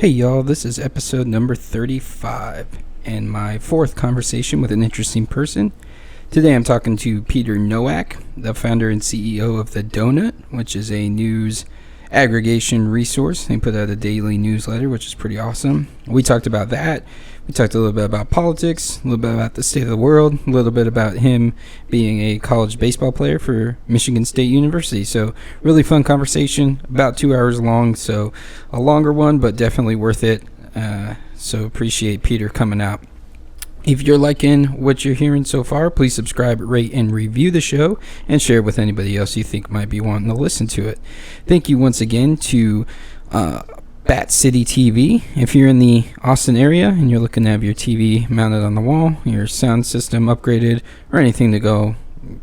Hey y'all, this is episode number 35 and my fourth conversation with an interesting person. Today I'm talking to Peter Nowak, the founder and CEO of The Donut, which is a news aggregation resource. They put out a daily newsletter, which is pretty awesome. We talked about that. We talked a little bit about politics, a little bit about the state of the world, a little bit about him being a college baseball player for Michigan State University. So really fun conversation, about 2 hours long. So a longer one, but definitely worth it. So appreciate Peter coming out. If you're liking what you're hearing so far, please subscribe, rate, and review the show, and share it with anybody else you think might be wanting to listen to it. Thank you once again to Bat City TV. If you're in the Austin area and you're looking to have your TV mounted on the wall, your sound system upgraded, or anything to go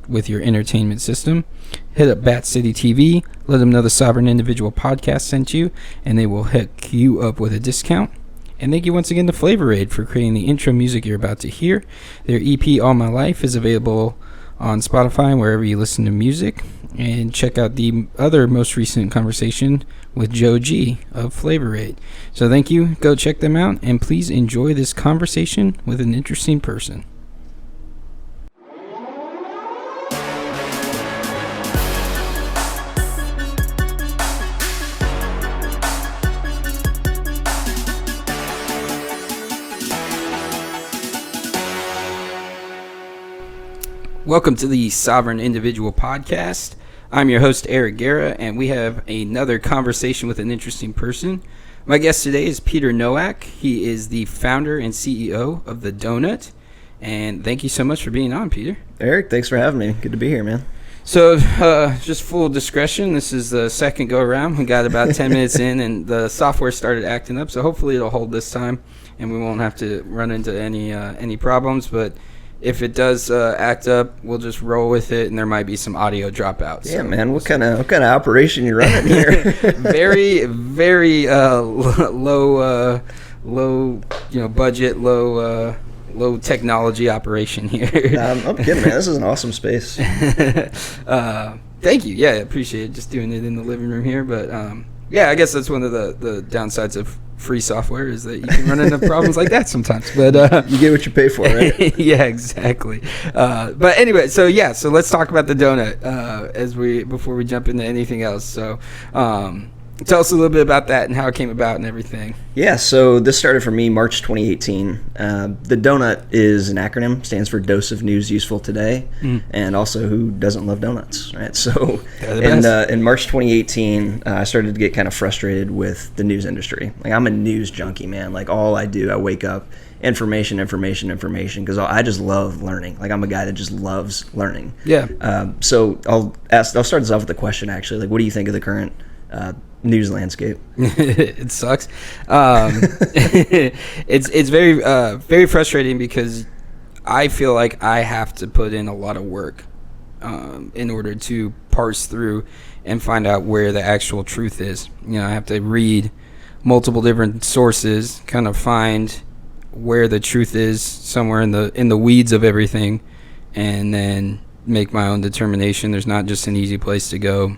with your entertainment system, hit up Bat City TV, let them know the Sovereign Individual Podcast sent you, and they will hook you up with a discount. And thank you once again to Flavor Aid for creating the intro music you're about to hear. Their EP, All My Life, is available on Spotify and wherever you listen to music. And check out the other most recent conversation with Joe G of Flavor Aid. So thank you. Go check them out. And please enjoy this conversation with an interesting person. Welcome to the Sovereign Individual Podcast. I'm your host, Eric Guerra, and we have another conversation with an interesting person. My guest today is Peter Nowak. He is the founder and CEO of The Donut. And thank you so much for being on, Peter. Eric, thanks for having me. Good to be here, man. So, just full discretion, this is the second go-around. We got about 10 minutes in, and the software started acting up, so hopefully it'll hold this time, and we won't have to run into any problems, but if it does act up, we'll just roll with it, and there might be some audio dropouts. Yeah, so, man. What kind of operation you running here? very, very low, budget, low technology operation here. I'm kidding, man. This is an awesome space. Thank you. Yeah, I appreciate it. Just doing it in the living room here, but yeah, I guess that's one of the downsides of free software is that you can run into problems like that sometimes, but you get what you pay for, right? Yeah, exactly. But anyway, so let's talk about The Donut before we jump into anything else. So tell us a little bit about that and how it came about and everything. Yeah, so this started for me March 2018. The Donut is an acronym, stands for Dose of News Useful Today, and also who doesn't love donuts, right? So in March 2018, I started to get kind of frustrated with the news industry. Like, I'm a news junkie, man. Like, all I do, I wake up, information, because I just love learning. Like, I'm a guy that just loves learning. Yeah. So I'll start this off with a question, actually. Like, what do you think of the current news landscape? It sucks. It's very very frustrating because I feel like I have to put in a lot of work in order to parse through and find out where the actual truth is. You know, I have to read multiple different sources, kind of find where the truth is somewhere in the weeds of everything, and then make my own determination. There's not just an easy place to go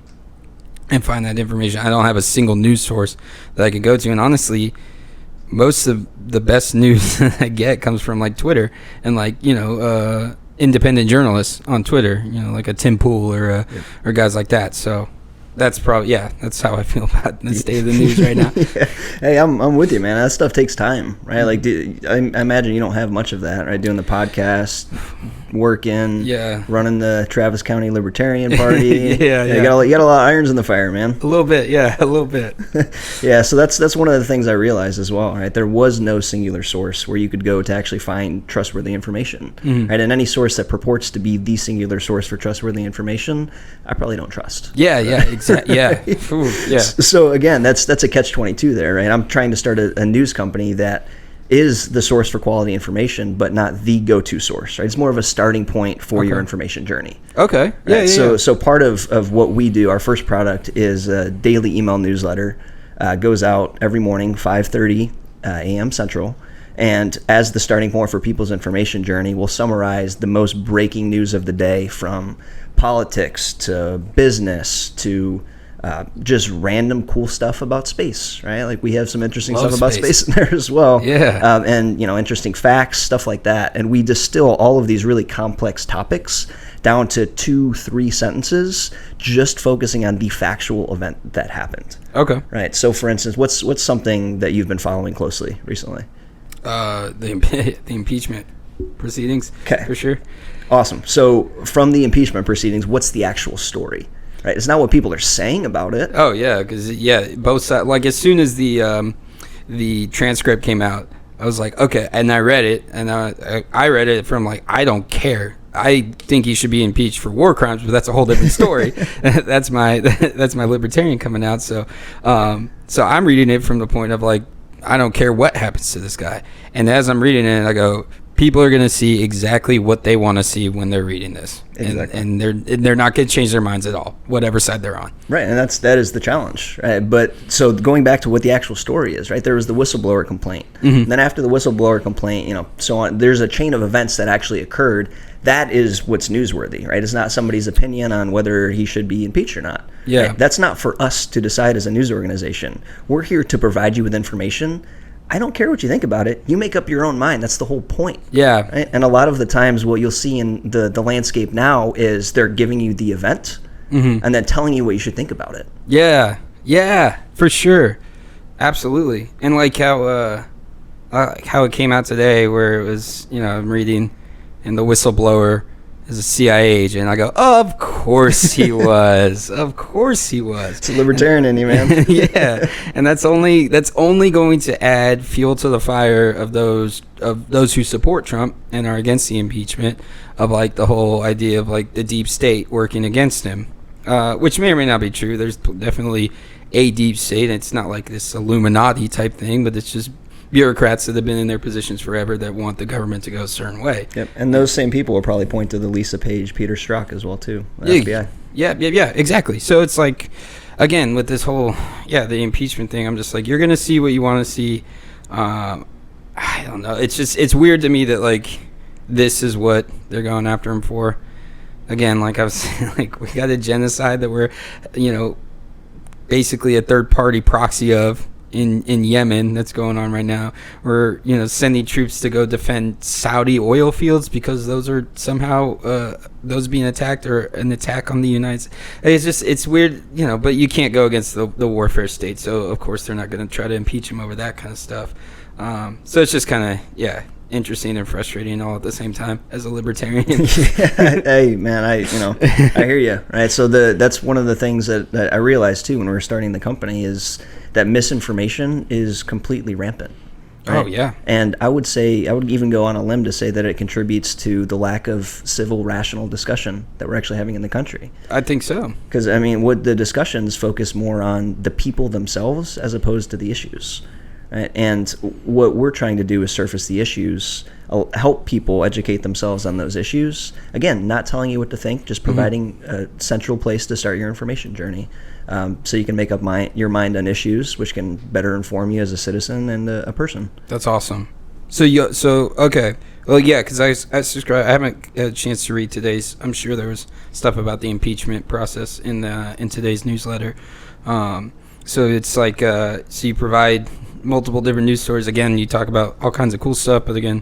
and find that information. I don't have a single news source that I can go to, and honestly, most of the best news I get comes from like Twitter and independent journalists on Twitter, like a Tim Pool or guys like that. So that's that's how I feel about the state of the news right now. Yeah. Hey, I'm with you, man. That stuff takes time, right? Like, I imagine you don't have much of that, right? Doing the podcast, working, running the Travis County Libertarian Party. Yeah. You got a lot of irons in the fire, man. A little bit. Yeah, so that's one of the things I realized as well, right? There was no singular source where you could go to actually find trustworthy information, right? And any source that purports to be the singular source for trustworthy information, I probably don't trust. Yeah, exactly. Yeah. Ooh, yeah. So again, that's a catch-22 there, right? I'm trying to start a news company that is the source for quality information, but not the go-to source, right? It's more of a starting point for your information journey. Okay. Right? So part of what we do, our first product is a daily email newsletter. Goes out every morning, 5:30 a.m. Central. And as the starting point for people's information journey, we'll summarize the most breaking news of the day, from politics to business to just random cool stuff about space, right? Like we have some interesting Love stuff about space in there as well. Yeah. And, interesting facts, stuff like that. And we distill all of these really complex topics down to 2-3 sentences, just focusing on the factual event that happened. Okay. Right. So, for instance, what's something that you've been following closely recently? The impeachment proceedings. Okay. For sure. Awesome. So, from the impeachment proceedings, what's the actual story? Right. It's not what people are saying about it. Oh yeah, because both sides. Like as soon as the transcript came out, I was like, okay, and I read it, and I read it from like, I don't care. I think he should be impeached for war crimes, but that's a whole different story. that's my libertarian coming out. So I'm reading it from the point of like, I don't care what happens to this guy. And as I'm reading it, I go, people are going to see exactly what they want to see when they're reading this. Exactly. And they're not going to change their minds at all, whatever side they're on. Right, and that is the challenge. Right? But so going back to what the actual story is, right? There was the whistleblower complaint. Mm-hmm. And then after the whistleblower complaint, so on, there's a chain of events that actually occurred. That is what's newsworthy, right? It's not somebody's opinion on whether he should be impeached or not. Yeah. Right? That's not for us to decide as a news organization. We're here to provide you with information. I don't care what you think about it. You make up your own mind. That's the whole point. Yeah. Right? And a lot of the times what you'll see in the landscape now is they're giving you the event and then telling you what you should think about it. Yeah. Yeah, for sure. Absolutely. And like how it came out today where it was, I'm reading and the whistleblower is a CIA agent. I go, of course he was. Of course he was. It's a libertarian in you, man. Yeah, and that's only going to add fuel to the fire of those who support Trump and are against the impeachment, of like the whole idea of like the deep state working against him, which may or may not be true. There's definitely a deep state. It's not like this Illuminati type thing, but it's just bureaucrats that have been in their positions forever that want the government to go a certain way. Yep, and those same people will probably point to the Lisa Page, Peter Strzok as well too, the FBI. Yeah, exactly. So it's like, again, with this whole, the impeachment thing, I'm just like, you're going to see what you want to see. I don't know. It's weird to me that like, this is what they're going after him for. Again, like I was saying, like we got a genocide that we're, basically a third party proxy of in Yemen that's going on right now. We're sending troops to go defend Saudi oil fields because those are somehow those being attacked or an attack on the United States. It's weird, but you can't go against the warfare state, so of course they're not going to try to impeach him over that kind of stuff. So it's just kind of interesting and frustrating all at the same time as a libertarian. Hey man, I hear you, right? So that's one of the things that I realized too when we were starting the company is that misinformation is completely rampant. Right? Oh yeah. And I would even go on a limb to say that it contributes to the lack of civil, rational discussion that we're actually having in the country. I think so. Because what the discussions focus more on the people themselves as opposed to the issues. Right? And what we're trying to do is surface the issues, help people educate themselves on those issues. Again, not telling you what to think, just providing a central place to start your information journey, so you can make up your mind on issues, which can better inform you as a citizen and a person. That's awesome. So okay. Well, yeah, because I subscribe. I haven't had a chance to read today's. I'm sure there was stuff about the impeachment process in today's newsletter. So it's like so you provide multiple different news stories. Again, you talk about all kinds of cool stuff, but again,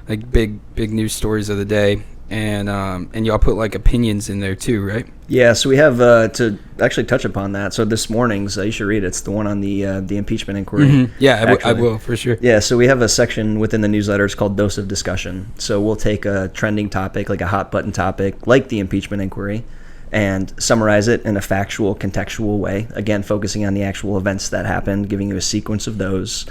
like big news stories of the day, and y'all put like opinions in there too, right? Yeah, so we have to actually touch upon that. So this morning's, you should read it. It's the one on the impeachment inquiry. Mm-hmm. Yeah, I will for sure. Yeah, so we have a section within the newsletter. It's called Dose of Discussion. So we'll take a trending topic, like a hot button topic, like the impeachment inquiry, and summarize it in a factual, contextual way. Again, focusing on the actual events that happened, giving you a sequence of those,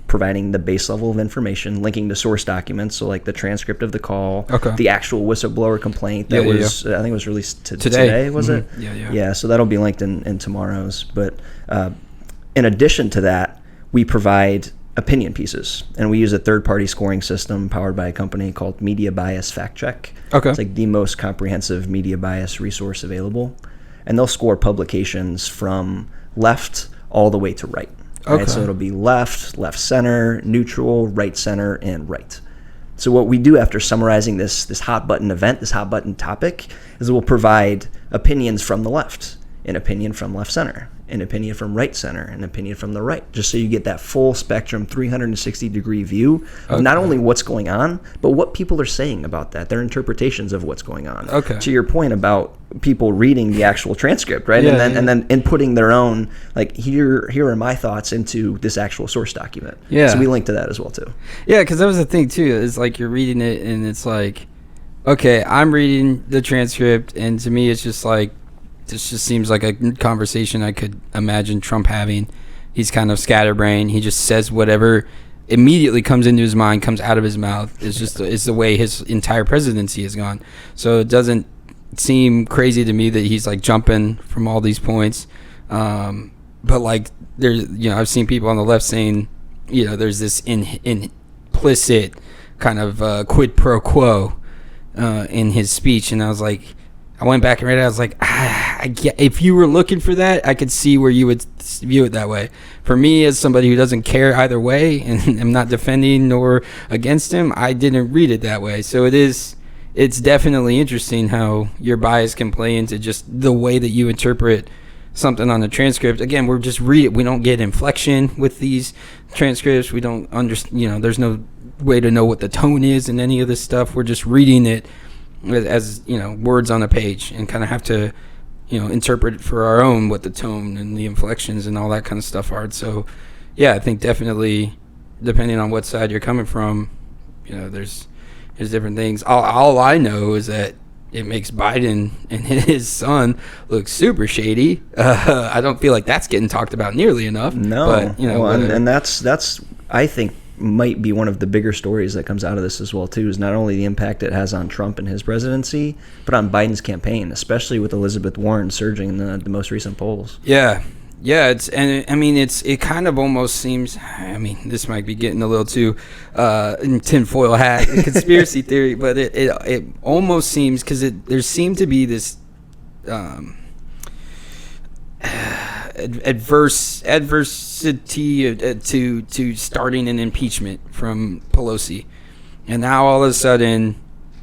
providing the base level of information, linking to source documents, so like the transcript of the call, the actual whistleblower complaint that was, I think it was released today, was it? Yeah, so that'll be linked in tomorrow's. But in addition to that, we provide opinion pieces, and we use a third-party scoring system powered by a company called Media Bias Fact Check. It's like the most comprehensive media bias resource available, and they'll score publications from left all the way to right. Right? So it'll be left center, neutral, right center, and right. So what we do after summarizing this hot button event, this hot button topic, is we'll provide opinions from the left an opinion from left center, an opinion from right center, an opinion from the right, just so you get that full spectrum 360-degree view of not only what's going on, but what people are saying about that, their interpretations of what's going on. To your point about people reading the actual transcript, right? And then inputting their own, like, here are my thoughts into this actual source document. So we link to that as well too. Because that was the thing too, is like you're reading it and it's like, okay, I'm reading the transcript, and to me it's just like, this just seems like a conversation I could imagine Trump having. He's kind of scatterbrained. He just says whatever immediately comes into his mind, comes out of his mouth. It's the way his entire presidency has gone. So it doesn't seem crazy to me that he's like jumping from all these points. But like there's, I've seen people on the left saying, there's this implicit kind of quid pro quo in his speech, and I was like, I went back and read it. I was like, if you were looking for that, I could see where you would view it that way. For me, as somebody who doesn't care either way, and I'm not defending nor against him, I didn't read it that way. So it's definitely interesting how your bias can play into just the way that you interpret something on the transcript. Again, we're just read it. We don't get inflection with these transcripts. We don't understand. There's no way to know what the tone is in any of this stuff. We're just reading it as words on a page, and kind of have to interpret for our own what the tone and the inflections and all that kind of stuff are. So I think definitely, depending on what side you're coming from, there's different things. All I know is that it makes Biden and his son look super shady. I don't feel like that's getting talked about nearly enough. No, but, and that's I think might be one of the bigger stories that comes out of this as well too, is not only the impact it has on Trump and his presidency, but on Biden's campaign, especially with Elizabeth Warren surging in the most recent polls. It kind of almost seems, this might be getting a little too tinfoil hat conspiracy theory, but it almost seems, because there seemed to be this adversity to starting an impeachment from Pelosi, and now all of a sudden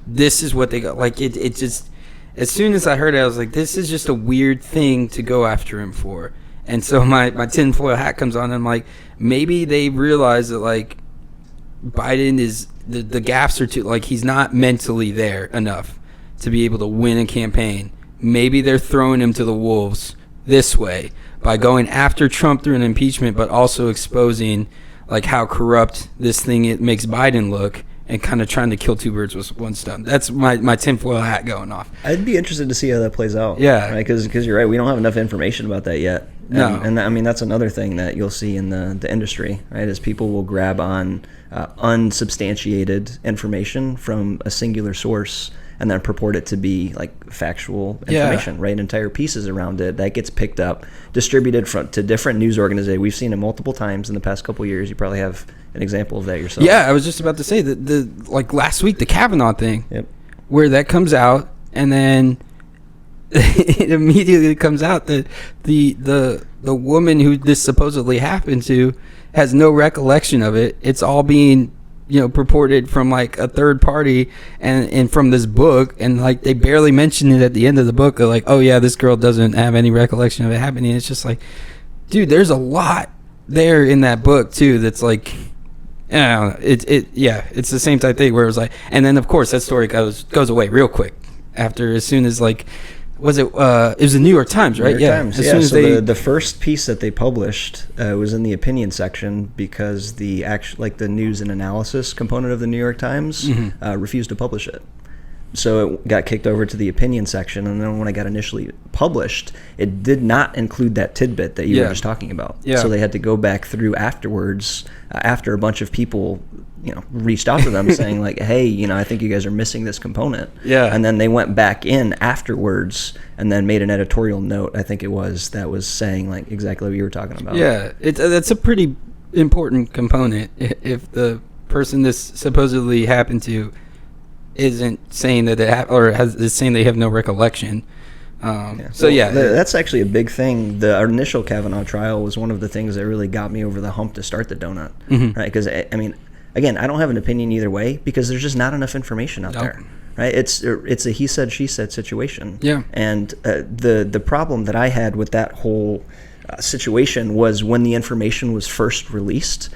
this is what they got. Like it just, as soon as I heard it, I was like, this is just a weird thing to go after him for. And so my tinfoil hat comes on, and I'm like, maybe they realize that like Biden is the gaps are too, like, he's not mentally there enough to be able to win a campaign. Maybe they're throwing him to the wolves this way by going after Trump through an impeachment, but also exposing like how corrupt this thing it makes Biden look, and kind of trying to kill two birds with one stone. That's my tinfoil hat going off. I'd be interested to see how that plays out. Because you're right, we don't have enough information about that yet. No. And that's another thing that you'll see in the industry, right, is people will grab on unsubstantiated information from a singular source and then purport it to be like factual information, right? Entire pieces around it that gets picked up, distributed to different news organizations. We've seen it multiple times in the past couple of years. You probably have an example of that yourself. Yeah, I was just about to say that like last week, the Kavanaugh thing, where that comes out, and then it immediately comes out that the woman who this supposedly happened to has no recollection of it. It's all being purported from like a third party and from this book, and like they barely mention it at the end of the book. They're like, oh yeah, this girl doesn't have any recollection of it happening. It's just like, dude, there's a lot there in that book too that's like, it's the same type thing where it was like, and then of course that story goes away real quick after, as soon as like, was it was the New York Times, right? New York Times. As soon as the first piece that they published was in the opinion section, because the news and analysis component of the New York Times refused to publish it. So it got kicked over to the opinion section, and then when it got initially published, it did not include that tidbit that you were just talking about. So they had to go back through afterwards, after a bunch of people reached out to them saying like, hey, I think you guys are missing this component. And then they went back in afterwards and then made an editorial note, I think it was, that was saying like exactly what you were talking about. That's a pretty important component. If the person this supposedly happened to isn't saying that is saying they have no recollection. That's actually a big thing. The initial Kavanaugh trial was one of the things that really got me over the hump to start the donut, right? Because again, I don't have an opinion either way, because there's just not enough information out there. right? It's a he said, she said situation. Yeah. And the problem that I had with that whole situation was when the information was first released,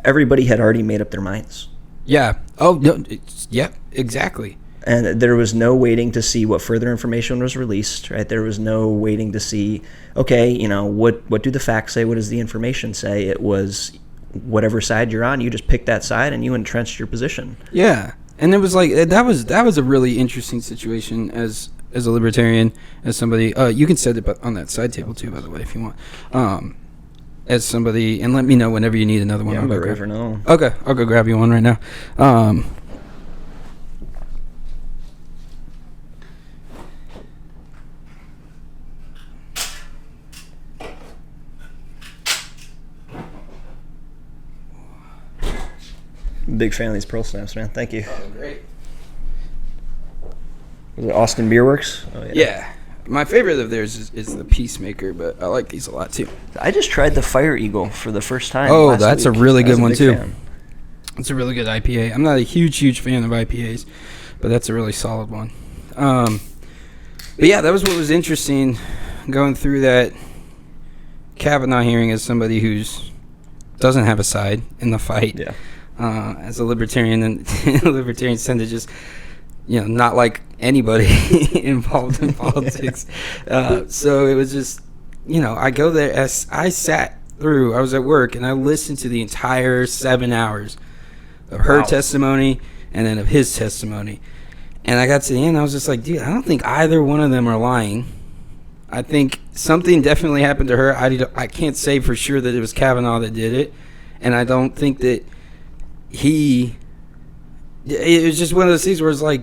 everybody had already made up their minds. Yeah. Oh, no. Yeah, exactly. And there was no waiting to see what further information was released, right? There was no waiting to see, okay, what do the facts say? What does the information say? It was whatever side you're on, you just picked that side and you entrenched your position. Yeah. And it was like, that was a really interesting situation as a libertarian, as somebody, you can set it on that side table too, by the way, if you want. As somebody, and let me know whenever you need another one. Yeah, I'll go grab now. Okay, I'll go grab you one right now. Big fan of these Pearl Snaps, man. Thank you. Oh, great. Was it Austin Beer Works? Oh, Yeah. My favorite of theirs is the Peacemaker, but I like these a lot too. I just tried the Fire Eagle for the first time. Oh, that's a really good one too. Fan. It's a really good IPA. I'm not a huge fan of IPAs, but that's a really solid one. But yeah, that was what was interesting going through that Kavanaugh hearing as somebody who's doesn't have a side in the fight. Yeah. As a libertarian, and libertarians tend to just, not like anybody involved in politics. So it was just, I go there as I was at work and I listened to the entire 7 hours of her testimony and then of his testimony. And I got to the end, I was just like, dude, I don't think either one of them are lying. I think something definitely happened to her. I can't say for sure that it was Kavanaugh that did it. And I don't think that it was just one of those things where it's like,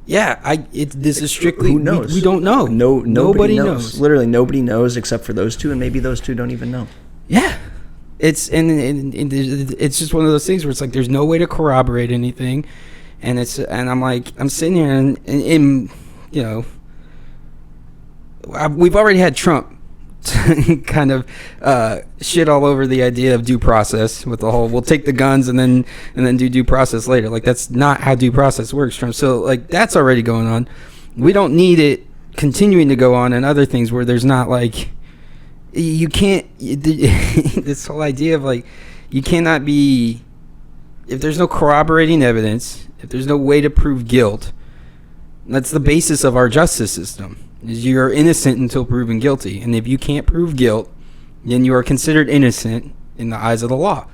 this is strictly, who knows? We don't know. Nobody knows. Literally nobody knows except for those two, and maybe those two don't even know. Yeah. It's it's just one of those things where it's like there's no way to corroborate anything, and I'm like, I'm sitting here and we've already had Trump kind of shit all over the idea of due process with the whole we'll take the guns and then do due process later. Like, that's not how due process works, Trump. So like, that's already going on. We don't need it continuing to go on and other things where there's not, like, you can't this whole idea of like, you cannot be, if there's no corroborating evidence, if there's no way to prove guilt. That's the basis of our justice system, is you're innocent until proven guilty. And if you can't prove guilt, then you are considered innocent in the eyes of the law.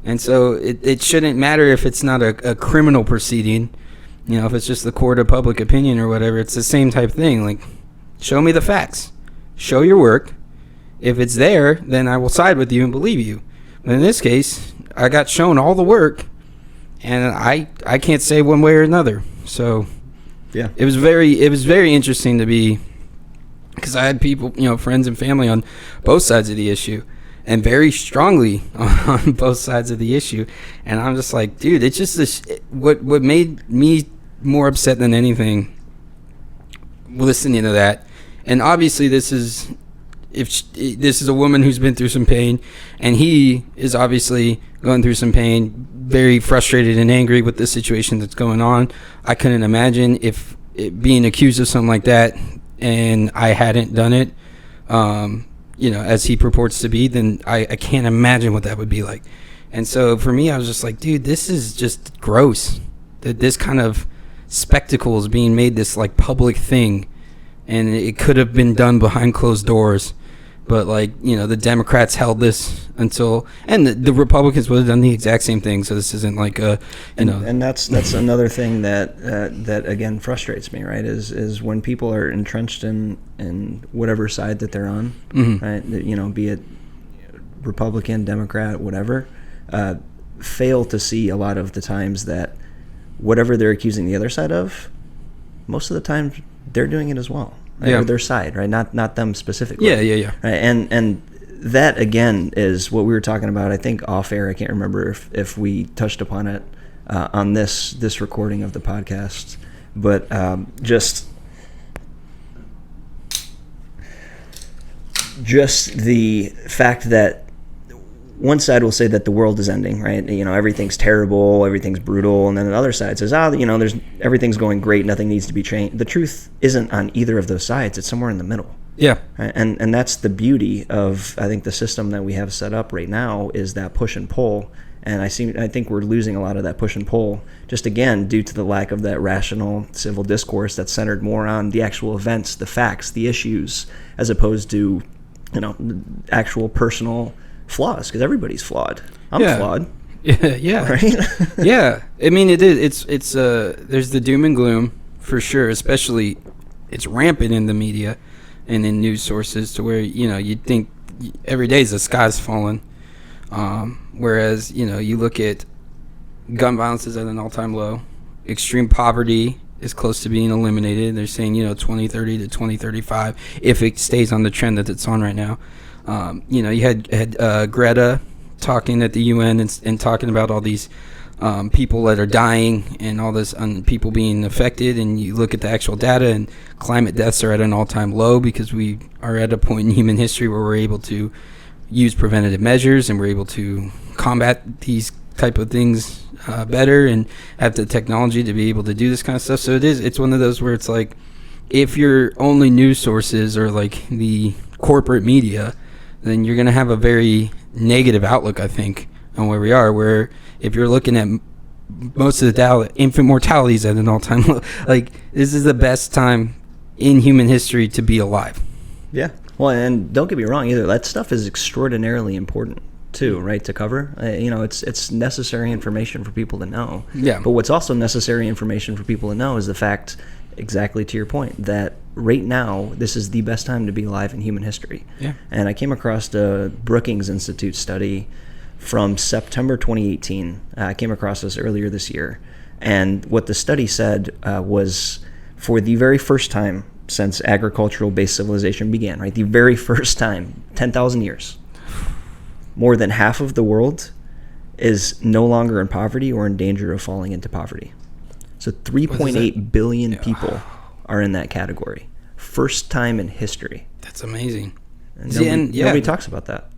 And so it shouldn't matter if it's not a criminal proceeding, if it's just the court of public opinion or whatever. It's the same type thing. Like, show me the facts. Show your work. If it's there, then I will side with you and believe you. But in this case, I got shown all the work, and I can't say one way or another. So yeah, it was very interesting to be, because I had people, friends and family on both sides of the issue, and very strongly on both sides of the issue. And I'm just like, dude, it's just this. What made me more upset than anything, listening to that, and obviously this is a woman who's been through some pain, and he is obviously going through some pain, very frustrated and angry with the situation that's going on. I couldn't imagine if being accused of something like that and I hadn't done it, as he purports to be, then I can't imagine what that would be like. And so for me, I was just like, dude, this is just gross that this kind of spectacle is being made this like public thing, and it could have been done behind closed doors. But, like, the Democrats held this until, and the Republicans would have done the exact same thing. So this isn't like And that's another thing that again frustrates me, right? Is when people are entrenched in whatever side that they're on, mm-hmm. right? Be it Republican, Democrat, whatever, fail to see a lot of the times that whatever they're accusing the other side of, most of the time they're doing it as well. Right? Yeah. Or their side, right? Not them specifically. Yeah. Right? And that again is what we were talking about. I think off air. I can't remember if we touched upon it on this recording of the podcast, but just the fact that one side will say that the world is ending, right? Everything's terrible, everything's brutal, and then the other side says, there's everything's going great, nothing needs to be changed. The truth isn't on either of those sides; it's somewhere in the middle. Yeah, right? And that's the beauty of, I think, the system that we have set up right now is that push and pull. And I think we're losing a lot of that push and pull, just again due to the lack of that rational civil discourse that's centered more on the actual events, the facts, the issues, as opposed to actual personal flaws, because everybody's flawed. I'm flawed. Yeah. Right? Yeah. I mean, it is. It's there's the doom and gloom for sure. Especially, it's rampant in the media and in news sources to where you'd think every day the sky's falling. Whereas you look at gun violence is at an all-time low. Extreme poverty is close to being eliminated. They're saying 2030 to 2035 if it stays on the trend that it's on right now. You had Greta talking at the UN and talking about all these people that are dying and all this people being affected, and you look at the actual data and climate deaths are at an all-time low because we are at a point in human history where we're able to use preventative measures and we're able to combat these type of things better and have the technology to be able to do this kind of stuff. So it's one of those where it's like, if your only news sources are like the corporate media, then you're going to have a very negative outlook, I think, on where we are. Where if you're looking at most of the data, infant mortality is at an all-time low. Like, this is the best time in human history to be alive. Yeah. Well, and don't get me wrong either. That stuff is extraordinarily important too, right? To cover, it's necessary information for people to know. Yeah. But what's also necessary information for people to know is the fact, exactly to your point, that right now this is the best time to be alive in human history. Yeah. And I came across the Brookings Institute study from September 2018. I came across this earlier this year, and what the study said was, for the very first time since agricultural-based civilization began, right? The very first time, 10,000 years, more than half of the world is no longer in poverty or in danger of falling into poverty. So 3.8 billion people are in that category. First time in history. That's amazing. And nobody talks about that.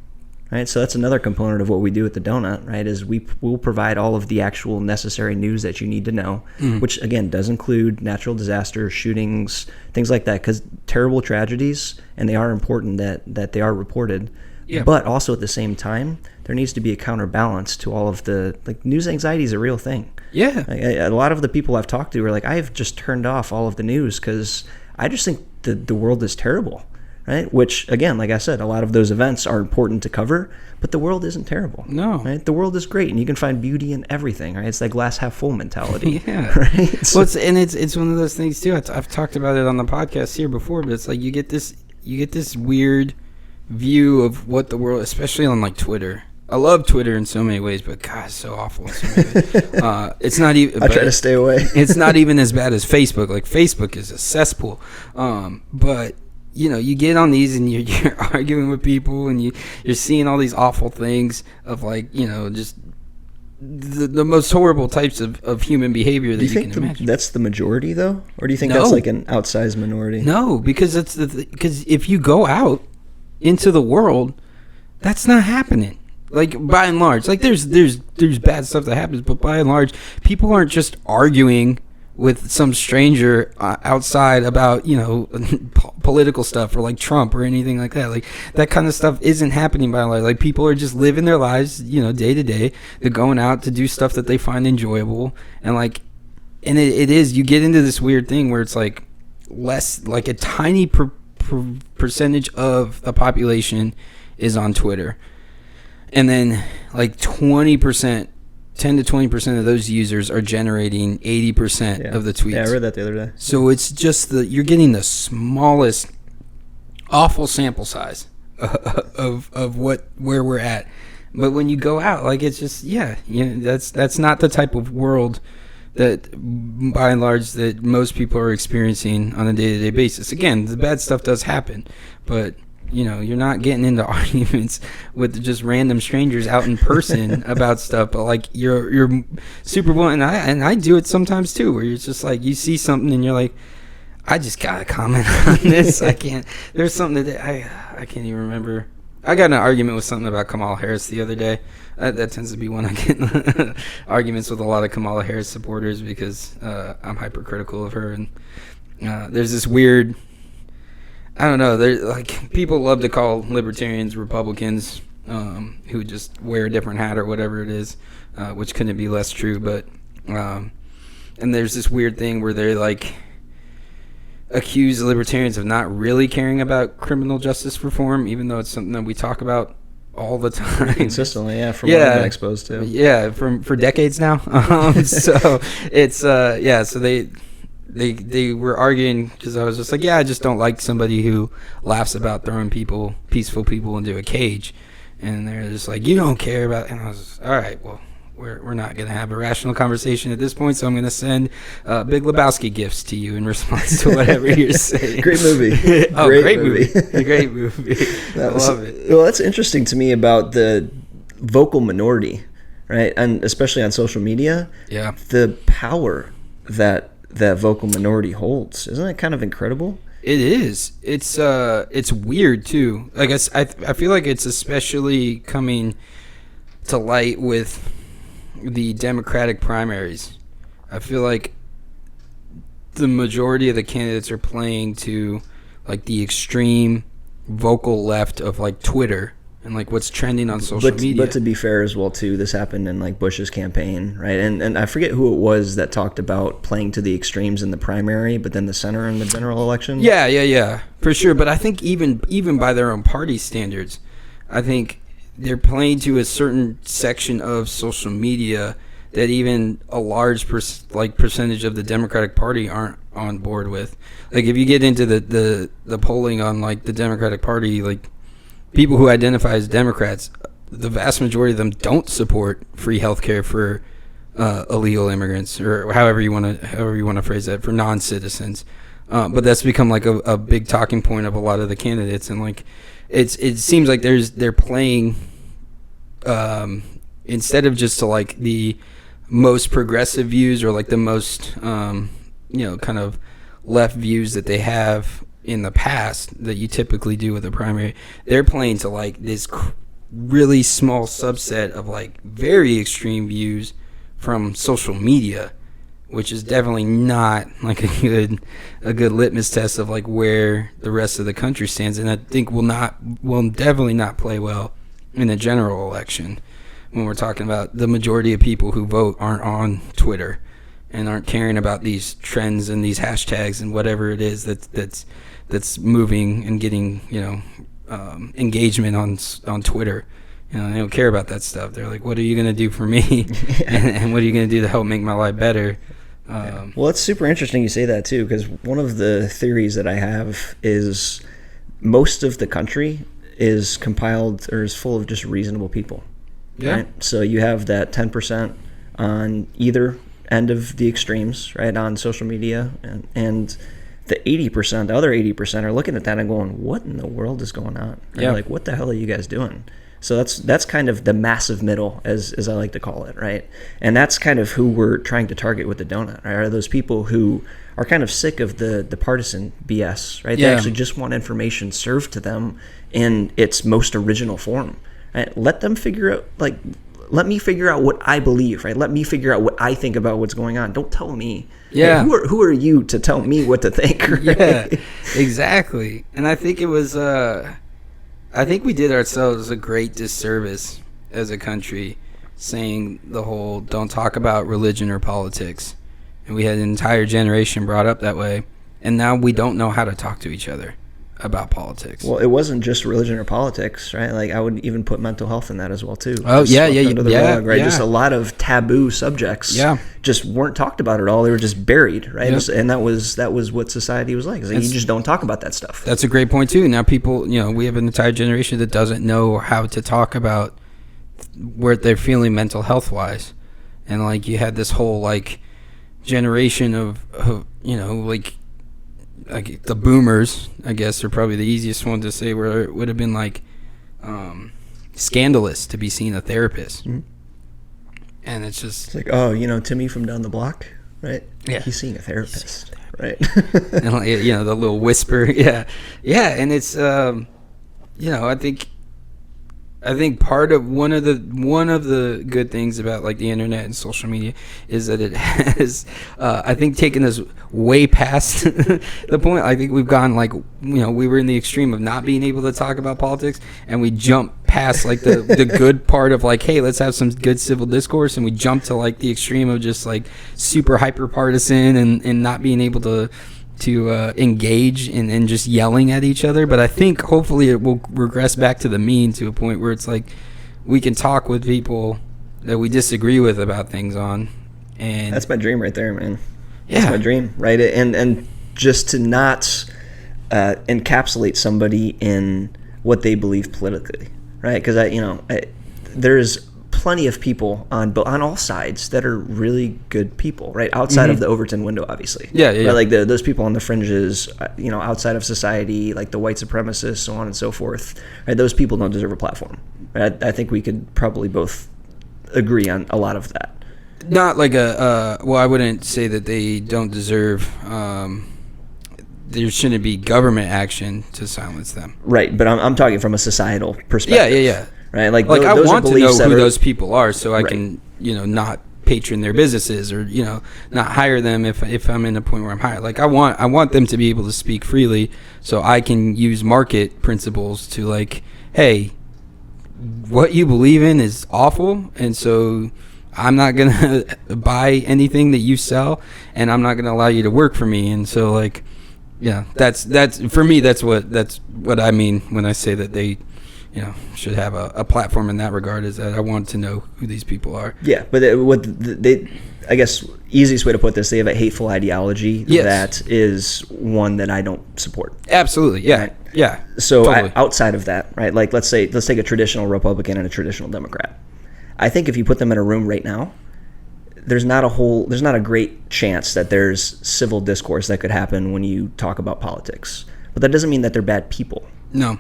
Right, so that's another component of what we do at the Donut, right, is we'll provide all of the actual necessary news that you need to know, which, again, does include natural disasters, shootings, things like that, because terrible tragedies, and they are important that they are reported, but also at the same time, there needs to be a counterbalance to all of the, like, news anxiety is a real thing. Yeah. A lot of the people I've talked to are like, I've just turned off all of the news because I just think the world is terrible. Right? Which, again, like I said, a lot of those events are important to cover, but the world isn't terrible. No. Right? The world is great, and you can find beauty in everything. Right? It's that glass half full mentality. Yeah. Right? Well, it's one of those things too. I've talked about it on the podcast here before, but it's like you get this weird view of what the world, especially on like Twitter. I love Twitter in so many ways, but God, it's so awful in so many ways. It's not even. I try to stay away. It's not even as bad as Facebook. Like, Facebook is a cesspool. But you get on these and you're arguing with people and you're seeing all these awful things of, like, just the most horrible types of human behavior that you can imagine. Do you think that's the majority, though? Or do you think that's like an outsized minority? No, because because if you go out into the world, that's not happening. Like, by and large, like there's bad stuff that happens, but by and large, people aren't just arguing with some stranger outside about political stuff or like Trump or anything like that. Like, that kind of stuff isn't happening by and large. Like, people are just living their lives, day to day. They're going out to do stuff that they find enjoyable, and it is, you get into this weird thing where it's like less, like a tiny percentage of the population is on Twitter, and then like 20%. 10 to 20% of those users are generating 80% of the tweets. Yeah, I read that the other day. So it's just you're getting the smallest awful sample size of where we're at. But when you go out, like, it's just that's not the type of world that, by and large, that most people are experiencing on a day-to-day basis. Again, the bad stuff does happen, but you're not getting into arguments with just random strangers out in person about stuff. But like, you're super blunt, and I do it sometimes too, where you're just like, you see something and you're like, I just gotta comment on this. I can't. There's something that I can't even remember I got in an argument with something about Kamala Harris the other day. That tends to be when I get in arguments with a lot of Kamala Harris supporters because I'm hypercritical of her. And there's this weird, I don't know, like people love to call libertarians Republicans who just wear a different hat or whatever it is, which couldn't be less true. But and there's this weird thing where they're like accuse libertarians of not really caring about criminal justice reform, even though it's something that we talk about all the time consistently. Yeah, from what I've been exposed to. Yeah, for decades now. So it's so they were arguing because I was just like, I just don't like somebody who laughs about throwing peaceful people into a cage, and they're just like, you don't care about. And I was just, all right, well, we're not going to have a rational conversation at this point, so I'm going to send Big Lebowski gifts to you in response to whatever you're saying. Great movie. Great movie. Great movie. I love it. Well, that's interesting to me about the vocal minority, right? And especially on social media. Yeah. The power that vocal minority holds. Isn't that kind of incredible? It is. It's weird, too. Like I feel like it's especially coming to light with the Democratic primaries. I feel like the majority of the candidates are playing to like the extreme vocal left of like Twitter and like what's trending on social media. But to be fair as well too, this happened in like Bush's campaign, right? And I forget who it was that talked about playing to the extremes in the primary, but then the center in the general election. Yeah, for sure. But I think even by their own party standards, I think they're playing to a certain section of social media that even a large percentage of the Democratic Party aren't on board with. Like if you get into the polling on like the Democratic Party, like people who identify as Democrats, the vast majority of them don't support free healthcare for illegal immigrants, or however you want to phrase that, for non-citizens. But that's become like a big talking point of a lot of the candidates, and like it seems like they're playing instead of just to like the most progressive views or like the most kind of left views that they have in the past that you typically do with a primary. They're playing to like this really small subset of like very extreme views from social media, which is definitely not like a good litmus test of like where the rest of the country stands, and I think will definitely not play well in the general election when we're talking about the majority of people who vote aren't on Twitter and aren't caring about these trends and these hashtags and whatever it is that's moving and getting engagement on Twitter. They don't care about that stuff. They're like, what are you going to do for me? and what are you going to do to help make my life better? Well, it's super interesting you say that too, because one of the theories that I have is most of the country is compiled or is full of just reasonable people. Yeah. Right? So you have that 10% on either end of the extremes, right, on social media, and the 80%, the other 80% are looking at that and going, what in the world is going on? Right? Yeah. Like, what the hell are you guys doing? So that's kind of the massive middle, as I like to call it, right? And that's kind of who we're trying to target with the donut, right? Are those people who are kind of sick of the partisan BS, right? Yeah. They actually just want information served to them in its most original form. Right? Let them figure out, like, let me figure out what I believe, right? Let me figure out what I think about what's going on. Don't tell me. Yeah. Right? Who are you to tell me what to think? Right? Yeah, exactly. And I think it was, I think we did ourselves a great disservice as a country saying the whole don't talk about religion or politics. And we had an entire generation brought up that way. And now we don't know how to talk to each other about politics. Well, it wasn't just religion or politics, right? Like I would even put mental health in that as well too. Oh, Just swept under the rug, right? Yeah. Just a lot of taboo subjects. Yeah. Just weren't talked about at all. They were just buried, right? Yep. And that was what society was like. It's like you just don't talk about that stuff. That's a great point too. Now people, we have an entire generation that doesn't know how to talk about where they're feeling mental health wise. And like you had this whole like generation of like the boomers, I guess, are probably the easiest one to say, where it would have been like scandalous to be seeing a therapist. Mm-hmm. And it's just It's like, Timmy from down the block, right? Yeah. He's seeing a therapist, right? and like, the little whisper. Yeah. And it's I think I think part of one of the good things about like the internet and social media is that it has, I think, taken us way past the point. I think we've gone like, we were in the extreme of not being able to talk about politics, and we jumped past like the good part of like, hey, let's have some good civil discourse, and we jumped to like the extreme of just like super hyper partisan and not being able to engage in just yelling at each other. But I think hopefully it will regress back to the mean, to a point where it's like we can talk with people that we disagree with about things on. And that's my dream right there, man. Yeah. That's my dream, right? And just to not encapsulate somebody in what they believe politically, right? Because there's plenty of people on all sides that are really good people, right? Outside of the Overton window, obviously. Yeah. Right? Like those people on the fringes, outside of society, like the white supremacists, so on and so forth. Right? Those people don't deserve a platform. Right? I think we could probably both agree on a lot of that. Not like well, I wouldn't say that they don't deserve. There shouldn't be government action to silence them. Right, but I'm talking from a societal perspective. Yeah. Right, like I want to know who those people are, so I right. can, not patron their businesses, or not hire them if I'm in a point where I'm hired. Like I want them to be able to speak freely, so I can use market principles to like, hey, what you believe in is awful, and so I'm not gonna buy anything that you sell, and I'm not gonna allow you to work for me. And so like, yeah, that's for me. That's what I mean when I say that they, should have a platform in that regard, is that I want to know who these people are. Yeah, but I guess easiest way to put this, they have a hateful ideology that is one that I don't support. Absolutely, yeah, right? Yeah. So totally. Outside of that, right? Like let's take a traditional Republican and a traditional Democrat. I think if you put them in a room right now, there's not a great chance that there's civil discourse that could happen when you talk about politics. But that doesn't mean that they're bad people. No.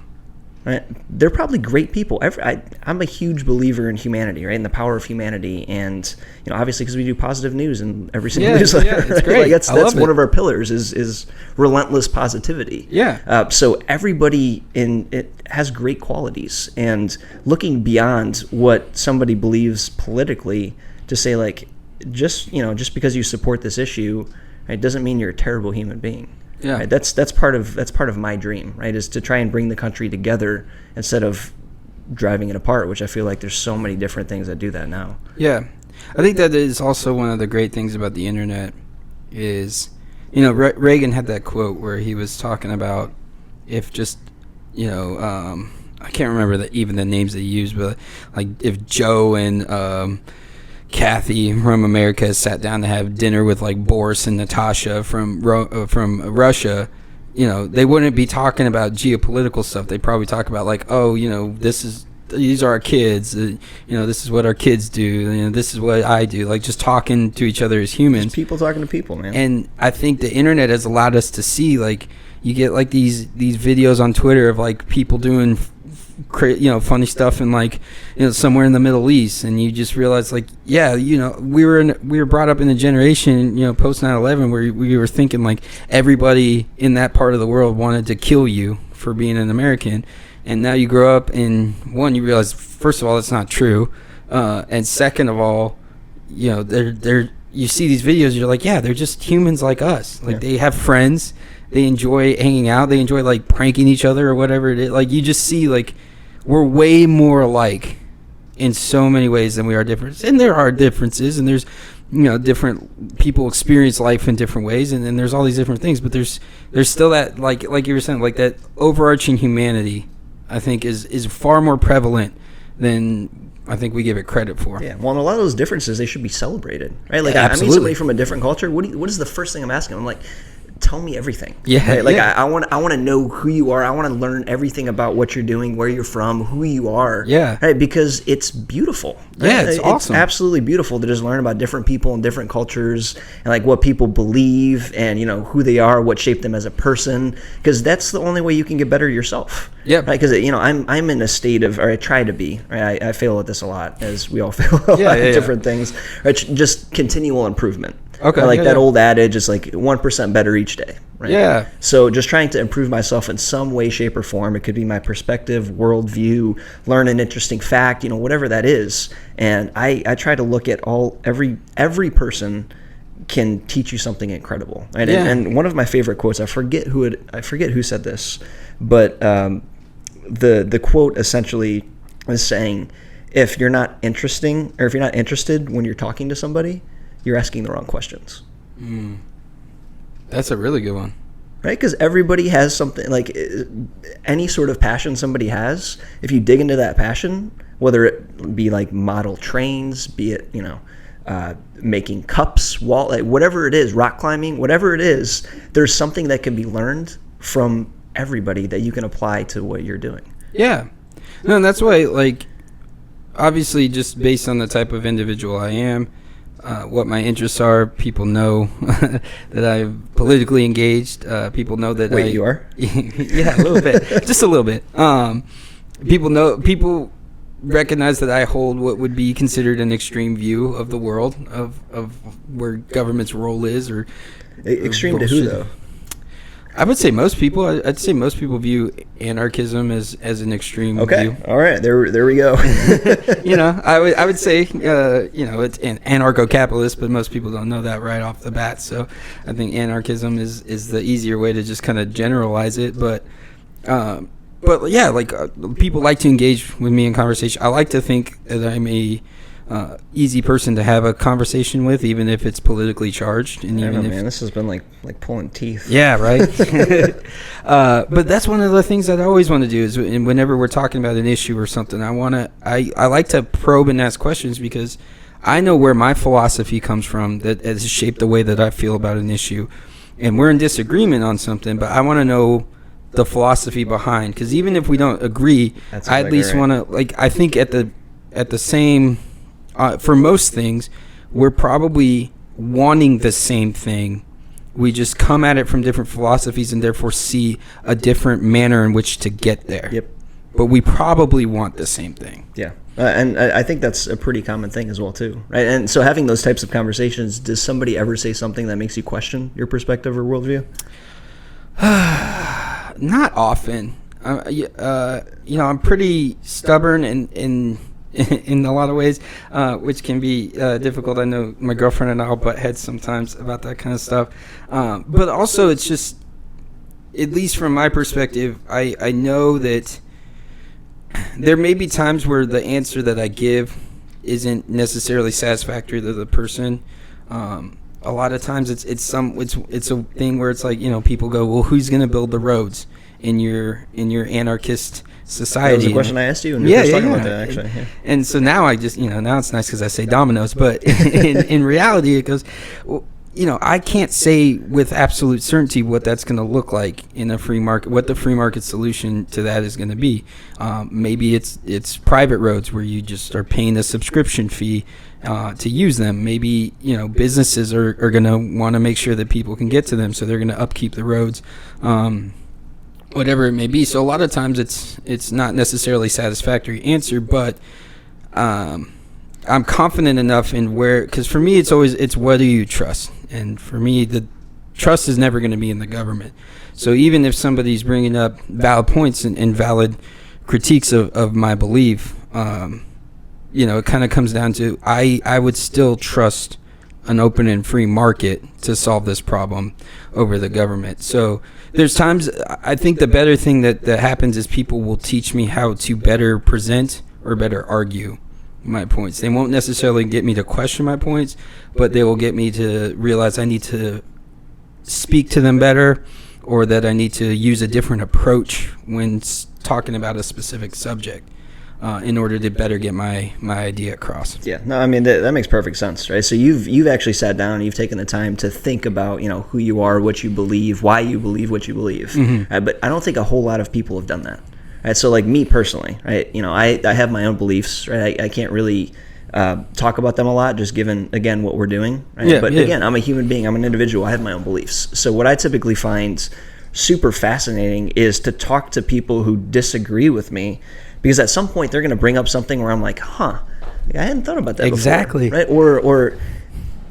Right? They're probably great people. I'm a huge believer in humanity, right? In the power of humanity, and obviously because we do positive news in every single newsletter. Yeah, it's great. Like that's one of our pillars is relentless positivity. Yeah. So everybody in it has great qualities, and looking beyond what somebody believes politically to say like, just because you support this issue, right, doesn't mean you're a terrible human being. Yeah, right? That's part of my dream, right? Is to try and bring the country together instead of driving it apart, which I feel like there's so many different things that do that now. Yeah, I think that is also one of the great things about the internet is, Reagan had that quote where he was talking about if just, I can't remember even the names that he used, but like if Joe and Kathy from America sat down to have dinner with like Boris and Natasha from Russia, they wouldn't be talking about geopolitical stuff. They'd probably talk about like, oh, these are our kids. This is what our kids do. This is what I do. Like just talking to each other as humans. Just people talking to people, man. And I think the internet has allowed us to see, like, you get like these videos on Twitter of like people doing funny stuff in like somewhere in the Middle East, and you just realize like, yeah, we were brought up in a generation post 9/11 where we were thinking like everybody in that part of the world wanted to kill you for being an American, and now you grow up and one, you realize first of all it's not true, and second of all, they're you see these videos, you're like, yeah, they're just humans like us. Like they have friends, they enjoy hanging out, they enjoy like pranking each other or whatever it is. Like you just see like we're way more alike in so many ways than we are different. And there are differences, and there's different people experience life in different ways, and then there's all these different things, but there's still that like you were saying, like that overarching humanity I think is far more prevalent than I think we give it credit for. Yeah, well, and a lot of those differences, they should be celebrated, right? Like, yeah, I meet somebody from a different culture. What is the first thing I'm asking? I'm like, tell me everything. Yeah, right? Like yeah. I want to know who you are. I want to learn everything about what you're doing, where you're from, who you are. Yeah, right? Because it's beautiful. Right? Yeah, it's awesome. It's absolutely beautiful to just learn about different people and different cultures, and like what people believe, and who they are, what shaped them as a person. Because that's the only way you can get better yourself. Yeah, right. Because I'm in a state of, or I try to be. Right? I fail at this a lot, as we all fail at different things. Right? Just continual improvement. Okay. Like that old adage is like 1% better each day. Right? Yeah. So just trying to improve myself in some way, shape, or form. It could be my perspective, worldview, learn an interesting fact, whatever that is. And I try to look at every person can teach you something incredible. Right? Yeah. And one of my favorite quotes, I forget who said this, but the quote essentially is saying, if you're not interested when you're talking to somebody, you're asking the wrong questions. That's a really good one. Right? Because everybody has something, like any sort of passion somebody has. If you dig into that passion, whether it be like model trains, be it, making cups, whatever it is, rock climbing, whatever it is, there's something that can be learned from everybody that you can apply to what you're doing. Yeah. No, and that's why, like, obviously just based on the type of individual I am, what my interests are, people know that I'm politically engaged. People know that you are? Yeah, a little bit. Just a little bit. People recognize that I hold what would be considered an extreme view of the world, of where government's role is. Or extreme to who, though? I would say most people. I'd say most people view anarchism as an extreme view. All right, there we go. I would say it's an anarcho-capitalist, but most people don't know that right off the bat. So I think anarchism is the easier way to just kind of generalize it. But yeah, like people like to engage with me in conversation. I like to think that I'm a easy person to have a conversation with, even if it's politically charged. And even man, this has been like pulling teeth. Yeah, right. But that's one of the things that I always want to do is, whenever we're talking about an issue or something, I like to probe and ask questions, because I know where my philosophy comes from that has shaped the way that I feel about an issue. And we're in disagreement on something, but I want to know the philosophy behind, because even if we don't agree, I at least want to, I think at the same. For most things, we're probably wanting the same thing. We just come at it from different philosophies and therefore see a different manner in which to get there. Yep. But we probably want the same thing. Yeah. And I think that's a pretty common thing as well, too. Right. And so having those types of conversations, does somebody ever say something that makes you question your perspective or worldview? Not often. I'm pretty stubborn and in a lot of ways, which can be difficult. I know my girlfriend and I'll butt heads sometimes about that kind of stuff. But also, it's just, at least from my perspective, I know that there may be times where the answer that I give isn't necessarily satisfactory to the person. A lot of times it's a thing where it's like, people go, well, who's going to build the roads in your anarchist society? That was a question I asked you when we were talking about that, actually. Yeah. And so now I just, now it's nice because I say Domino's, but in reality it goes, well, I can't say with absolute certainty what that's going to look like in a free market, what the free market solution to that is going to be. Maybe it's private roads where you just are paying a subscription fee to use them. Maybe, businesses are going to want to make sure that people can get to them, so they're going to upkeep the roads. Whatever it may be. So a lot of times it's not necessarily satisfactory answer, but I'm confident enough in where, because for me it's what do you trust, and for me the trust is never going to be in the government. So even if somebody's bringing up valid points and valid critiques of my belief, it kind of comes down to I would still trust an open and free market to solve this problem over the government. So there's times I think the better thing that happens is people will teach me how to better present or better argue my points. They won't necessarily get me to question my points, but they will get me to realize I need to speak to them better, or that I need to use a different approach when talking about a specific subject. In order to better get my idea across. Yeah, no, I mean that makes perfect sense, right? So you've actually sat down and you've taken the time to think about who you are, what you believe, why you believe what you believe. Mm-hmm. But I don't think a whole lot of people have done that. Right? So like me personally, right? I have my own beliefs, right? I can't really talk about them a lot, just given again what we're doing. Right? Yeah, but again, I'm a human being. I'm an individual. I have my own beliefs. So what I typically find super fascinating is to talk to people who disagree with me. Because at some point they're going to bring up something where I'm like, I hadn't thought about that exactly. before. Right? Or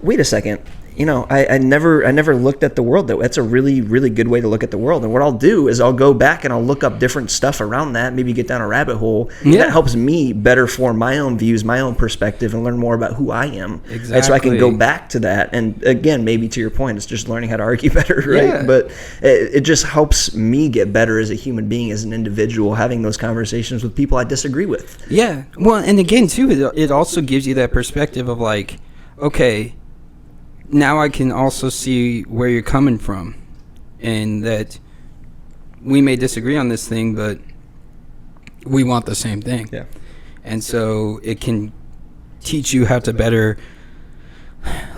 wait a second, I never looked at the world that way. That's a really, really good way to look at the world. And what I'll do is I'll go back and I'll look up different stuff around that, maybe get down a rabbit hole. Yeah. That helps me better form my own views, my own perspective, and learn more about who I am. Exactly. And so I can go back to that. And again, maybe to your point, it's just learning how to argue better, right? Yeah. But it just helps me get better as a human being, as an individual, having those conversations with people I disagree with. Yeah. Well, and again, too, it also gives you that perspective of like, okay, now I can also see where you're coming from, and that we may disagree on this thing, but we want the same thing. Yeah. And so it can teach you how to better,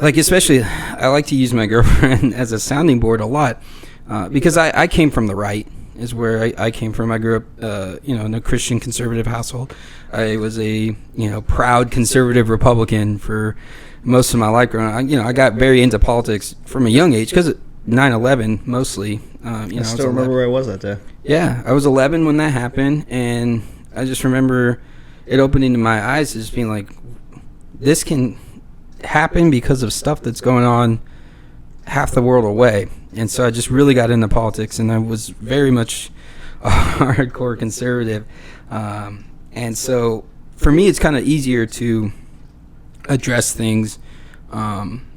like, especially I like to use my girlfriend as a sounding board a lot, because I came from the right, is where I came from. I grew up, in a Christian conservative household. I was a, proud conservative Republican for most of my life growing up. I got very into politics from a young age because 9/11 mostly. I still remember where I was that day. Yeah, I was 11 when that happened, and I just remember it opening my eyes, just being like, this can happen because of stuff that's going on half the world away. And so I just really got into politics, and I was very much a hardcore conservative. And so for me, it's kind of easier to address things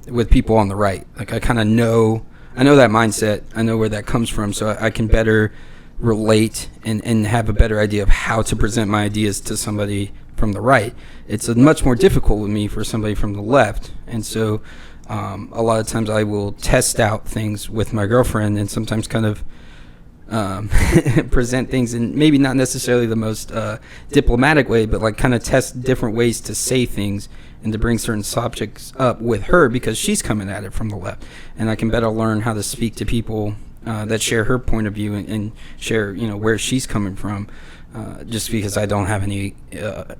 with people on the right. Like, I kind of know that mindset. I know where that comes from, so I can better relate and have a better idea of how to present my ideas to somebody from the right. It's much more difficult with me for somebody from the left. And so a lot of times I will test out things with my girlfriend, and sometimes kind of present things in maybe not necessarily the most diplomatic way, but like kind of test different ways to say things and to bring certain subjects up with her, because she's coming at it from the left, and I can better learn how to speak to people that share her point of view and share where she's coming from, just because I don't have any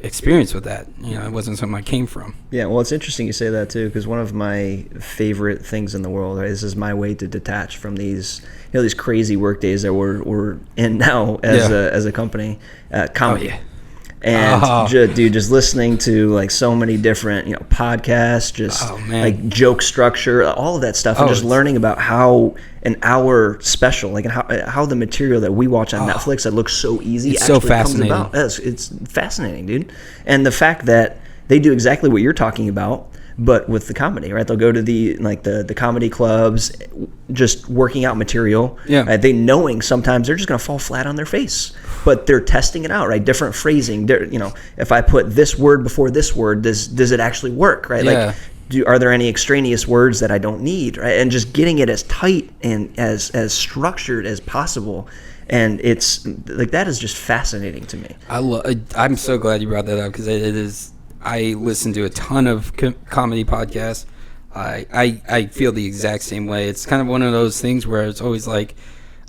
experience with that. It wasn't something I came from. Yeah, well, it's interesting you say that too, because one of my favorite things in the world, right, this is my way to detach from these these crazy work days that we're in now as a company, comedy. Oh, yeah. And just listening to like so many different podcasts, like joke structure, all of that stuff, and just learning about how an hour special, like how the material that we watch on Netflix that looks so easy actually so fascinating. comes about. It's fascinating, dude. And the fact that they do exactly what you're talking about, but with the comedy, right? They'll go to the comedy clubs, just working out material. Yeah. They knowing sometimes they're just going to fall flat on their face, but they're testing it out, right? Different phrasing. If I put this word before this word, does it actually work, right? Yeah. Like, are there any extraneous words that I don't need, right? And just getting it as tight and as structured as possible. And it's like, that is just fascinating to me. I'm so glad you brought that up, because it is. I listen to a ton of comedy podcasts. I feel the exact same way. It's kind of one of those things where it's always like,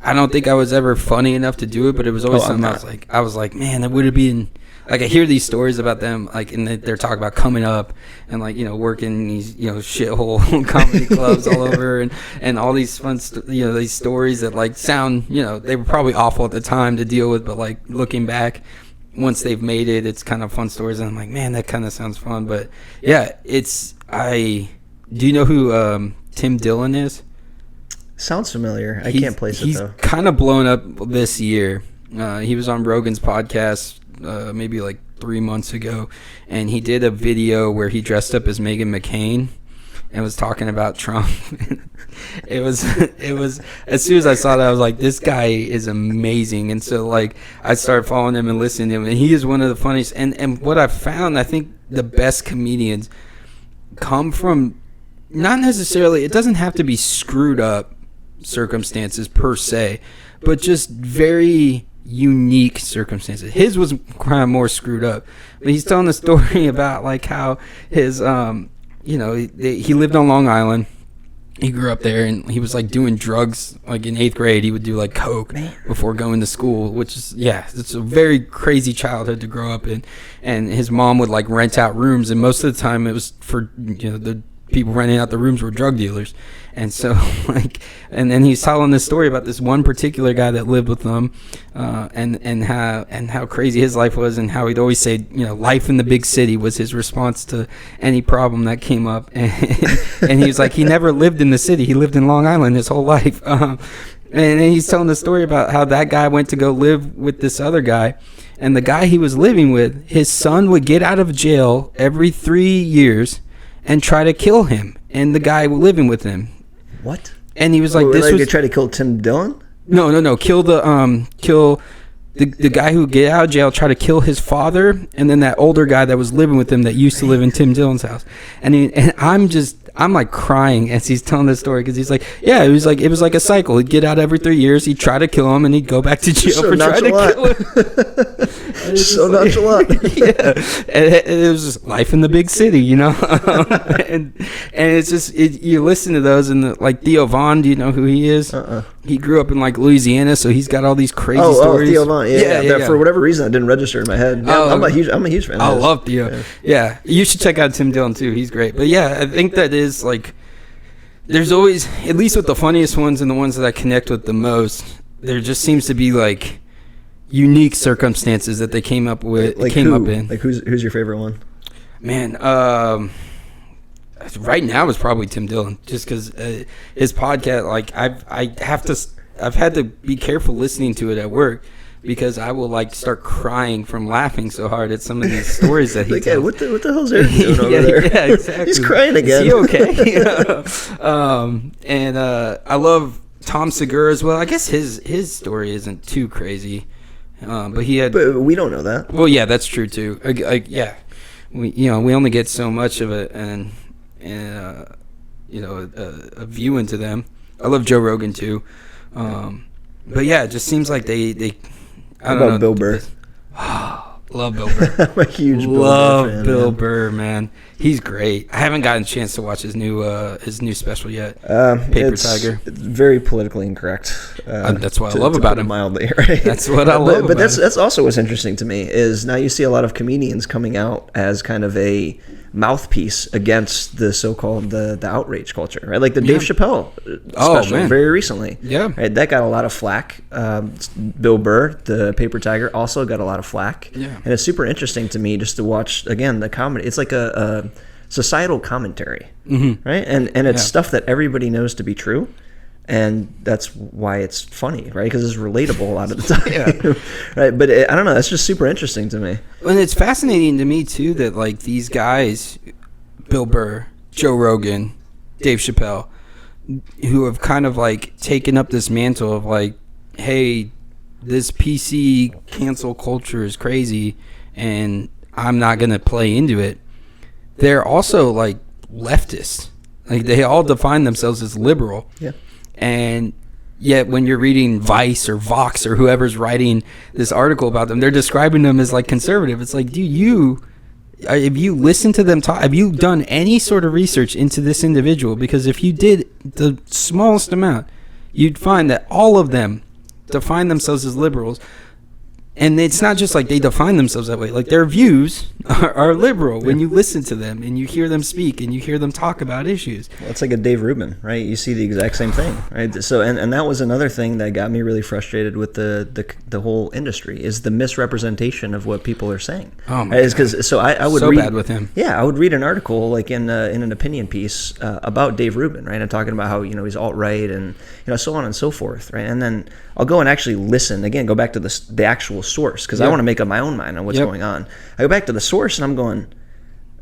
I don't think I was ever funny enough to do it, but it was always something I was like, man, that would have been, like, I hear these stories about them, like, and they're talking about coming up and, like, working these, shithole comedy clubs all over, and all these fun, these stories that, like, sound, they were probably awful at the time to deal with, but, like, looking back, once they've made it, it's kind of fun stories, and I'm like, man, that kind of sounds fun. But yeah, do you know who Tim Dillon is? Sounds familiar. I can't place it though. He's kind of blown up this year. He was on Rogan's podcast maybe like 3 months ago, and he did a video where he dressed up as Meghan McCain and was talking about Trump. It was as soon as I saw that, I was like, this guy is amazing. And so, like, I started following him and listening to him, and he is one of the funniest. And what I found, I think the best comedians come from not necessarily, it doesn't have to be screwed up circumstances per se, but just very unique circumstances. His was kind of more screwed up, but he's telling a story about like how his he lived on Long Island. He grew up there, and he was like doing drugs. Like in 8th grade, he would do like coke before going to school, which is, it's a very crazy childhood to grow up in. And his mom would like rent out rooms, and most of the time it was for the people running out the rooms were drug dealers. And so, like, and then he's telling this story about this one particular guy that lived with them, and how crazy his life was, and how he'd always say, life in the big city was his response to any problem that came up. And he was like, he never lived in the city; he lived in Long Island his whole life. And then he's telling the story about how that guy went to go live with this other guy, and the guy he was living with, his son would get out of jail every 3 years and try to kill him and the guy living with him. What? And he was like, "This was try to kill Tim Dillon." No. Kill the guy who would get out of jail. Try to kill his father, and then that older guy that was living with him that used to live in Tim Dillon's house. And I'm like crying as he's telling this story, because he's like, yeah, it was like a cycle. He'd get out every 3 years. He'd try to kill him, and he'd go back to jail for trying to kill him. So nonchalant. Yeah, and it was just life in the big city, and it's just you listen to those, and like Theo Von, do you know who he is? He grew up in like Louisiana, so he's got all these crazy stories. Theo Von, yeah. For whatever reason, I didn't register in my head. Yeah, I'm a huge fan. I love Theo. Yeah, you should check out Tim Dillon too. He's great. But yeah, I think that is like, there's always, at least with the funniest ones and the ones that I connect with the most, there just seems to be like unique circumstances that they came up with. Like who's your favorite one? Man, right now is probably Tim Dillon, just because his podcast. Like I've had to be careful listening to it at work, because I will like start crying from laughing so hard at some of these stories that he like, tells. Hey, what the hell's Eric doing over there? Yeah, exactly. He's crying again. Is he okay? And I love Tom Segura as well. I guess his story isn't too crazy, but he had. But we don't know that. Well, yeah, that's true too. Yeah, we only get so much of it, and a view into them. I love Joe Rogan too. But yeah, it just seems like they I don't know. Bill Burr? Love Bill Burr. I'm a huge Bill Burr, man. He's great. I haven't gotten a chance to watch his new special yet. Paper Tiger. It's very politically incorrect. That's what I love about him. Mildly, right? That's what I love. But that's also what's interesting to me is now you see a lot of comedians coming out as kind of a mouthpiece against the so-called the outrage culture, right? Like the Dave Chappelle special very recently. Yeah, right. That got a lot of flack. Bill Burr, the Paper Tiger, also got a lot of flack. Yeah, and it's super interesting to me just to watch again the comedy. It's like a societal commentary, right? And it's stuff that everybody knows to be true. And that's why it's funny, right? Because it's relatable a lot of the time, right? But I don't know. That's just super interesting to me. And it's fascinating to me too that like these guys, Bill Burr, Joe Rogan, Dave Chappelle, who have kind of like taken up this mantle of like, hey, this PC cancel culture is crazy, and I'm not gonna play into it. They're also like leftists. Like they all define themselves as liberal. Yeah. And yet when you're reading Vice or Vox or whoever's writing this article about them, they're describing them as like conservative. It's like, dude, have you listened to them talk? Have you done any sort of research into this individual? Because if you did the smallest amount, you'd find that all of them define themselves as liberals. And it's not just like they define themselves that way. Like their views are liberal when you listen to them and you hear them speak and you hear them talk about issues. Well, it's like a Dave Rubin, right? You see the exact same thing, right? So, and that was another thing that got me really frustrated with the whole industry is the misrepresentation of what people are saying. Oh my God. So I would so read, bad with him. Yeah, I would read an article like in an opinion piece about Dave Rubin, right? And talking about how he's alt-right and so on and so forth, right? And then I'll go and actually listen again, go back to the actual source, because I want to make up my own mind on what's going on. I go back to the source and I'm going,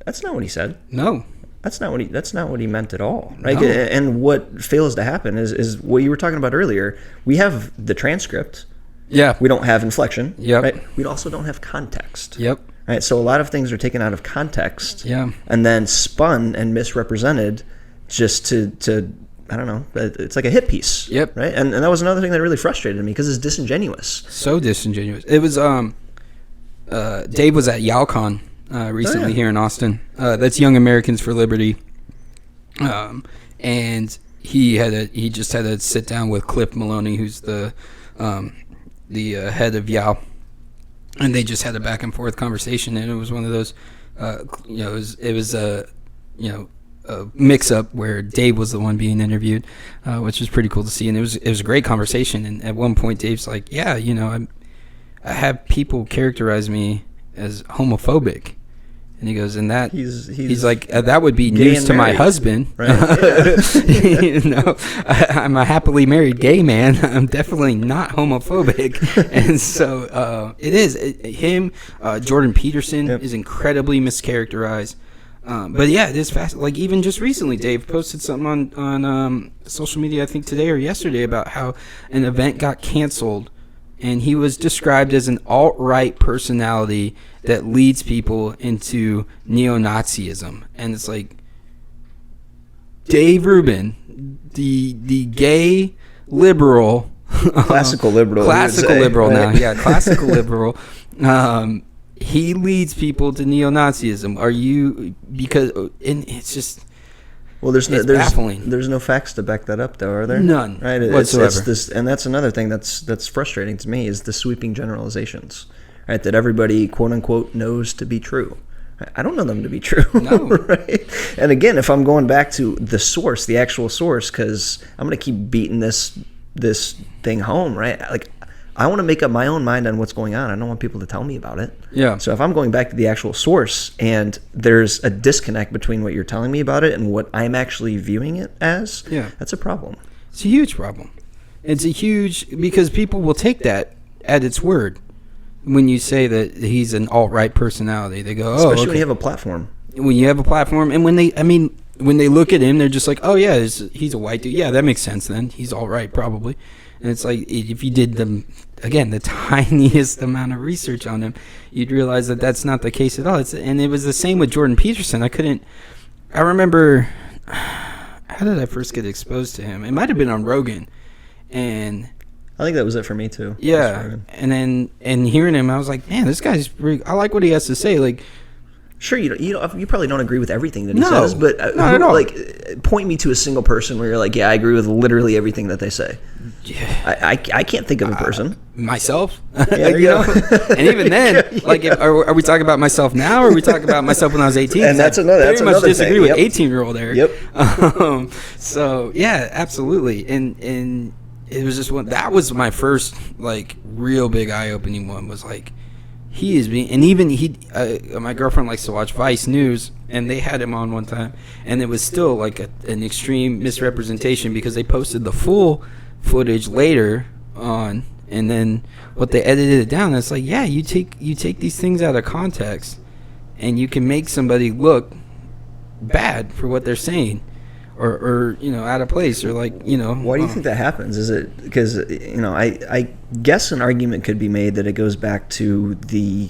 that's not what he said. No, that's not what he meant at all, right? No. And what fails to happen is what you were talking about earlier. We have the transcript. Yeah. We don't have inflection. Yep. Right? We also don't have context. Yep. Right. So a lot of things are taken out of context. Yeah. And then spun and misrepresented just to I don't know. It's like a hit piece. Yep. Right. And that was another thing that really frustrated me because it's disingenuous. So disingenuous. It was Dave was at YALCON recently here in Austin. That's Young Americans for Liberty. And he just had a sit down with Cliff Maloney, who's the head of YAL, and they just had a back and forth conversation, and it was one of those, it was mix-up where Dave was the one being interviewed, which was pretty cool to see. And it was a great conversation. And at one point, Dave's like, "Yeah, I have people characterize me as homophobic." And he goes, and that he's like, that would be news to my husband. Right. I'm a happily married gay man. I'm definitely not homophobic. And so it is. Jordan Peterson is incredibly mischaracterized. But yeah, it is fast. Like even just recently, Dave posted something on social media, I think today or yesterday, about how an event got canceled. And he was described as an alt-right personality that leads people into neo-Nazism. And it's like, Dave Rubin, the gay liberal. Classical liberal. Classical liberal now. Yeah, classical liberal. He leads people to neo-Nazism. Are you, because, and it's just... Well, there's baffling. There's no facts to back that up, though, are there? None, right? whatsoever. It's this, and that's another thing that's frustrating to me is the sweeping generalizations, right? That everybody quote unquote knows to be true. I don't know them to be true, no. Right? And again, if I'm going back to the source, the actual source, because I'm going to keep beating this thing home, right? Like, I want to make up my own mind on what's going on. I don't want people to tell me about it. Yeah. So if I'm going back to the actual source and there's a disconnect between what you're telling me about it and what I'm actually viewing it as, that's a problem. It's a huge problem. It's a huge, because people will take that at its word. When you say that he's an alt-right personality, they go, especially when you have a platform. When you have a platform, and when they look at him, they're just like, oh yeah, he's a white dude. Yeah, that makes sense then. He's alt-right probably. And it's like, if you did the tiniest amount of research on him, you'd realize that that's not the case at all. And it was the same with Jordan Peterson. I remember, how did I first get exposed to him? It might have been on Rogan. And I think that was it for me too. Yeah. And hearing him, I was like, man, this guy's I like what he has to say. Like, sure, you probably don't agree with everything that he says, but not at all. Like, point me to a single person where you're like, yeah, I agree with literally everything that they say. Yeah. I can't think of a person. Myself? Yeah, there you go. And even then, like, are we talking about myself now, or are we talking about myself when I was 18? And that's another very much disagree thing. with 18-year-old Eric. Yep. So yeah, absolutely. And it was just that was my first like real big eye-opening one, was like, he is being, and even my girlfriend likes to watch Vice News, and they had him on one time, and it was still like an extreme misrepresentation, because they posted the full footage later on, and then what they edited it down, it's like, yeah, you take these things out of context, and you can make somebody look bad for what they're saying, or out of place, or like, Why do you think that happens? Is it because I guess an argument could be made that it goes back to the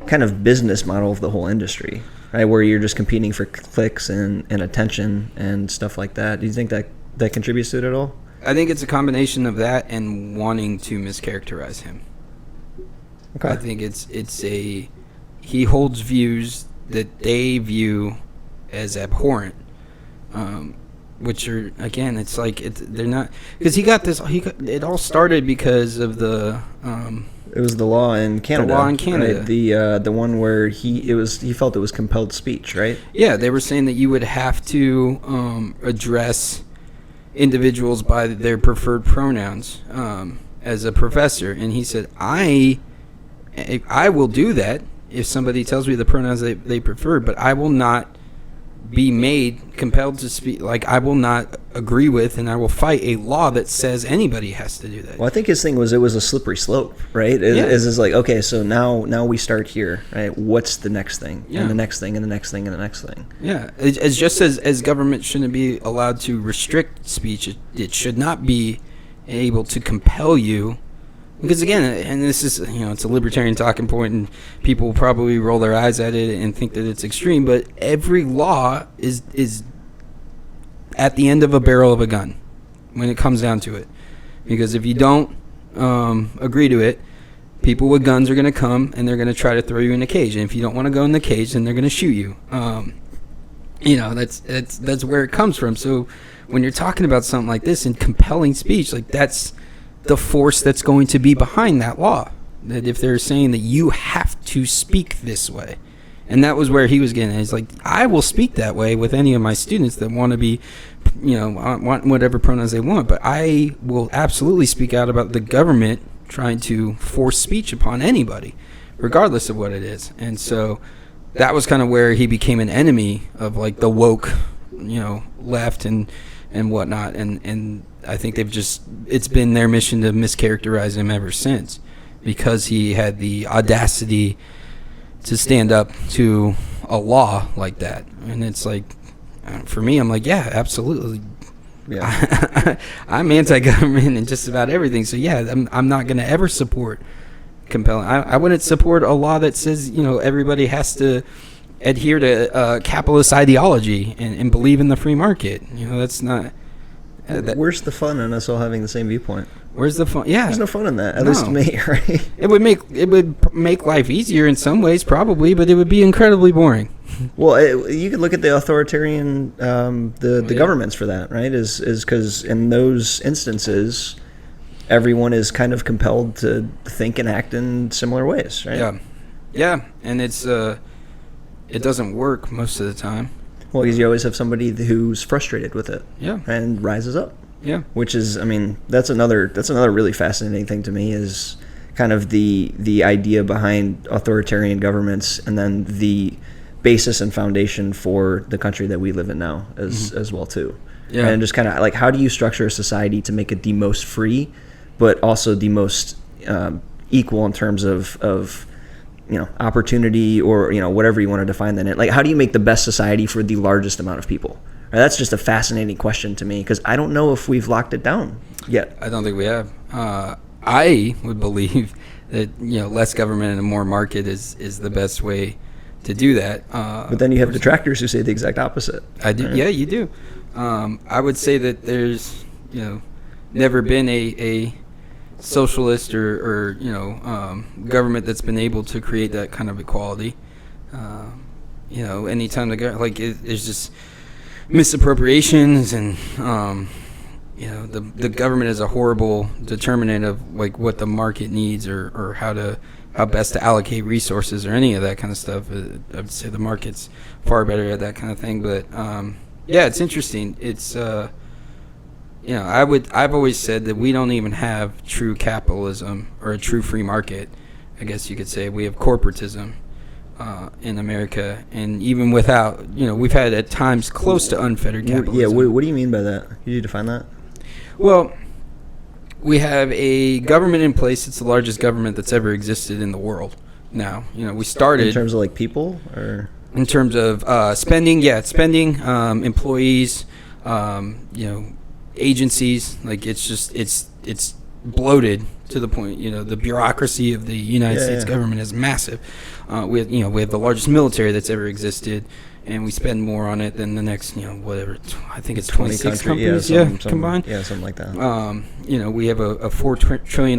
kind of business model of the whole industry, right, where you're just competing for clicks and attention and stuff like that. Do you think that contributes to it at all? I think it's a combination of that and wanting to mischaracterize him. Okay. I think he holds views that they view as abhorrent, which are, again, it's like they're not, because it all started because of the it was the law in Canada. The law in Canada, right? The one where he felt it was compelled speech, right? Yeah, they were saying that you would have to address individuals by their preferred pronouns as a professor, and he said, I will do that if somebody tells me the pronouns they prefer, but I will not be compelled to speak. Like, I will not agree with, and I will fight a law that says anybody has to do that. Well, I think his thing was, it was a slippery slope, right? It's like, okay, so now we start here, right? What's the next thing? Yeah. And the next thing, and the next thing, and the next thing. Yeah, it's just as government shouldn't be allowed to restrict speech, it should not be able to compel you. Because again, and this is, it's a libertarian talking point, and people will probably roll their eyes at it and think that it's extreme, but every law is at the end of a barrel of a gun when it comes down to it. Because if you don't agree to it, people with guns are going to come and they're going to try to throw you in a cage. And if you don't want to go in the cage, then they're going to shoot you. That's where it comes from. So when you're talking about something like this and compelling speech, like, that's the force that's going to be behind that law. That if they're saying that you have to speak this way, And that was where he was getting at. He's like, I will speak that way with any of my students that want to be, want whatever pronouns they want, but I will absolutely speak out about the government trying to force speech upon anybody, regardless of what it is. And so that was kind of where he became an enemy of like the woke, left and whatnot. And I think it's been their mission to mischaracterize him ever since, because he had the audacity to stand up to a law like that. And it's like, for me, I'm like, yeah, absolutely. Yeah. I'm anti-government and just about everything. So yeah, I'm not going to ever support compelling. I wouldn't support a law that says, everybody has to adhere to capitalist ideology and believe in the free market. That's not. Where's the fun in us all having the same viewpoint? Where's the fun? Yeah, there's no fun in that. At least to me, right? It would make life easier in some ways, probably, but it would be incredibly boring. Well, you could look at the authoritarian, the governments for that, right? Is because in those instances, everyone is kind of compelled to think and act in similar ways, right? Yeah, and it doesn't work most of the time. Well, because you always have somebody who's frustrated with it, and rises up. Yeah, which is, that's another really fascinating thing to me, is kind of the idea behind authoritarian governments, and then the basis and foundation for the country that we live in now as well too. Yeah, and just kind of like, how do you structure a society to make it the most free, but also the most equal in terms of opportunity, or whatever you want to define that in. Like, how do you make the best society for the largest amount of people? Right, that's just a fascinating question to me, because I don't know if we've locked it down yet. I don't think we have. I would believe that less government and more market is the best way to do that. But then you have detractors who say the exact opposite. I do. Right? Yeah, you do. I would say that there's never been a socialist or government that's been able to create that kind of equality. Anytime there's just misappropriations, and the government is a horrible determinant of like what the market needs, or how best to allocate resources, or any of that kind of stuff. I would say the market's far better at that kind of thing. But it's interesting. It's I've always said that we don't even have true capitalism or a true free market. I guess you could say we have corporatism in America, and even without, we've had at times close to unfettered capitalism. Yeah, what do you mean by that? Can you define that? Well, we have a government in place. It's the largest government that's ever existed in the world. Now, we started in terms of like people, or in terms of spending. Yeah, spending, employees, agencies. Like, it's bloated to the point, the bureaucracy of the United States government is massive. We have the largest military that's ever existed, and we spend more on it than the next, whatever, I think it's 26 countries combined. Yeah, something like that. We have a $4 trillion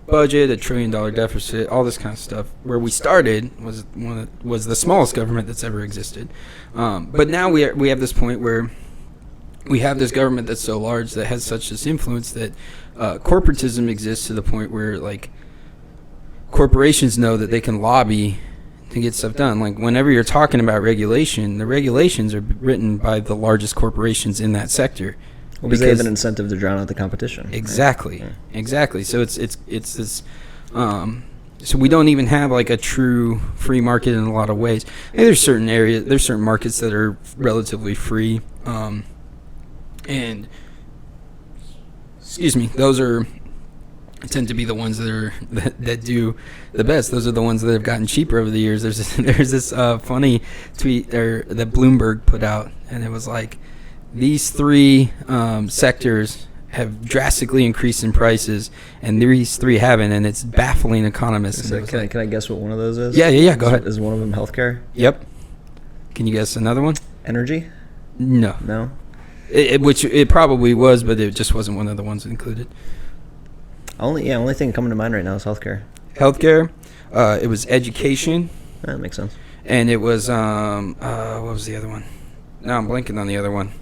budget, $1 trillion deficit, all this kind of stuff. Where we started was the smallest government that's ever existed. But now we have this point where we have this government that's so large, that has such this influence, that corporatism exists to the point where, like, corporations know that they can lobby to get stuff done. Like, whenever you're talking about regulation, the regulations are written by the largest corporations in that sector. Because they have an incentive to drown out the competition. Exactly. Right? Yeah. Exactly. So it's this. So we don't even have like a true free market in a lot of ways. And there's certain markets that are relatively free. And excuse me, those tend to be the ones that do the best. Those are the ones that have gotten cheaper over the years. There's this funny tweet that Bloomberg put out, and it was like, these three sectors have drastically increased in prices, and these three haven't, and it's baffling economists. So can I guess what one of those is? Yeah. Go ahead. Is one of them healthcare? Yep. Can you guess another one? Energy? No. Which it probably was, but it just wasn't one of the ones included. Only thing coming to mind right now is healthcare. Healthcare. It was education. That makes sense. And it was what was the other one? Now I'm blanking on the other one.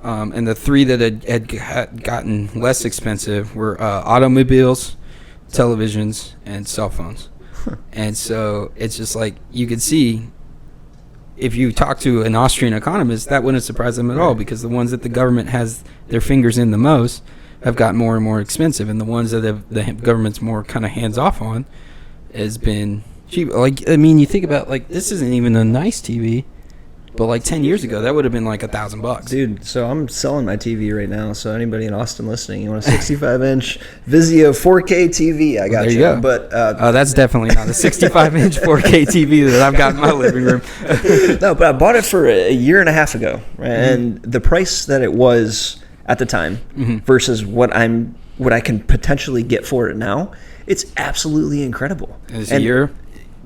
And the three that had gotten less expensive were automobiles, televisions, and cell phones. And so it's just like, you could see if you talk to an Austrian economist, that wouldn't surprise them at all, because the ones that the government has their fingers in the most have got more and more expensive, and the ones that the government's more kind of hands off on has been cheap. Like, I mean, you think about, like, this isn't even a nice TV, but like 10 years ago, that would have been like $1,000. Dude, so I'm selling my TV right now. So anybody in Austin listening, you want a 65-inch Vizio 4K TV? I got there you. Go. But that's definitely not a 65-inch 4K TV that I've got in my living room. No, but I bought it for a year and a half ago, right? And the price that it was at the time versus what I can potentially get for it now, it's absolutely incredible. And it's a year?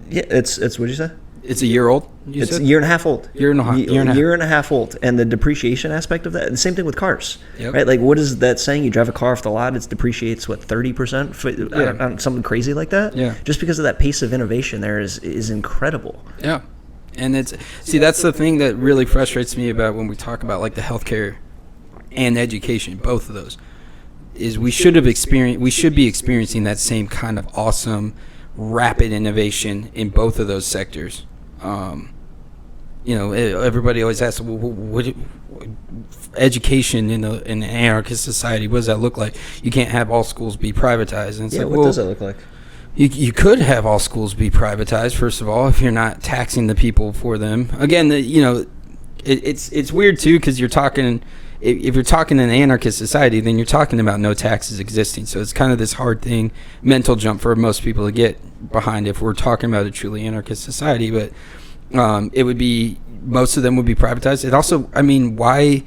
Yeah, it's what did you say? It's a year old? It's a year and a half old. Year and a half old. And the depreciation aspect of that, and the same thing with cars, yep. Right? Like, what is that saying? You drive a car off the lot, it depreciates, 30%? Something crazy like that? Yeah. Just because of that pace of innovation there is incredible. Yeah. And that's the thing that really frustrates me about when we talk about, like, the healthcare and education, both of those, is we should be experiencing that same kind of awesome, rapid innovation in both of those sectors. Everybody always asks, well, what education in an anarchist society, what does that look like? You can't have all schools be privatized. And it's what does that look like? You could have all schools be privatized, first of all, if you're not taxing the people for them. Again, it's weird too, because you're talking. If you're talking in an anarchist society, then you're talking about no taxes existing. So it's kind of this hard thing, mental jump for most people to get behind if we're talking about a truly anarchist society. But it would be, most of them would be privatized. It also, I mean, why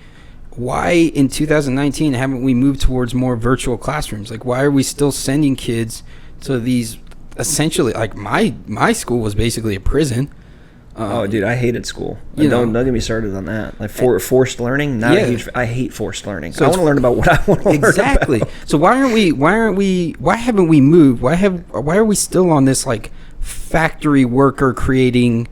in 2019 haven't we moved towards more virtual classrooms? Like, why are we still sending kids to these, essentially, like my school was basically a prison. Dude, I hated school. Don't get me started on that. Like, forced learning, I hate forced learning. So I want to learn about what I want to learn about. Exactly. So why haven't we moved? Why are we still on this, like, factory worker creating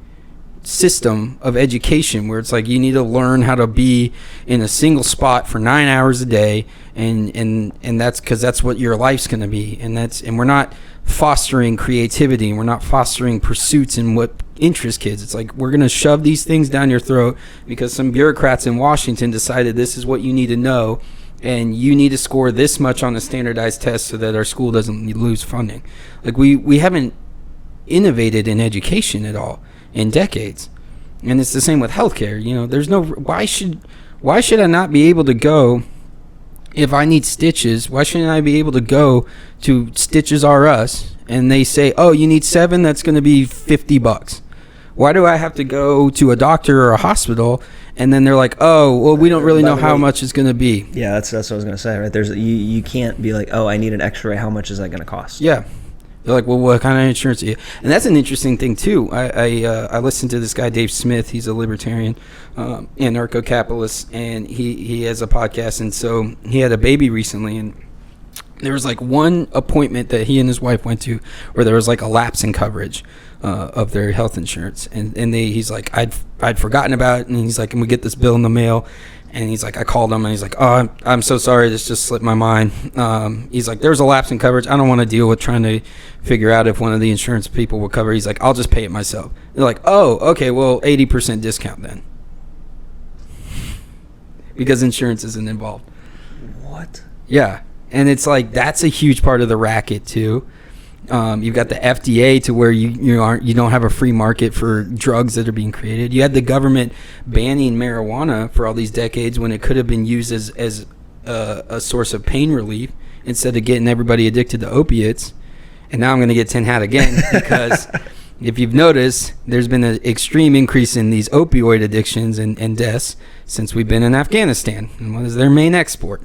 system of education where it's like you need to learn how to be in a single spot for 9 hours a day, and that's because that's what your life's going to be, and we're not fostering creativity, and we're not fostering pursuits and what interests kids. It's like we're going to shove these things down your throat because some bureaucrats in Washington decided this is what you need to know, and you need to score this much on a standardized test so that our school doesn't lose funding. Like, we haven't innovated in education at all in decades. And it's the same with healthcare. There's no, why should I not be able to go, if I need stitches, why shouldn't I be able to go to Stitches R Us and they say, oh, you need 7, that's going to be $50. Why do I have to go to a doctor or a hospital and then they're like, oh, well, we don't really know how much it's going to be? Yeah, that's what I was going to say, right? You can't be like, oh, I need an x-ray, how much is that going to cost? Yeah. They're like, well, what kind of insurance do you? And that's an interesting thing too. I listened to this guy, Dave Smith. He's a libertarian, anarcho-capitalist, and he has a podcast. And so he had a baby recently, and there was like one appointment that he and his wife went to where there was like a lapse in coverage of their health insurance, and he's like, I'd forgotten about it, and he's like, and we get this bill in the mail. And he's like, I called him, and he's like, oh, I'm so sorry, this just slipped my mind. He's like, there's a lapse in coverage. I don't want to deal with trying to figure out if one of the insurance people will cover. He's like, I'll just pay it myself. They're like, oh, okay, well, 80% discount then. Because insurance isn't involved. What? Yeah. And it's like, that's a huge part of the racket, too. You've got the FDA to where you don't have a free market for drugs that are being created. You had the government banning marijuana for all these decades when it could have been used as a source of pain relief instead of getting everybody addicted to opiates. And now I'm going to get tin hat again because if you've noticed, there's been an extreme increase in these opioid addictions and deaths since we've been in Afghanistan. And what is their main export?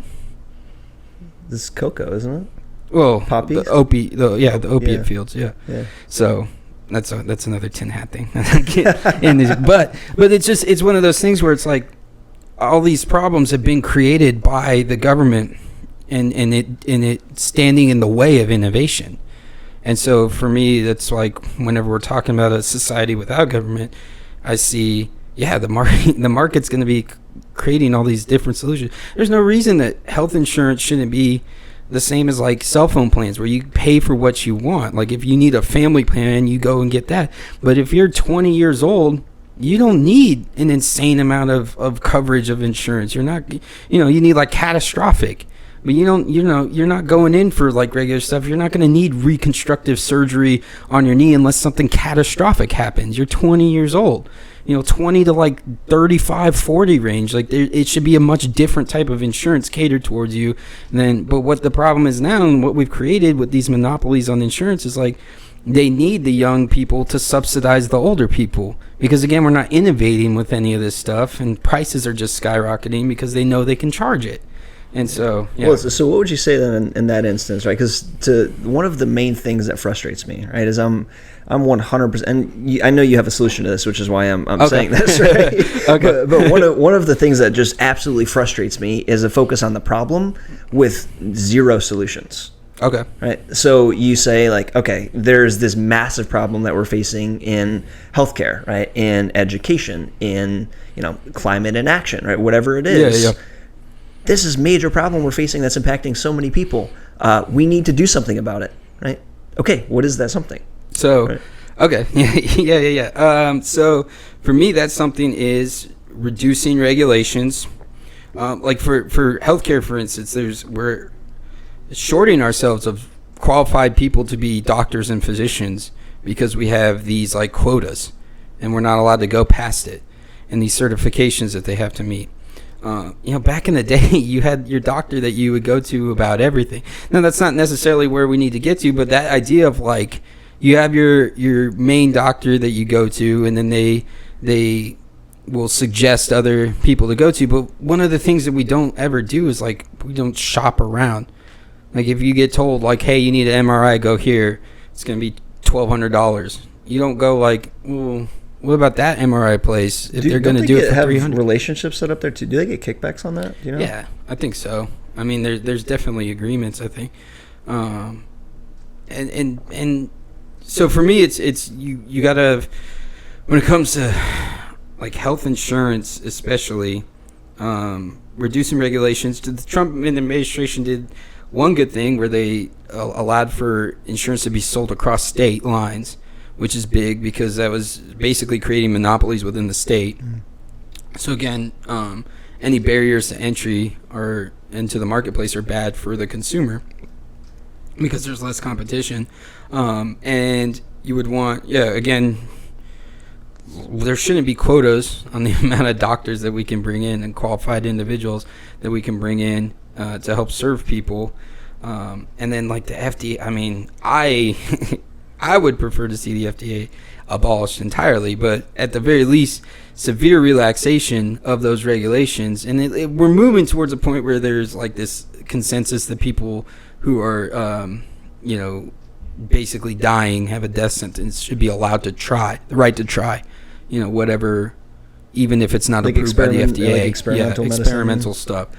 This is cocoa, isn't it? Well, poppies? the opiate fields, yeah. So that's another tin hat thing. but it's one of those things where it's like all these problems have been created by the government and it standing in the way of innovation. And so for me, that's like whenever we're talking about a society without government, I see, the market's going to be creating all these different solutions. There's no reason that health insurance shouldn't be the same as like cell phone plans where you pay for what you want. Like if you need a family plan, you go and get that. But if you're 20 years old You don't need an insane amount of coverage of insurance. You're not, you need like catastrophic, but you're not going in for like regular stuff. You're not going to need reconstructive surgery on your knee unless something catastrophic happens. You're 20 years old, 20 to like 35, 40 range. Like it should be a much different type of insurance catered towards you but what the problem is now and what we've created with these monopolies on insurance is like, they need the young people to subsidize the older people because, again, we're not innovating with any of this stuff, and prices are just skyrocketing because they know they can charge it. And so, yeah. Well, so what would you say then in that instance, right? Because one of the main things that frustrates me, right, is I'm 100%, and I know you have a solution to this, which is why I'm saying this, right? Okay. But one of the things that just absolutely frustrates me is a focus on the problem with zero solutions. Okay. Right. So you say like, okay, there's this massive problem that we're facing in healthcare, right? In education, in, climate and action, right? Whatever it is. Yeah. This is a major problem we're facing that's impacting so many people. We need to do something about it, right? Okay. What is that something? So, right. Okay. Yeah. So for me, that something is reducing regulations. Like for healthcare, for instance, we're shorting ourselves of qualified people to be doctors and physicians because we have these like quotas and we're not allowed to go past it, and these certifications that they have to meet. Back in the day, you had your doctor that you would go to about everything. Now, that's not necessarily where we need to get to, but that idea of like you have your main doctor that you go to, and then they will suggest other people to go to. But one of the things that we don't ever do is like we don't shop around. Like if you get told like, hey, you need an MRI, go here. It's going to be $1,200. You don't go like, well, what about that MRI place if they're going to do it for $300? Have relationships set up there too? Do they get kickbacks on that? Do you know? Yeah, I think so. I mean, there's definitely agreements, I think. And so for me, it's you got to, when it comes to like health insurance, especially, reducing regulations. The Trump administration did one good thing where they allowed for insurance to be sold across state lines, which is big because that was basically creating monopolies within the state. So again, any barriers to entry or into the marketplace are bad for the consumer because there's less competition. And you would want, again, there shouldn't be quotas on the amount of doctors that we can bring in and qualified individuals that we can bring in to help serve people. And then like the FDA, I mean, I would prefer to see the FDA abolished entirely, but at the very least, severe relaxation of those regulations. And we're moving towards a point where there's like this consensus that people who are, basically dying, have a death sentence, should be allowed to try, the right to try, whatever, even if it's not like approved by the FDA. Like experimental stuff,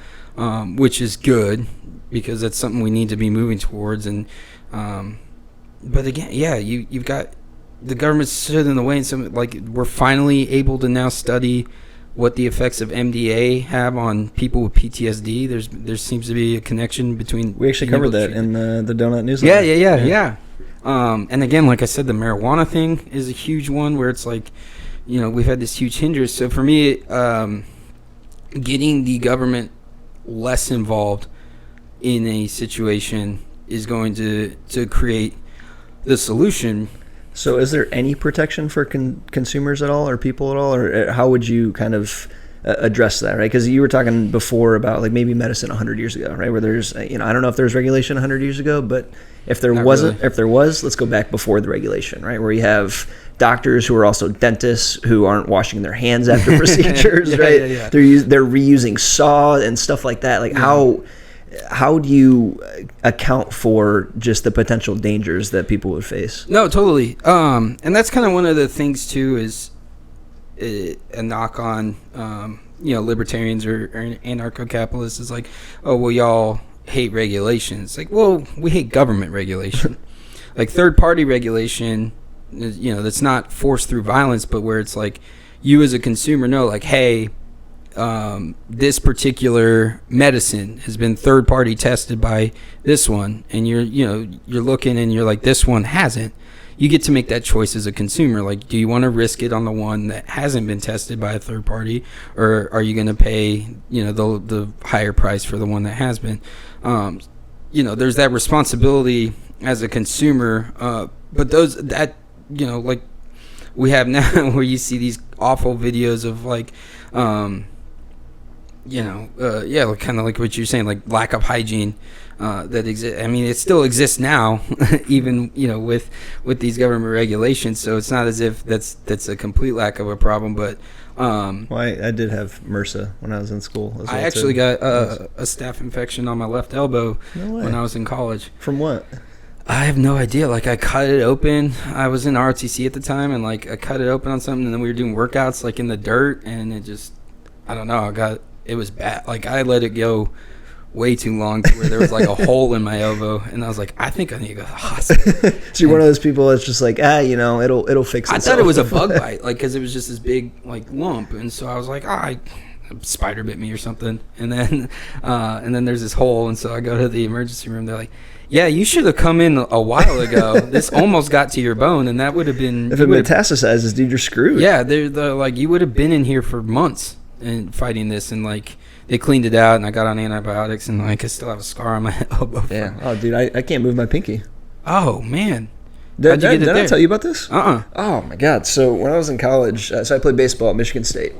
which is good because that's something we need to be moving towards. And but again, you've got the government stood in the way, and some like we're finally able to now study what the effects of MDA have on people with PTSD. There seems to be a connection between. We actually covered that in the Donut newsletter. Yeah. And again, like I said, the marijuana thing is a huge one where it's like, we've had this huge hindrance. So for me, getting the government less involved in a situation is going to create the solution. So is there any protection for consumers at all or people at all, or how would you kind of address that, right? Because you were talking before about like maybe medicine 100 years ago, right? Where there's, I don't know if there was regulation 100 years ago, but if there wasn't, if there was, let's go back before the regulation, right? Where you have doctors who are also dentists who aren't washing their hands after procedures, right? Yeah. They're reusing saw and stuff like that. Like how do you account for just the potential dangers that people would face? No, totally. And that's kind of one of the things too is a knock on, libertarians or anarcho-capitalists is like, oh, well, y'all hate regulations. Like, well, we hate government regulation. Like third-party regulation, that's not forced through violence, but where it's like you as a consumer know, like, hey, this particular medicine has been third-party tested by this one, and you're looking and you're like, this one hasn't. you get to make that choice as a consumer. Like, do you want to risk it on the one that hasn't been tested by a third party, or are you going to pay, the higher price for the one that has been? There's that responsibility as a consumer, but like we have now where you see these awful videos of like, like kind of like what you're saying, like lack of hygiene that exists. I mean, it still exists now, even with these government regulations. So it's not as if that's a complete lack of a problem. But I did have MRSA when I was in school as well. I actually got a staph infection on my left elbow when I was in college. From what? I have no idea. Like, I cut it open. I was in ROTC at the time, and like I cut it open on something, and then we were doing workouts like in the dirt, and it just, I don't know. It was bad. Like, I let it go way too long to where there was like a hole in my elbow, and I was like, I think I need to go to the hospital. So you're one of those people that's just like, it'll fix itself. I thought it was a bug bite, like, because it was just this big like lump, and so I was like, a spider bit me or something, and then there's this hole, and so I go to the emergency room. They're like, yeah, you should have come in a while ago. This almost got to your bone, and that would have been, if it metastasizes, dude, you're screwed. Yeah, they're like, you would have been in here for months and fighting this, and like they cleaned it out, and I got on antibiotics, and like I still have a scar on my elbow. Yeah. Oh, dude, I can't move my pinky. Oh man. Did I tell you about this? Oh my God. So when I was in college, so I played baseball at Michigan State.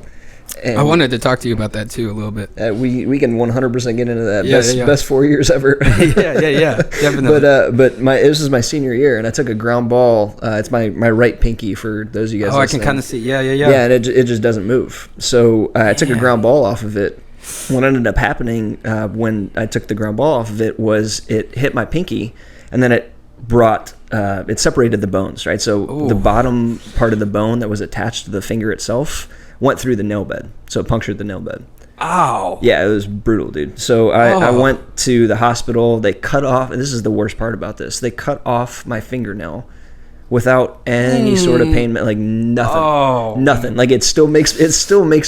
And I wanted to talk to you about that too a little bit. We can 100% get into that. Best 4 years ever. yeah, definitely. But this is my senior year, and I took a ground ball. It's my right pinky for those of you guys. Oh, listening. I can kind of see. Yeah. Yeah, and it just doesn't move. So I took a ground ball off of it. What ended up happening when I took the ground ball off of it was it hit my pinky, and then it separated the bones, right? So the bottom part of the bone that was attached to the finger itself went through the nail bed. So it punctured the nail bed. Ow. Yeah, it was brutal, dude. So I went to the hospital. They cut off, and this is the worst part about this, they cut off my fingernail without any sort of pain, like nothing. Nothing. Like, it still makes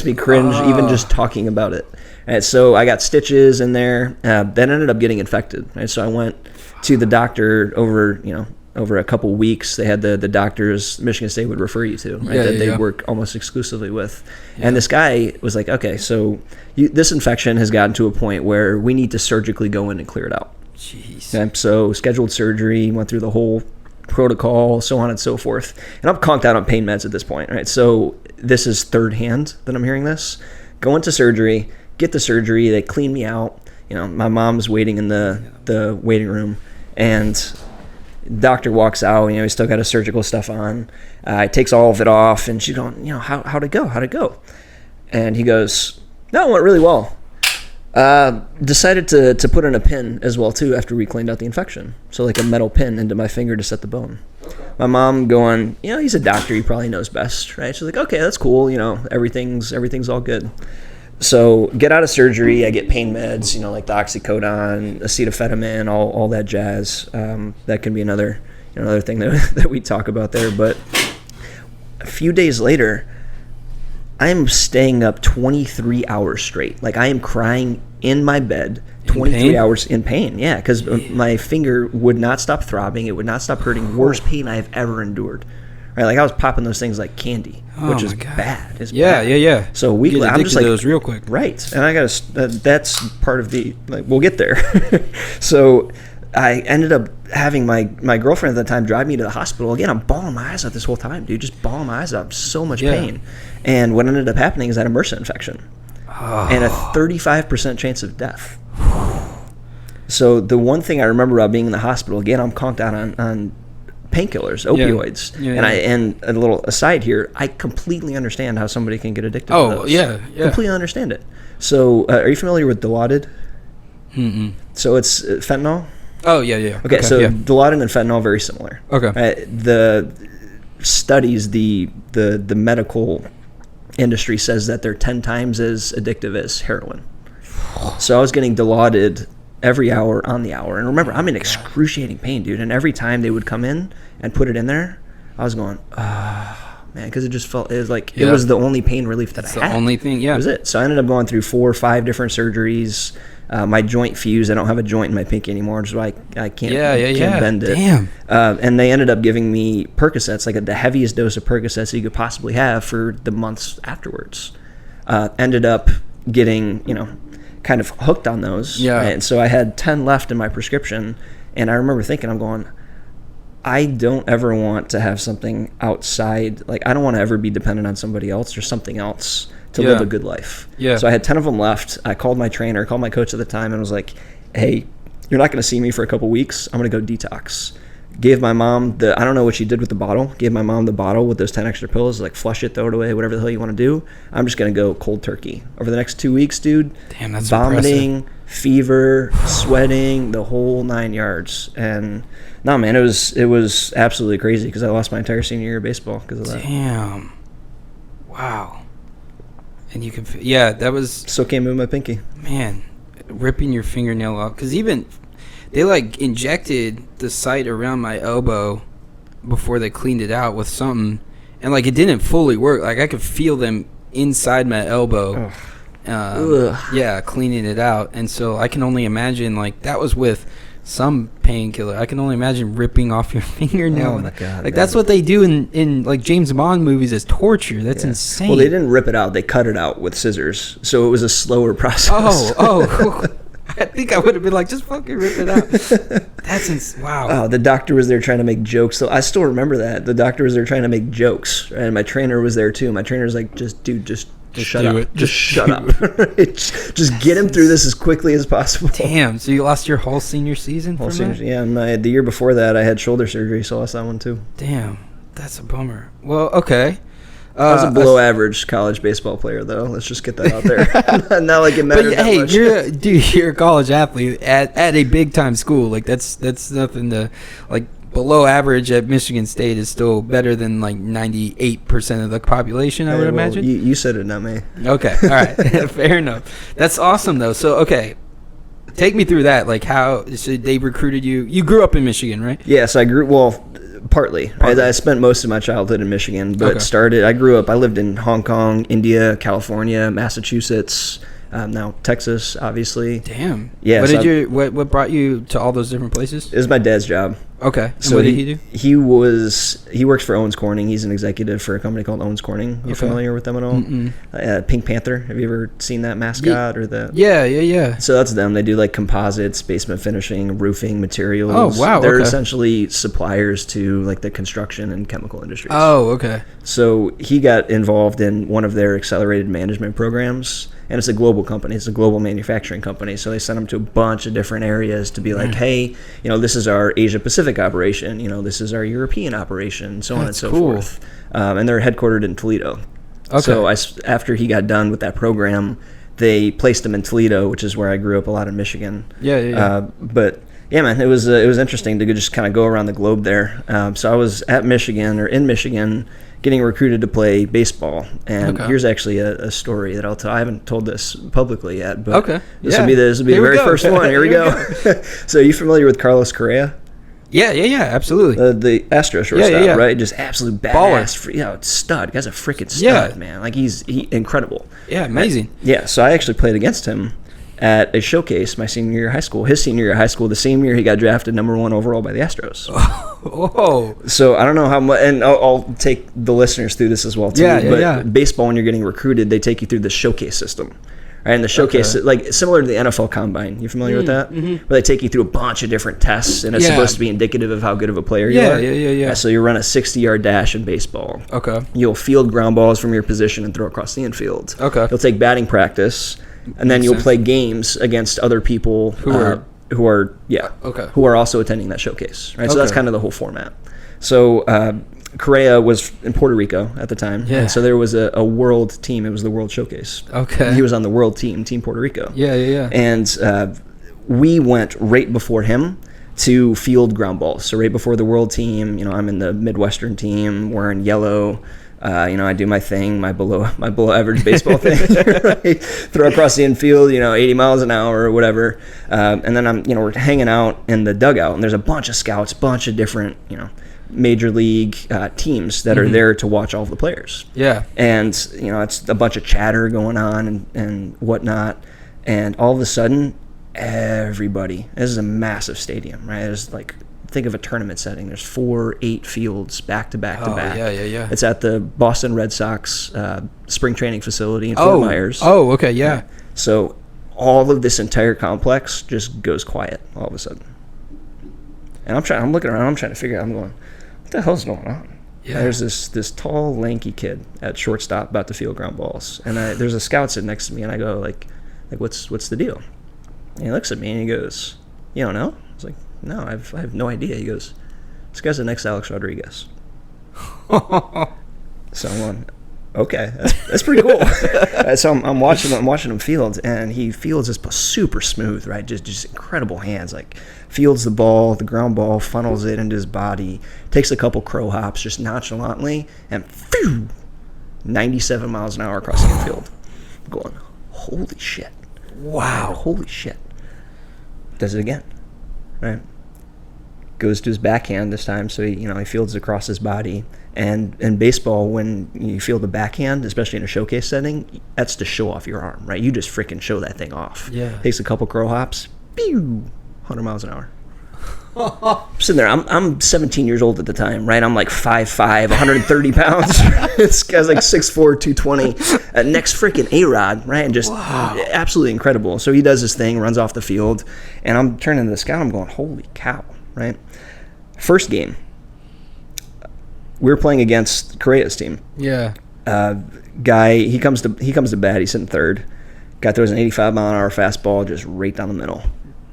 me cringe even just talking about it. And so I got stitches in there that ended up getting infected. Right? So I went to the doctor over a couple weeks. They had the doctors Michigan State would refer you to, right? They work almost exclusively with. Yeah. And this guy was like, okay, so this infection has gotten to a point where we need to surgically go in and clear it out. Jeez. Okay? So scheduled surgery, went through the whole protocol, so on and so forth. And I'm conked out on pain meds at this point, right? So this is third hand that I'm hearing this. Go into surgery, get the surgery, they clean me out. My mom's waiting in the waiting room, and doctor walks out, he's still got his surgical stuff on. He takes all of it off, and she's going, how'd it go? And he goes, no, it went really well. Decided to put in a pin as well too after we cleaned out the infection. So like a metal pin into my finger to set the bone. Okay. My mom going, he's a doctor, he probably knows best, right? She's like, okay, that's cool, everything's all good. So get out of surgery, I get pain meds, like the oxycodone, acetaminophen, all that jazz. That can be another thing that we talk about there. But a few days later, I'm staying up 23 hours straight. Like, I am crying in my bed 23 hours in pain. Yeah, because my finger would not stop throbbing. It would not stop hurting. Worst pain I have ever endured. Right, like I was popping those things like candy, which is bad. It's bad. Yeah. So weekly, I'm just like those real quick. Right, and I got that's part of the we'll get there. So I ended up having my girlfriend at the time drive me to the hospital. Again, I'm bawling my eyes out this whole time, dude. Just bawling my eyes out. So much pain. And what ended up happening is I had a MRSA infection and a 35% chance of death. So the one thing I remember about being in the hospital, again, I'm conked out on painkillers, opioids, and a little aside here, I completely understand how somebody can get addicted to those. Completely understand it. So are you familiar with Dilaudid? Mm-mm. So it's fentanyl. Oh yeah. Okay, so Dilaudid and fentanyl very similar. Okay. The studies, the medical industry says that they're 10 times as addictive as heroin. So I was getting Dilaudid every hour on the hour. And remember, I'm in excruciating pain, dude. And every time they would come in and put it in there, I was going, man, because it just felt, it was like, it was the only pain relief that I had. The only thing, That was it. So I ended up going through 4 or 5 different surgeries, My joint fused. I don't have a joint in my pinky anymore, which is why I can't bend it. Damn. And they ended up giving me Percocets, like the heaviest dose of Percocets you could possibly have for the months afterwards. Ended up getting, kind of hooked on those. Yeah. And so I had 10 left in my prescription, and I remember thinking, I'm going, I don't ever want to have something outside. Like, I don't want to ever be dependent on somebody else or something else to live a good life. Yeah. So I had 10 of them left. I called my my coach at the time, and was like, hey, you're not going to see me for a couple weeks. I'm going to go detox. Gave my mom I don't know what she did with the bottle. Gave my mom the bottle with those 10 extra pills, like flush it, throw it away, whatever the hell you want to do. I'm just going to go cold turkey. Over the next 2 weeks, dude, damn, that's vomiting, impressive. Fever, sweating, the whole 9 yards. And no, man, it was absolutely crazy because I lost my entire senior year of baseball because of that. Damn. Wow. And you can, that was... Still can't move my pinky. Man, ripping your fingernail off. Because even... They, injected the site around my elbow before they cleaned it out with something. And, it didn't fully work. I could feel them inside my elbow. Cleaning it out. And so I can only imagine, that was with some painkiller. I can only imagine ripping off your fingernail. Oh, my God. That's what they do in James Bond movies as torture. That's insane. Well, they didn't rip it out. They cut it out with scissors. So it was a slower process. Oh. I think I would have been just fucking rip it out. That's wow. Oh, the doctor was there trying to make jokes. So I still remember that. The doctor was there trying to make jokes, and my trainer was there too. My trainer's like, just shut up. Just shut up. Just get him through this as quickly as possible. Damn. So you lost your whole senior season? Yeah, and the year before that, I had shoulder surgery, so I lost that one too. Damn. That's a bummer. Well, okay. I was a below-average college baseball player, though. Let's just get that out there. Not like it mattered that much. You're a college athlete at a big-time school. That's nothing to below average at Michigan State is still better than 98% of the population. I would imagine. You said it, not me. Okay, all right, fair enough. That's awesome though. So okay. Take me through that. How so they recruited you? You grew up in Michigan, right? Yes, I grew. Well, partly. I spent most of my childhood in Michigan, but I lived in Hong Kong, India, California, Massachusetts, now Texas, obviously. Damn. Yeah. What brought you to all those different places? It was my dad's job. Okay. And so what did he do? He works for Owens Corning. He's an executive for a company called Owens Corning. You familiar with them at all? Pink Panther. Have you ever seen that mascot or the? Yeah. So that's them. They do composites, basement finishing, roofing materials. Oh wow. They're essentially suppliers to the construction and chemical industries. Oh okay. So he got involved in one of their accelerated management programs. And it's a global company. It's a global manufacturing company. So they sent him to a bunch of different areas to be hey, this is our Asia Pacific operation. This is our European operation, so on and so forth. And they're headquartered in Toledo. Okay. So after he got done with that program, they placed him in Toledo, which is where I grew up a lot in Michigan. Yeah. But yeah, man, it was interesting to just kind of go around the globe there. So I was in Michigan, getting recruited to play baseball. And here's actually a story that I'll tell. I haven't told this publicly yet, but this will be the very first one. Here we go. So you familiar with Carlos Correa? Yeah, absolutely. The Astros shortstop, right? Just absolute badass, stud. Guy's a freaking stud, man. He's incredible. Yeah, amazing. Yeah, so I actually played against him at a showcase my senior year of high school. His senior year of high school, the same year he got drafted #1 overall by the Astros. Oh. So I don't know how much, and I'll take the listeners through this as well too. But baseball, when you're getting recruited, they take you through the showcase system. Right, and the showcase, similar to the NFL Combine. You familiar with that? Mm-hmm. Where they take you through a bunch of different tests, and it's supposed to be indicative of how good of a player you are. Yeah. So you run a 60-yard dash in baseball. Okay. You'll field ground balls from your position and throw across the infield. Okay. You'll take batting practice, and then you'll play games against other people who are also attending that showcase. Right. So that's kind of the whole format. So Correa was in Puerto Rico at the time. Yeah. And so there was a world team. It was the World Showcase. Okay. He was on the world team, Team Puerto Rico. Yeah. And we went right before him to field ground balls. So right before the world team, I'm in the Midwestern team, wearing yellow. I do my thing, my below average baseball thing, right? Throw across the infield, 80 miles an hour or whatever. And then we're hanging out in the dugout, and there's a bunch of scouts, bunch of different, major league teams that are there to watch all of the players. Yeah. And, it's a bunch of chatter going on and whatnot. And all of a sudden, everybody. This is a massive stadium, right? There's like, think of a tournament setting. There's 8 fields back to back to back. Yeah. It's at the Boston Red Sox spring training facility in Fort Myers. Oh, okay, yeah. So all of this entire complex just goes quiet all of a sudden. And I'm looking around, I'm trying to figure out, I'm going, what the hell's going on? Yeah. There's this tall, lanky kid at shortstop about to field ground balls. And there's a scout sitting next to me, and I go, like what's the deal? And he looks at me, and he goes, you don't know? I was like, no, I have no idea. He goes, this guy's the next Alex Rodriguez. So I'm going, okay, that's pretty cool. So I'm watching him field, and he fields this super smooth, right? Just incredible hands. Like, fields the ball, the ground ball, funnels it into his body, takes a couple crow hops just nonchalantly, and 97 miles an hour across the infield. I'm going, holy shit. Wow. Holy shit. Does it again. Right? Goes to his backhand this time, so he fields across his body. And in baseball, when you field the backhand, especially in a showcase setting, that's to show off your arm, right? You just freaking show that thing off. Yeah. Takes a couple crow hops, 100 miles an hour. I'm sitting there. I'm 17 years old at the time, right? I'm like 5'5", 130 pounds. This guy's like 6'4", 220. Next freaking A-Rod, right? And just absolutely incredible. So he does his thing, runs off the field, and I'm turning to the scout. I'm going, holy cow, right? First game, we were playing against Correa's team. Yeah. Guy, he comes to bat. He's sitting third. Guy throws an 85 mile an hour fastball just right down the middle.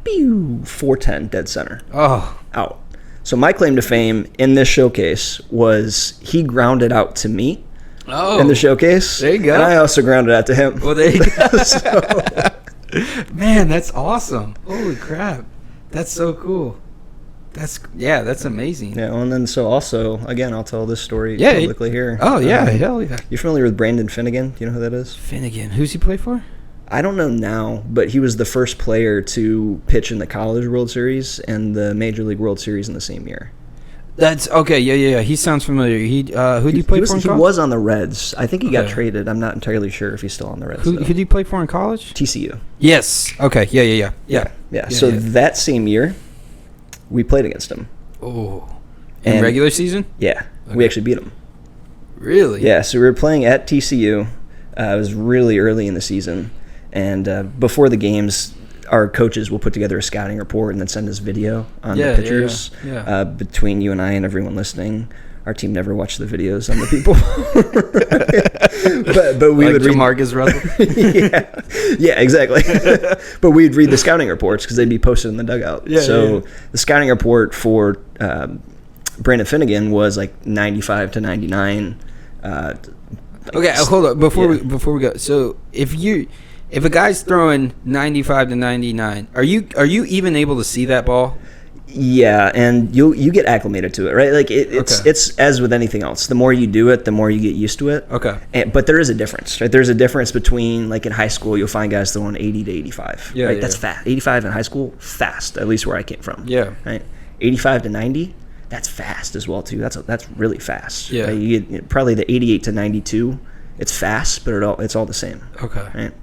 410 dead center. Oh. Out. So my claim to fame in this showcase was he grounded out to me in the showcase. There you go. And I also grounded out to him. Well, there you go. Man, that's awesome. Holy crap. That's so cool. That's amazing. Yeah, well, and then so also, again, I'll tell this story publicly here. Oh, yeah, hell yeah. You familiar with Brandon Finnegan? Do you know who that is? Finnegan. Who's he play for? I don't know now, but he was the first player to pitch in the College World Series and the Major League World Series in the same year. That's okay. Yeah. He sounds familiar. Who do you play for in college? He was on the Reds. I think he got traded. I'm not entirely sure if he's still on the Reds. Who did you play for in college? TCU. Yes. Okay. Yeah. So that same year, we played against him. Oh. In regular season? Yeah. Okay. We actually beat him. Really? Yeah. So we were playing at TCU. It was really early in the season. And before the games, our coaches will put together a scouting report and then send us video on the pitchers. Yeah. Between you and I and everyone listening, our team never watched the videos on the people. but we would read Marcus Russell. yeah, exactly. But we'd read the scouting reports because they'd be posted in the dugout. The scouting report for Brandon Finnegan was like 95 to 99. Okay, hold on before we go. So if a guy's throwing 95 to 99, are you even able to see that ball? Yeah, and you get acclimated to it, right? Like it's as with anything else. The more you do it, the more you get used to it. Okay. But there is a difference, right? There's a difference between, like in high school, you'll find guys throwing 80 to 85. Yeah, right? That's fast. 85 in high school, fast. At least where I came from. Yeah. Right. 85 to 90, that's fast as well too. That's really fast. Yeah. Right? You get probably the 88 to 92. It's fast, but it's all the same. Okay. Right.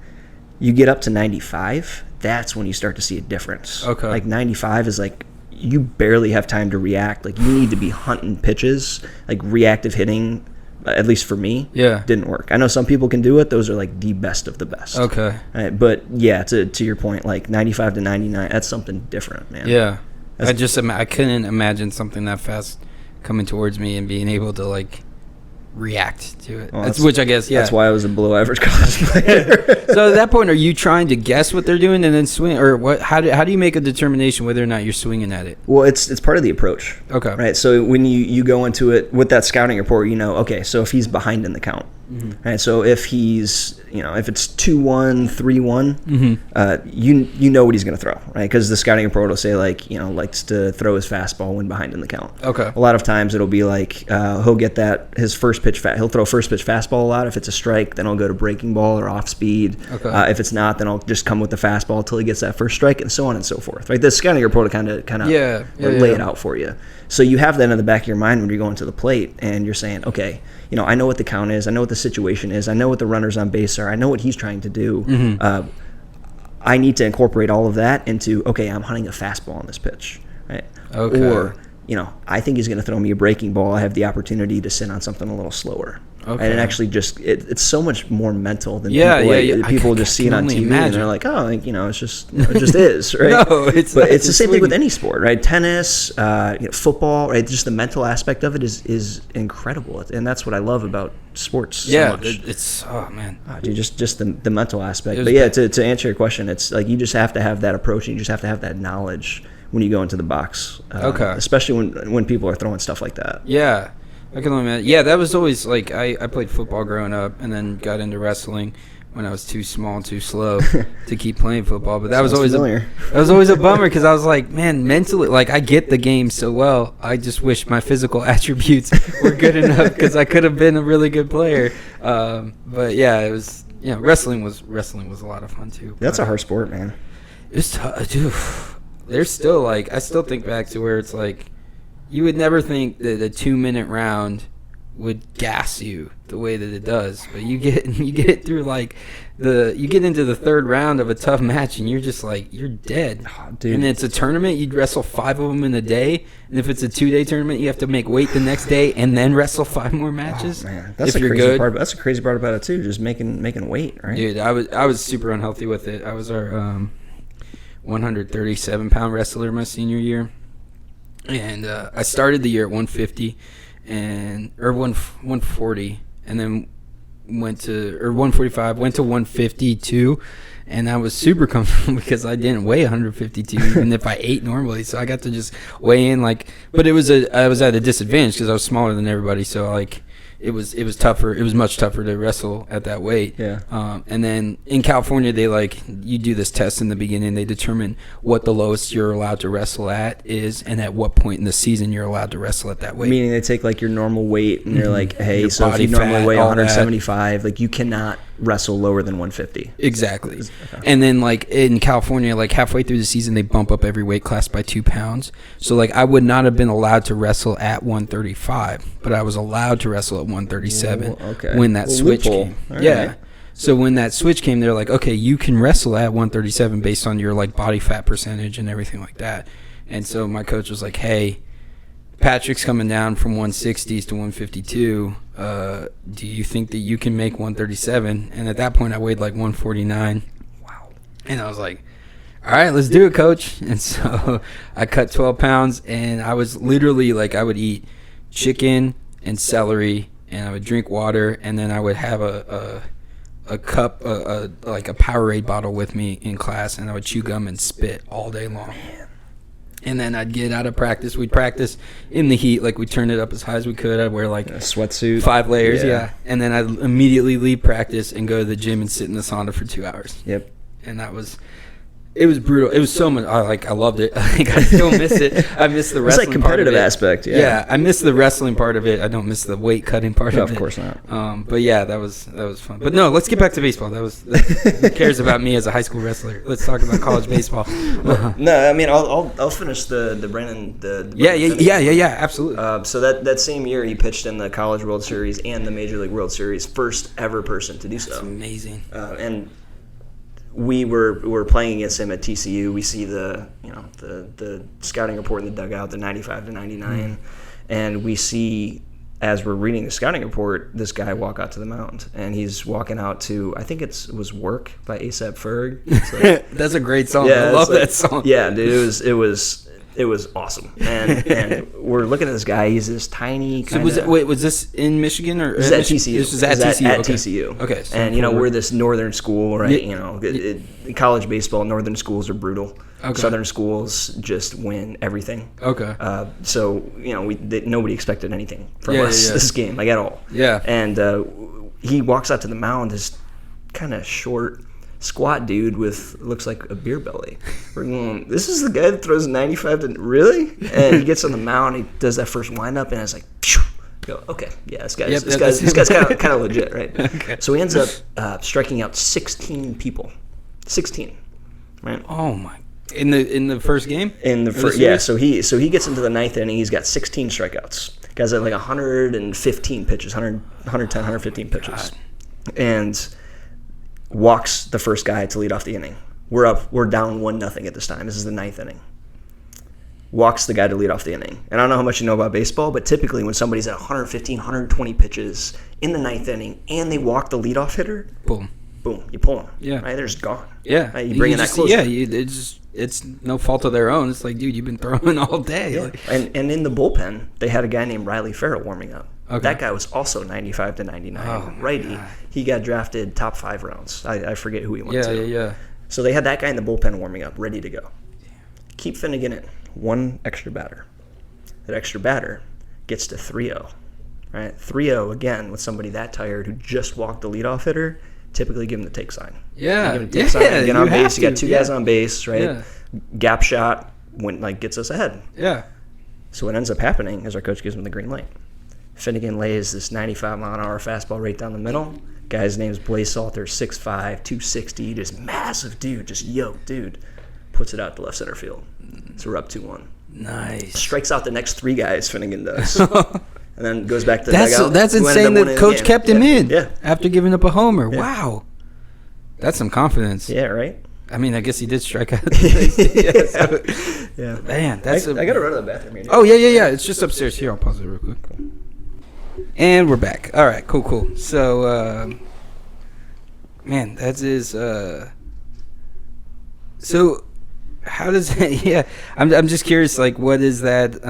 You get up to 95, that's when you start to see a difference. Okay. Like 95 is like you barely have time to react. Like you need to be hunting pitches. Like reactive hitting, at least for me, didn't work. I know some people can do it. Those are like the best of the best. Okay. Right? But yeah, to your point, like 95 to 99, that's something different, man. Yeah. I couldn't imagine something that fast coming towards me and being able to like react to it. Well, which I guess, that's why I was a below average college player. So at that point, are you trying to guess what they're doing and then swing, or what? How do you make a determination whether or not you're swinging at it? Well, it's part of the approach. Okay. Right. So when you go into it with that scouting report, okay, so if he's behind in the count, right? So if he's if it's 2-1, 3-1, you know what he's going to throw, right? Because the scouting report will say likes to throw his fastball when behind in the count. Okay. A lot of times it'll be like he'll get his first pitch he'll throw first pitch fastball a lot. If it's a strike, then he'll go to breaking ball or off speed. Okay. If it's not, then I'll just come with the fastball until he gets that first strike, and so on and so forth. Right? The scouting report will kind of lay it out for you. So you have that in the back of your mind when you're going to the plate and you're saying, okay, I know what the count is, I know what the situation is, I know what the runners on base are, I know what he's trying to do. I need to incorporate all of that into, okay, I'm hunting a fastball on this pitch, right? Okay. Or, I think he's going to throw me a breaking ball. I have the opportunity to sit on something a little slower. Okay. And it actually just it's so much more mental than people just see it on TV imagine. and they're like, oh, it's just it just is, right? No, it's but not, it's the same thing with any sport, right? Tennis, football, right? Just the mental aspect of it is incredible, and that's what I love about sports. So much. It's man, dude, just the mental aspect. But yeah, to answer your question, it's like you just have to have that approach, and you just have to have that knowledge when you go into the box. Especially when people are throwing stuff like that. Yeah. I can only imagine. Yeah, that was always like I played football growing up, and then got into wrestling when I was too small and too slow to keep playing football. But that was always a bummer because I was like, man, mentally, like I get the game so well. I just wish my physical attributes were good enough because I could have been a really good player. But yeah, it was wrestling was a lot of fun too. That's a hard sport, man. It's tough, dude. There's still like I still think back to where it's like. You would never think that a 2-minute round would gas you the way that it does, but you get through like you get into the third round of a tough match and you're just like you're dead. Oh, dude. And it's a tournament, you'd wrestle 5 of them in a day, and if it's a 2-day tournament, you have to make weight the next day and then wrestle 5 more matches. Oh, man, that's the crazy part about it too. Just making weight, right? Dude, I was super unhealthy with it. I was our 137-pound wrestler my senior year. And I started the year at 150 or 140, and then went to 145, went to 152, and I was super comfortable because I didn't weigh 152 even if I ate normally. So I got to just weigh in but I was at a disadvantage because I was smaller than everybody. So like. It was tougher. It was much tougher to wrestle at that weight. Yeah. And then in California, they you do this test in the beginning. They determine what the lowest you're allowed to wrestle at is, and at what point in the season you're allowed to wrestle at that weight. Meaning they take like your normal weight and they're like, hey, Your so if you body normally fat, weigh all 175, like you cannot wrestle lower than 150. Exactly. Okay. And then like in California, like halfway through the season, they bump up every weight class by 2 pounds. So like I would not have been allowed to wrestle at 135, but I was allowed to wrestle at 137 when that switch came. Yeah. Right. So when that switch came, they're like, okay, you can wrestle at 137 based on your like body fat percentage and everything like that. And so my coach was like, hey, Patrick's coming down from 160s to 152. Do you think that you can make 137? And at that point, I weighed like 149. Wow. And I was like, all right, let's do it, coach. And so I cut 12 pounds, and I was literally like, I would eat chicken and celery, and I would drink water, and then I would have a cup, like a Powerade bottle with me in class, and I would chew gum and spit all day long. And then I'd get out of practice. We'd practice in the heat, like we'd turn it up as high as we could. I'd wear like a sweatsuit, 5 layers, yeah. And then I'd immediately leave practice and go to the gym and sit in the sauna for 2 hours. Yep. And it was brutal. It was so much. I loved it. I still miss it. I miss the wrestling. It's like competitive aspect. Yeah. Yeah, I miss the wrestling part of it. I don't miss the weight cutting part of it. Of course not. But yeah, that was fun. But no, let's get back to baseball. Who cares about me as a high school wrestler? Let's talk about college baseball. No, I mean I'll finish the Brennan. Yeah, absolutely. So that same year he pitched in the College World Series and the Major League World Series, first ever person to do so. That's amazing. And we were playing against him at TCU. We see the scouting report in the dugout, the 95 to 99, and we see as we're reading the scouting report, this guy walk out to the mound, and he's walking out to, I think it was "Work" by A$AP Ferg. Like, that's a great song. Yeah, I love that song. Yeah, dude, it was awesome. And we're looking at this guy. He's this tiny kind of... So was this in Michigan? Or this is at TCU. This was at TCU. At TCU. Okay. So and, we're this northern school, right? College baseball, northern schools are brutal. Okay. Southern schools just win everything. Okay. So, nobody expected anything from us this game, like at all. Yeah. And he walks out to the mound, this kind of short... squat dude with looks like a beer belly. We're going, this is the guy that throws 95 to really? And he gets on the mound, he does that first windup, and it's like, phew. Go, okay, yeah, this guy's kind of legit, right? Okay. So he ends up striking out 16 people, 16, right? Oh my! In the first game? In the first, yeah. So he gets into the ninth inning, he's got 16 strikeouts. Guys have like 115 pitches, 110, 115 pitches, and walks the first guy to lead off the inning. We're down 1-0 at this time. This is the 9th inning. Walks the guy to lead off the inning. And I don't know how much you know about baseball, but typically when somebody's at 115, 120 pitches in the 9th inning and they walk the leadoff hitter, boom, you pull them. Yeah. Right? They're just gone. Yeah. Right? You bring in that closer. Yeah, it's no fault of their own. It's like, dude, you've been throwing all day. Yeah. Like, and in the bullpen, they had a guy named Riley Farrell warming up. Okay. That guy was also 95 to 99. Oh, righty. God. He got drafted top 5 rounds. I forget who he went to. Yeah. So they had that guy in the bullpen warming up, ready to go. Keep Finnegan in. One extra batter. That extra batter gets to 3-0. Right? 3-0 again with somebody that tired who just walked the leadoff hitter. Typically give him the take sign. Yeah. Give him the take sign. Get on base. You got 2 guys on base, right? Yeah. Gap shot gets us ahead. Yeah. So what ends up happening is our coach gives him the green light. Finnegan lays this 95-mile-an-hour fastball right down the middle. Guy's name's Blaze Salter, 6'5", 260, just massive dude, just yoked dude. Puts it out to left center field. So we're up 2-1. Nice. Strikes out the next 3 guys, Finnegan does. And then goes back to the dugout. That's insane that coach kept him in after giving up a homer. Yeah. Wow. That's some confidence. Yeah, right? I mean, I guess he did strike out. Yeah. Man, I got to run to the bathroom here. Oh, yeah. It's just upstairs. Here, I'll pause it real quick. And we're back. All right, cool. So, man, that is... So, how does that... Yeah, I'm just curious, like, what is that...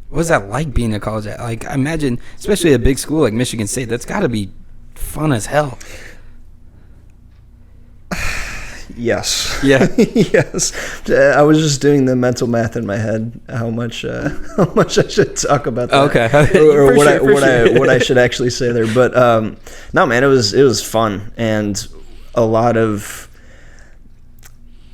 What was that like being a college... Like, I imagine, especially a big school like Michigan State, that's got to be fun as hell. Yes. Yeah. Yes. I was just doing the mental math in my head how much I should talk about that. Okay. or what I should actually say there. But no, man, it was fun and a lot of.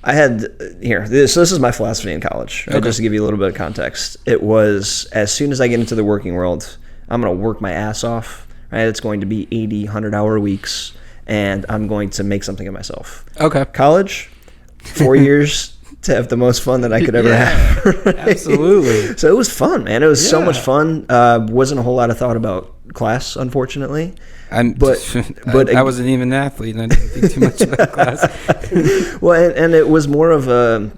I had here. This is my philosophy in college. Right? Okay. Just to give you a little bit of context, it was as soon as I get into the working world, I'm going to work my ass off. Right, it's going to be 80, 100-hour weeks. And I'm going to make something of myself. Okay. College, 4 years to have the most fun that I could ever have. Right? Absolutely. So it was fun, man. It was so much fun. Wasn't a whole lot of thought about class, unfortunately. But I wasn't even an athlete, and I didn't think too much about class. Well, and it was more of a...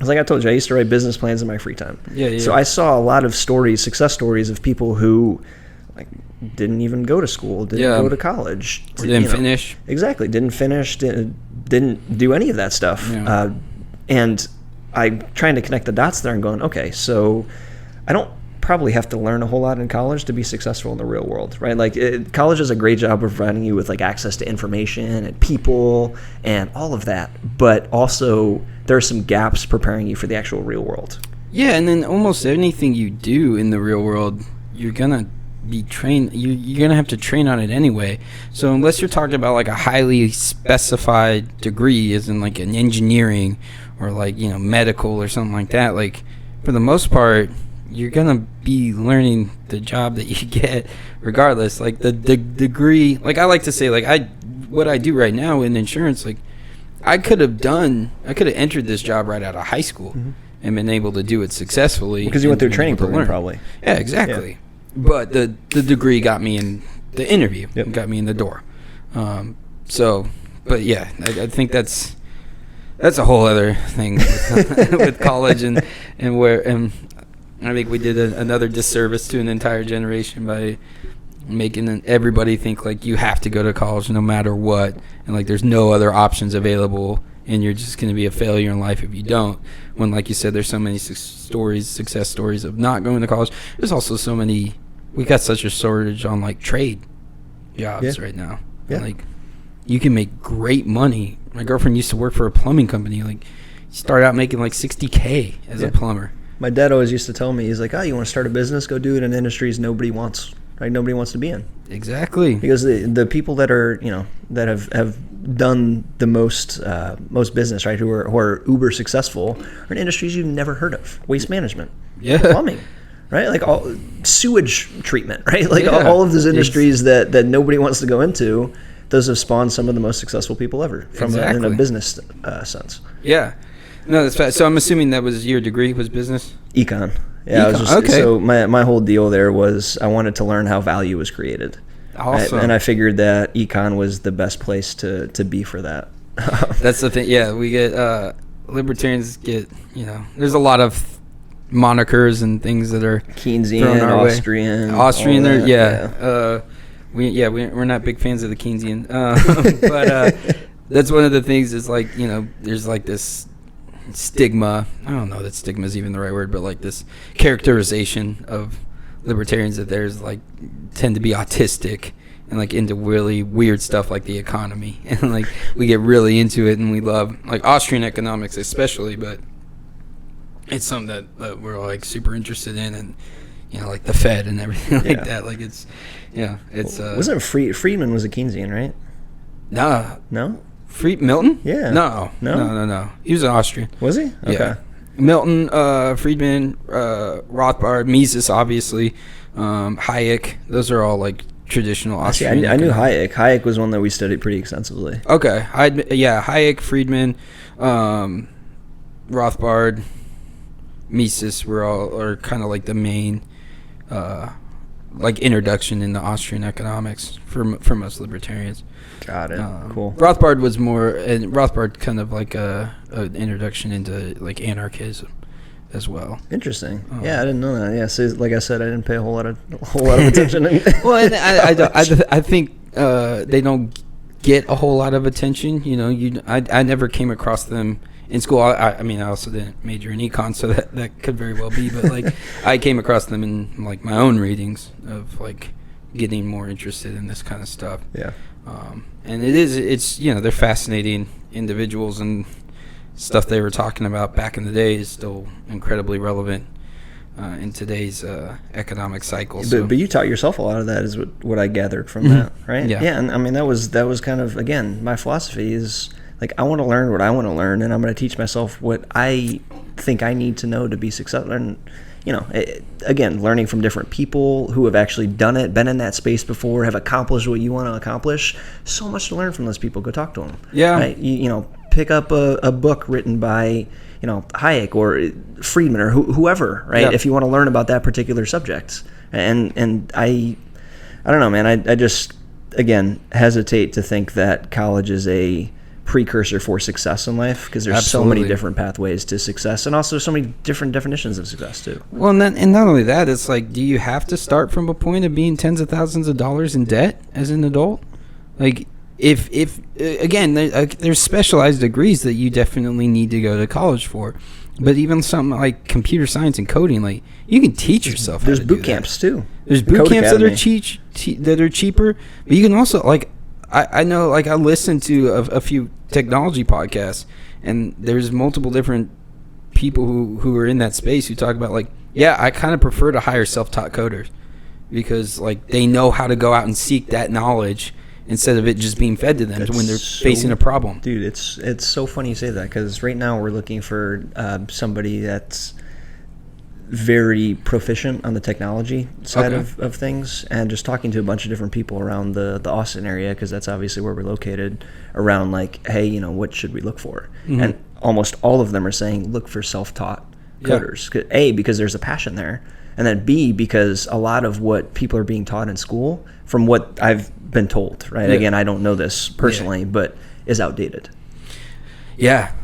Like I told you, I used to write business plans in my free time. Yeah. So I saw a lot of success stories of people who... didn't even go to school, didn't go to college. Or didn't finish. Exactly. Didn't finish, didn't do any of that stuff. Yeah. And I'm trying to connect the dots there and going, okay, so I don't probably have to learn a whole lot in college to be successful in the real world, right? Like college does a great job of providing you with like access to information and people and all of that. But also there are some gaps preparing you for the actual real world. Yeah, and then almost anything you do in the real world, you're going to be trained. You're gonna have to train on it anyway. So unless you're talking about like a highly specified degree, as in like an engineering or like medical or something like that, like for the most part, you're gonna be learning the job that you get regardless. Like the degree, like I like to say, like what I do right now in insurance, like I could have entered this job right out of high school and been able to do it successly because you went through a training program, probably. Yeah, exactly. Yeah. But the degree got me in the interview, got me in the door. But yeah, I think that's a whole other thing with college and I think we did another disservice to an entire generation by making everybody think like you have to go to college no matter what, and like there's no other options available, and you're just going to be a failure in life if you don't. When, like you said, there's so many success stories of not going to college. There's also so many. We got such a shortage on like trade jobs right now. Yeah. And, like you can make great money. My girlfriend used to work for a plumbing company. Like she started out making like $60K as a plumber. My dad always used to tell me, he's like, "Oh, you want to start a business? Go do it in industries nobody wants. Right? Nobody wants to be in." Exactly. Because the people that are that have done the most business, right, who are uber successful, are in industries you've never heard of. Waste management, plumbing, right, like all sewage treatment, right, like all of those industries that nobody wants to go into. Those have spawned some of the most successful people ever from in a business sense. Yeah. No, that's fast. So I'm assuming that was your degree was business? Econ. Yeah, okay. So my whole deal there was I wanted to learn how value was created. Awesome. And I figured that econ was the best place to be for that. That's the thing. Yeah, we get libertarians get, there's a lot of monikers and things that are Keynesian, thrown our Austrian, way. We're not big fans of the Keynesian, but that's one of the things. Is like, there's like this stigma. I don't know that stigma is even the right word, but like this characterization of libertarians that there's like tend to be autistic and like into really weird stuff like the economy, and like we get really into it and we love like Austrian economics especially, but it's something that we're like super interested in, and like the Fed and everything like that. Like it's wasn't Friedman was a Keynesian, right? No. Milton? Yeah. No. He was an Austrian. Was he? Okay. Yeah. Milton, Friedman, Rothbard, Mises, obviously, Hayek. Those are all like traditional Austrian. I knew Hayek. Hayek was one that we studied pretty extensively. Okay. Hayek, Friedman, Rothbard, Mises are kind of like the main like introduction into Austrian economics for most libertarians. Got it. Cool. Rothbard was more, and Rothbard kind of like an introduction into like anarchism as well. Interesting. Yeah, I didn't know that. Yeah, so like I said, I didn't pay a whole lot of attention. Well, and I think they don't get a whole lot of attention. I never came across them in school. I mean, I also didn't major in econ, so that could very well be. But like, I came across them in like my own readings of like getting more interested in this kind of stuff. Yeah. And it's they're fascinating individuals, and stuff they were talking about back in the day is still incredibly relevant in today's economic cycle. But you taught yourself a lot of that, is what I gathered from that, right? Yeah. Yeah, and I mean that was kind of, again, my philosophy is like, I want to learn what I want to learn, and I'm going to teach myself what I think I need to know to be successful. And again, learning from different people who have actually done it, been in that space before, have accomplished what you want to accomplish. So much to learn from those people. Go talk to them. Yeah. Right? Pick up a book written by Hayek or Friedman or whoever, right? Yeah. If you want to learn about that particular subject. And I don't know, man. I just, again, hesitate to think that college is a precursor for success in life, because there's Absolutely. so many different pathways to success, and also so many different definitions of success too. Well, and not only that, it's like, do you have to start from a point of being tens of thousands of dollars in debt as an adult? Like, if again, there's specialized degrees that you definitely need to go to college for, but even something like computer science and coding, like, you can teach yourself. There's how to boot camps too. There's boot camps that are cheaper, but you can also, like, I know, like, I listen to a few technology podcasts, and there's multiple different people who are in that space who talk about, like, I kind of prefer to hire self-taught coders, because like they know how to go out and seek that knowledge instead of it just being fed to them when they're facing a problem. Dude, it's so funny you say that, because right now we're looking for somebody that's very proficient on the technology side of things, and just talking to a bunch of different people around the Austin area, because that's obviously where we're located, around like, hey, what should we look for? Mm-hmm. And almost all of them are saying look for self-taught coders. Yeah. A, because there's a passion there, and then B, because a lot of what people are being taught in school, from what I've been told, right? Again, I don't know this personally, but is outdated. Yeah.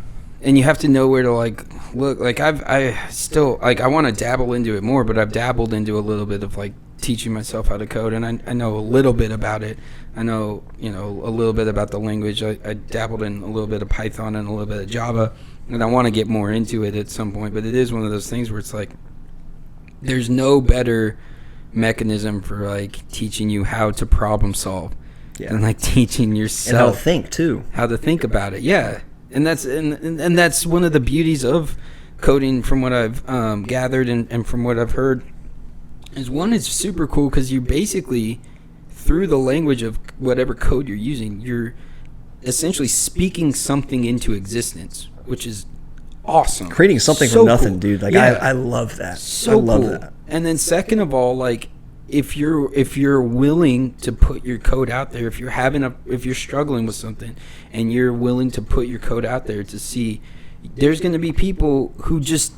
And you have to know where to like look. Like I still like, I want to dabble into it more, but I've dabbled into a little bit of like teaching myself how to code, and I know a little bit about it. I know a little bit about the language. I dabbled in a little bit of Python and a little bit of Java, and I want to get more into it at some point. But it is one of those things where it's like, there's no better mechanism for like teaching you how to problem solve than like teaching yourself and how to think too, how to think about it. Yeah. And that's one of the beauties of coding, from what I've gathered and from what I've heard, is one, it's super cool because you basically, through the language of whatever code you're using, you're essentially speaking something into existence, which is awesome. Creating something from nothing, dude. Like, I love that. So I love that. And then second of all, like, if you're willing to put your code out there, if you're struggling with something and you're willing to put your code out there to see, there's going to be people who just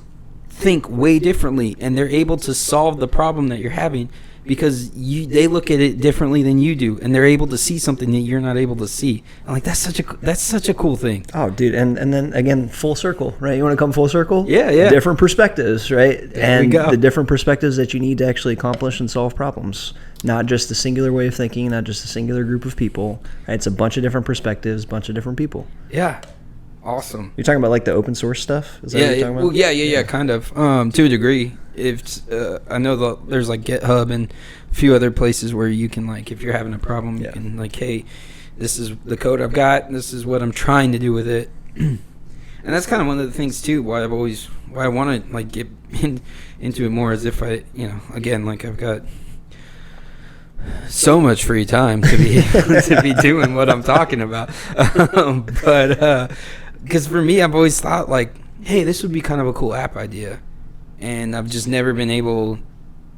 think way differently, and they're able to solve the problem that you're having because they look at it differently than you do, and they're able to see something that you're not able to see. I'm like, that's such a cool thing. Oh, dude, and then again, full circle, right? You want to come full circle? Yeah. Different perspectives, right? There we go. The different perspectives that you need to actually accomplish and solve problems. Not just a singular way of thinking, not just a singular group of people. Right? It's a bunch of different perspectives, a bunch of different people. Yeah. Awesome. You're talking about like the open source stuff? Is that what you're talking about? Well, yeah, kind of. To a degree. If I know there's like GitHub and a few other places where you can, like, if you're having a problem, you can, like, hey, this is the code I've got, and this is what I'm trying to do with it. And that's kind of one of the things too why I want to, like, get into it more, as if I, again, like, I've got so much free time to be to be doing what I'm talking about. But because for me, I've always thought, like, hey, this would be kind of a cool app idea. And I've just never been able.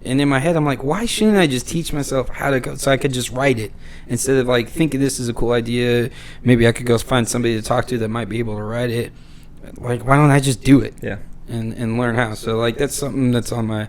And in my head, I'm like, why shouldn't I just teach myself how to code so I could just write it instead of, like, thinking this is a cool idea? Maybe I could go find somebody to talk to that might be able to write it. Like, why don't I just do it? Yeah. And learn how. So, like, that's something that's on my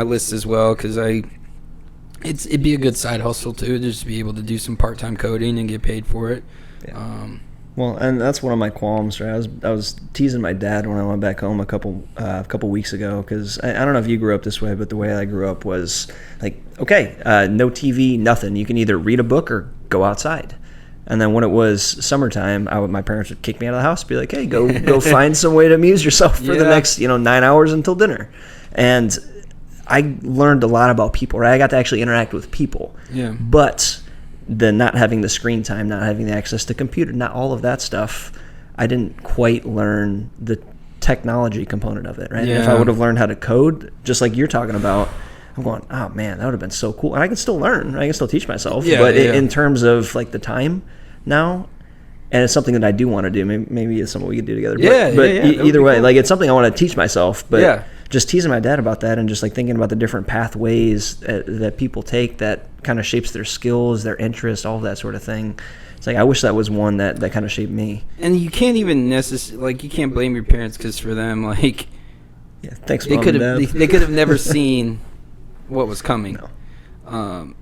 list as well, because it'd be a good side hustle too, just to be able to do some part-time coding and get paid for it. Yeah. Well, and that's one of my qualms, right? I was teasing my dad when I went back home a couple weeks ago, because I don't know if you grew up this way, but the way I grew up was like, okay, no TV, nothing. You can either read a book or go outside. And then when it was summertime, my parents would kick me out of the house, be like, hey, go find some way to amuse yourself for the next 9 hours until dinner. And I learned a lot about people, right? I got to actually interact with people. Yeah. But the not having the screen time, not having the access to computer, not all of that stuff, I didn't quite learn the technology component of it, right? Yeah. If I would have learned how to code, just like you're talking about, I'm going, oh man, that would have been so cool. And I can still learn, I can still teach myself. But in terms of like the time now, and it's something that I do want to do. Maybe it's something we could do together. But either way, cool. Like, it's something I want to teach myself. But just teasing my dad about that, and just like thinking about the different pathways that people take that kind of shapes their skills, their interests, all of that sort of thing. It's like, I wish that was one that kind of shaped me. And you can't even necessarily, like, you can't blame your parents, because for them, like, thanks, Mom and Dad. They could have never seen what was coming. No.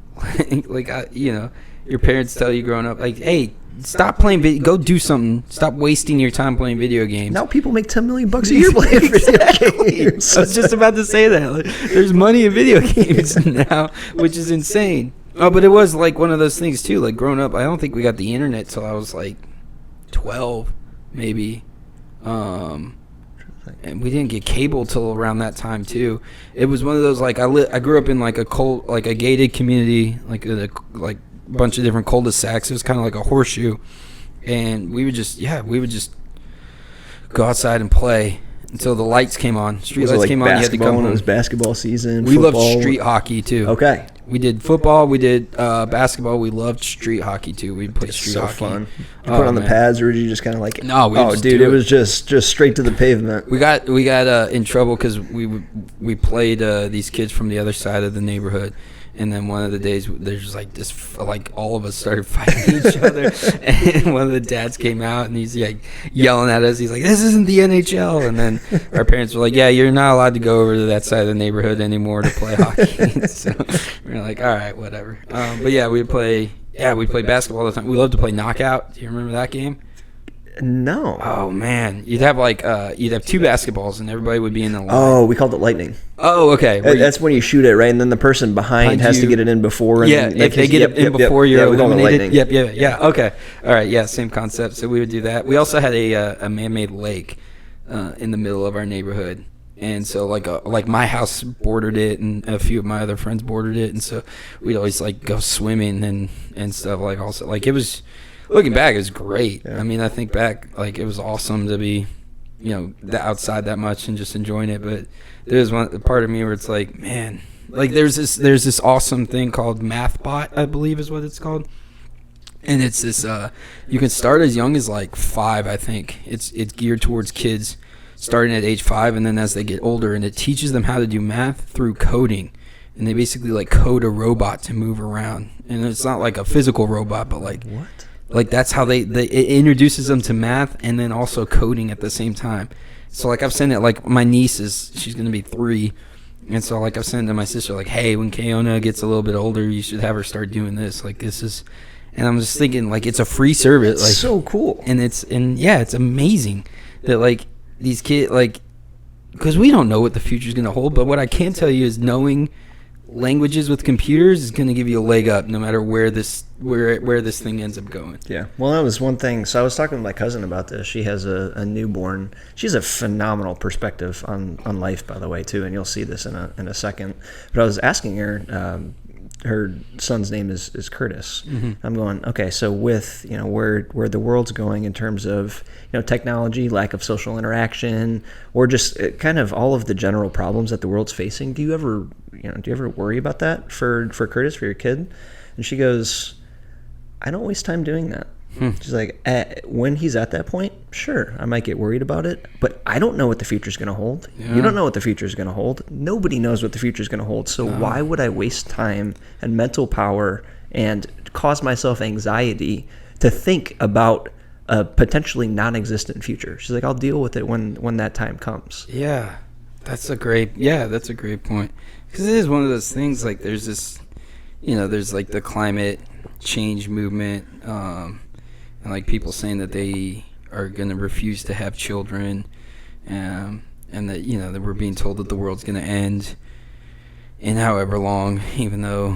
Your parents tell you growing up, like, hey, stop playing video. Go do something. Stop wasting your time playing video games. Now people make $10 million a year playing video games. I was just about to say that. Like, there's money in video games now, which is insane. Oh, but it was like one of those things too. Like, growing up, I don't think we got the internet till I was like 12, maybe. And we didn't get cable till around that time too. It was one of those, like, I grew up in like a gated community, like a bunch of different cul-de-sacs. It was kind of like a horseshoe, and we would just go outside and play until the lights came on. Street lights came on. You had to come home. It was basketball season. We loved street hockey too. Okay. We did football. We did basketball. We loved street hockey too. We'd play street hockey. Fun. Did you put on the pads, or did you just kind of like? No, it was just straight to the pavement. We got in trouble because we played these kids from the other side of the neighborhood. And then one of the days, there's just like this, like, all of us started fighting each other. And one of the dads came out, and he's like yelling at us. He's like, "This isn't the NHL." And then our parents were like, "Yeah, you're not allowed to go over to that side of the neighborhood anymore to play hockey." So we were like, "All right, whatever." But yeah, we play basketball all the time. We loved to play knockout. Do you remember that game? No. Oh man, you'd have two basketballs, and everybody would be in the line. Oh, we called it lightning. Oh, okay. That's when you shoot it, right? And then the person behind has to get it in before. And then, if they get it in before you're eliminated. Yep. Okay. All right. Yeah, same concept. So we would do that. We also had a man-made lake in the middle of our neighborhood, and so like my house bordered it, and a few of my other friends bordered it, and so we'd always like go swimming and stuff. Like, also, like, it was. Looking back, it was great. Yeah. I mean, I think back, like, it was awesome to be, outside that much and just enjoying it. But there's one part of me where it's like, man, like, there's this awesome thing called MathBot, I believe is what it's called. And it's this, you can start as young as like 5, I think. It's geared towards kids starting at age 5, and then as they get older, and it teaches them how to do math through coding. And they basically like code a robot to move around. And it's not like a physical robot, but like what? Like, that's how it introduces them to math and then also coding at the same time. So like I've sent it, like my niece she's gonna be 3, and so like I've sent it to my sister, like, hey, when Keona gets a little bit older, you should have her start doing this. Like this is, and I'm just thinking like it's a free service, like so cool, and it's amazing that like these kids, like, because we don't know what the future's gonna hold, but what I can tell you is knowing languages with computers is going to give you a leg up no matter where this thing ends up going. Yeah. Well, that was one thing. So I was talking to my cousin about this. She has a newborn. She has a phenomenal perspective on life, by the way, too. And you'll see this in a second. But I was asking her, her son's name is Curtis. Mm-hmm. I'm going, okay, so with, where the world's going in terms of, technology, lack of social interaction, or just kind of all of the general problems that the world's facing, do you ever worry about that for Curtis, for your kid? And she goes, I don't waste time doing that. She's like, when he's at that point, sure, I might get worried about it, but I don't know what the future's going to hold. Yeah. You don't know what the future's going to hold. Nobody knows what the future's going to hold. So why would I waste time and mental power and cause myself anxiety to think about a potentially non-existent future? She's like, I'll deal with it when that time comes. Yeah, that's a great point. Because it is one of those things, like there's this, there's like the climate change movement, and like people saying that they are going to refuse to have children, and that that we're being told that the world's going to end in however long, even though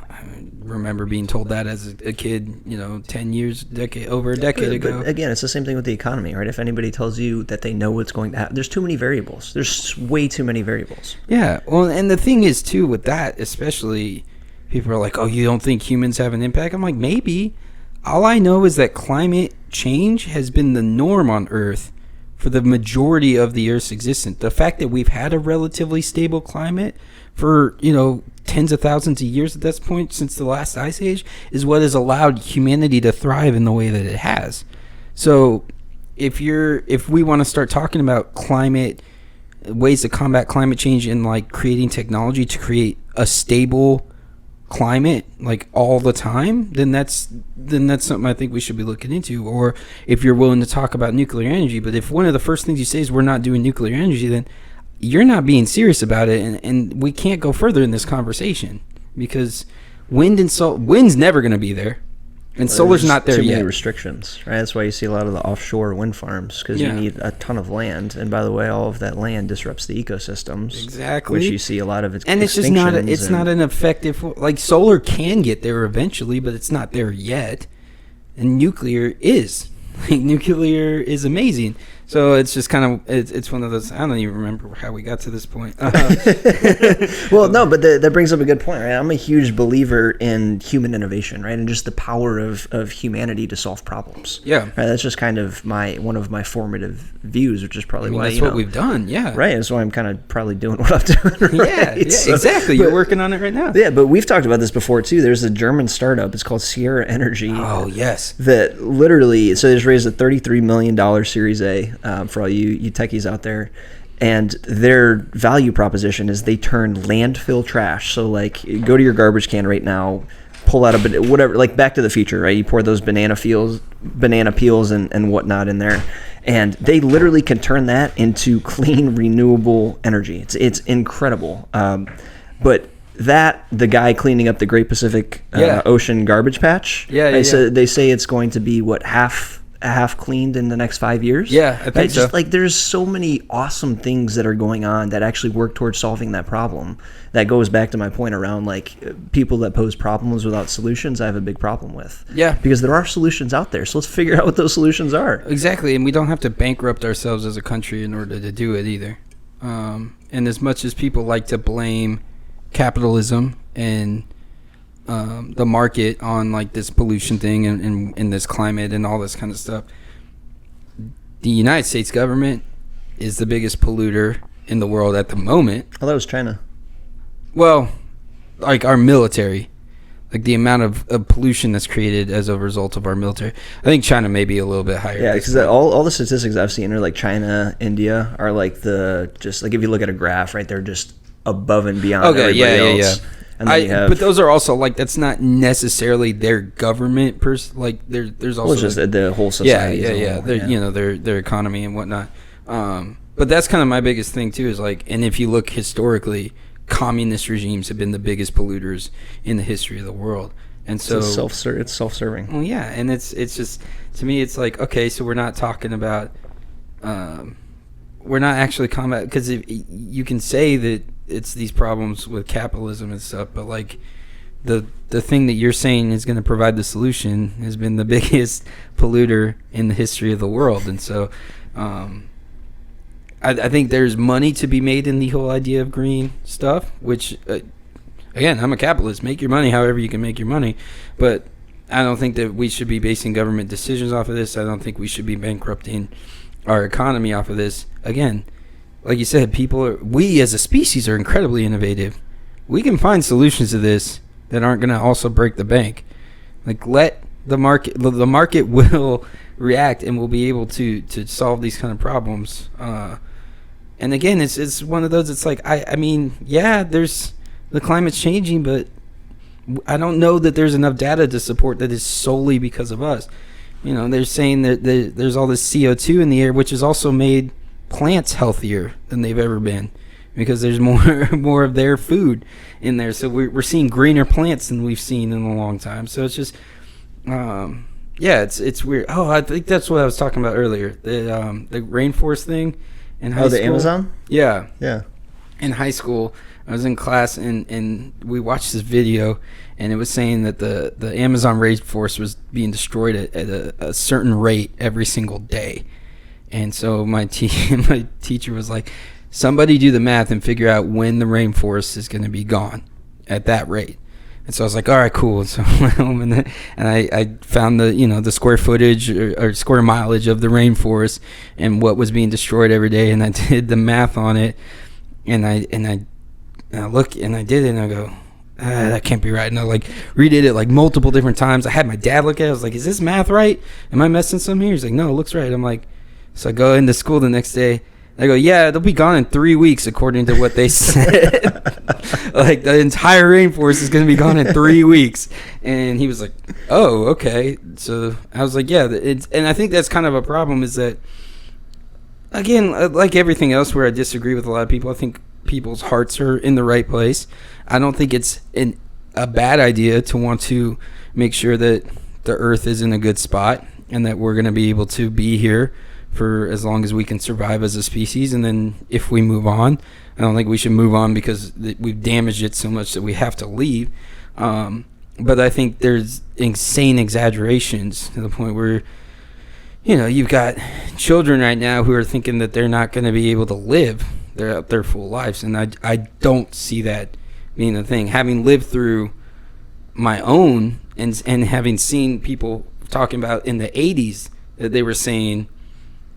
I remember being told that as a kid, 10 years, over a decade ago. But again, it's the same thing with the economy, right? If anybody tells you that they know what's going to happen, there's too many variables. There's way too many variables. Yeah, well, and the thing is too with that, especially, people are like, oh, you don't think humans have an impact? I'm like, maybe. All I know is that climate change has been the norm on Earth for the majority of the Earth's existence. The fact that we've had a relatively stable climate for, tens of thousands of years at this point since the last ice age is what has allowed humanity to thrive in the way that it has. So if we want to start talking about ways to combat climate change and like creating technology to create a stable climate like all the time, then that's something I think we should be looking into. Or if you're willing to talk about nuclear energy, but if one of the first things you say is we're not doing nuclear energy, then you're not being serious about it, and we can't go further in this conversation because wind's never going to be there, and solar's not there yet. Too many restrictions, right? That's why you see a lot of the offshore wind farms, because you need a ton of land, and by the way, all of that land disrupts the ecosystems. Exactly. Which you see a lot of its and it's just not an effective, like solar can get there eventually, but it's not there yet, and nuclear is. Nuclear is amazing. So it's just kind of it's one of those. I don't even remember how we got to this point. Well, no, but that brings up a good point, right? I'm a huge believer in human innovation, right, and just the power of humanity to solve problems. Yeah, right. That's just kind of one of my formative views, which is probably why that's what we've done. Yeah, right. That's why I'm kind of probably doing what I'm doing. Right? Yeah, so, exactly. You're working on it right now. Yeah, but we've talked about this before too. There's a German startup. It's called Sierra Energy. Oh yes. That literally, so they just raised a $33 million Series A. For all you techies out there, and their value proposition is they turn landfill trash. So like, go to your garbage can right now, pull out whatever, like Back to the Future, right? You pour those banana peels and whatnot in there, and they literally can turn that into clean, renewable energy. It's incredible. But the guy cleaning up the Great Pacific Ocean garbage patch, so they say it's going to be half cleaned in the next 5 years. Yeah, I think so. Just like there's so many awesome things that are going on that actually work towards solving that problem. That goes back to my point around like people that pose problems without solutions. I have a big problem with. Yeah, because there are solutions out there. So let's figure out what those solutions are. Exactly, and we don't have to bankrupt ourselves as a country in order to do it either. And as much as people like to blame capitalism and the market on like this pollution thing and this climate and all this kind of stuff, the United States government is the biggest polluter in the world at the moment. Oh, that was China. Well, like our military, like the amount of pollution that's created as a result of our military. I think China may be a little bit higher. Yeah, because all the statistics I've seen are like China, India are like just like if you look at a graph, right, they're just above and beyond everybody else. Yeah. But those are also like, that's not necessarily their government like there's also just the whole society. Their economy and whatnot. But But that's kind of my biggest thing too, is like, and if you look historically, communist regimes have been the biggest polluters in the history of the world. And so it's self-serving. Well, yeah, and it's just, to me, it's like, okay, so we're not talking about, we're not actually because you can say that it's these problems with capitalism and stuff, but like the thing that you're saying is going to provide the solution has been the biggest polluter in the history of the world. And so I think there's money to be made in the whole idea of green stuff, which again, I'm a capitalist. Make your money however you can make your money. But I don't think that we should be basing government decisions off of this. I don't think we should be bankrupting our economy off of this. Again, like you said, we as a species are incredibly innovative. We can find solutions to this that aren't going to also break the bank. Like, let the market will react, and we'll be able to solve these kind of problems. And again, it's one of those, it's like, I mean, yeah, there's the climate's changing, but I don't know that there's enough data to support that it's solely because of us. You know, they're saying that there's all this CO2 in the air, which has also made plants healthier than they've ever been, because there's more of their food in there. So we're seeing greener plants than we've seen in a long time. So it's just, yeah, it's weird. Oh, I think that's what I was talking about earlier. The rainforest thing in high school. Oh, the Amazon? Yeah. Yeah. In high school, I was in class and we watched this video, and it was saying that the Amazon rainforest was being destroyed at a certain rate every single day. And so my teacher was like, somebody do the math and figure out when the rainforest is going to be gone at that rate. And so I was like, all right, cool. And so I went home and I found the square footage or square mileage of the rainforest and what was being destroyed every day. And I did the math on it, and I look and I did it, and I go, that can't be right. And I like redid it like multiple different times. I had my dad look at it. I was like, is this math right? Am I messing something here? He's like, no, it looks right. I'm like, so I go into school the next day. I go, yeah, they'll be gone in 3 weeks according to what they said. Like, the entire rainforest is going to be gone in 3 weeks. And he was like, oh, okay. So I was like, yeah. And I think that's kind of a problem, is that, again, like everything else where I disagree with a lot of people, I think people's hearts are in the right place. I don't think it's a bad idea to want to make sure that the earth is in a good spot and that we're going to be able to be here for as long as we can survive as a species. And then if we move on, I don't think we should move on because we've damaged it so much that we have to leave. But I think there's insane exaggerations to the point where, you know, you've got children right now who are thinking that they're not going to be able to live their full lives. And I don't see that being a thing. Having lived through my own and having seen people talking about in the 80s that they were saying,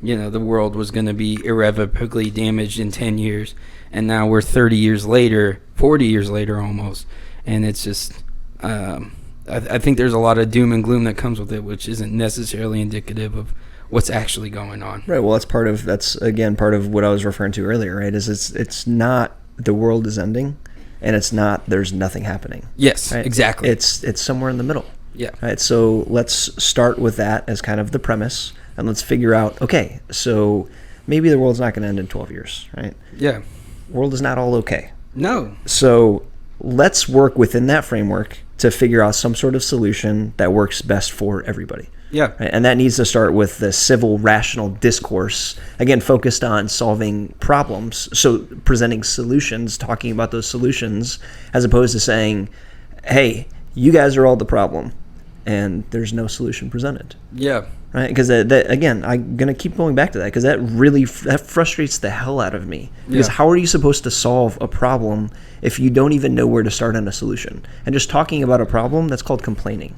you know, the world was going to be irrevocably damaged in 10 years. And now we're 30 years later, 40 years later almost. And it's just, I think there's a lot of doom and gloom that comes with it, which isn't necessarily indicative of what's actually going on. Right. Well, that's again part of what I was referring to earlier, right? Is it's not the world is ending, and it's not there's nothing happening. Yes, right? exactly. It's somewhere in the middle. Yeah. Right. So let's start with that as kind of the premise. And let's figure out, okay, so maybe the world's not going to end in 12 years, right? Yeah. World is not all okay. No. So let's work within that framework to figure out some sort of solution that works best for everybody. Yeah. Right? And that needs to start with the civil, rational discourse, again, focused on solving problems. So presenting solutions, talking about those solutions, as opposed to saying, hey, you guys are all the problem, and there's no solution presented. Yeah. Right, because that again, I'm gonna keep going back to that because that frustrates the hell out of me. Because how are you supposed to solve a problem if you don't even know where to start on a solution? And just talking about a problem, that's called complaining.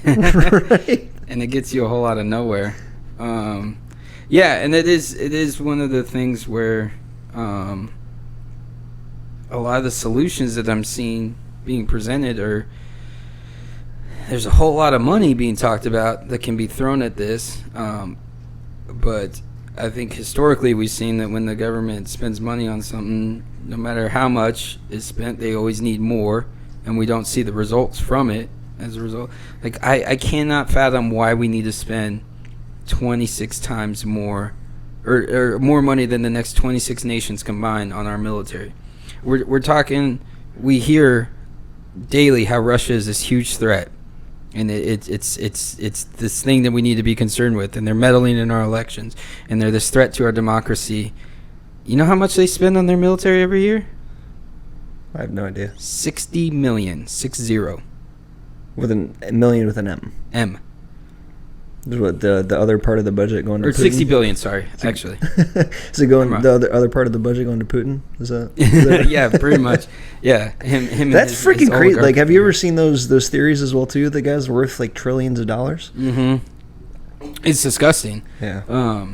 Right? And it gets you a whole lot of nowhere. Yeah, and it is one of the things where a lot of the solutions that I'm seeing being presented are. There's a whole lot of money being talked about that can be thrown at this, but I think historically we've seen that when the government spends money on something, no matter how much is spent, they always need more, and we don't see the results from it as a result. Like, I cannot fathom why we need to spend 26 times more or more money than the next 26 nations combined on our military. We're talking. We hear daily how Russia is this huge threat, and it's this thing that we need to be concerned with, and they're meddling in our elections, and they're this threat to our democracy. You know how much they spend on their military every year? I have no idea. 60 million, 60. With a million with an M. M. What, the other part of the budget going to Or Putin? 60 billion, sorry, actually. Is it going the other part of the budget going to Putin? Is that Yeah, pretty much. Yeah, him. That's his freaking crazy. oligarchy. Like, have you ever seen those theories as well too? The guy's worth like trillions of dollars. Mm-hmm. It's disgusting. Yeah.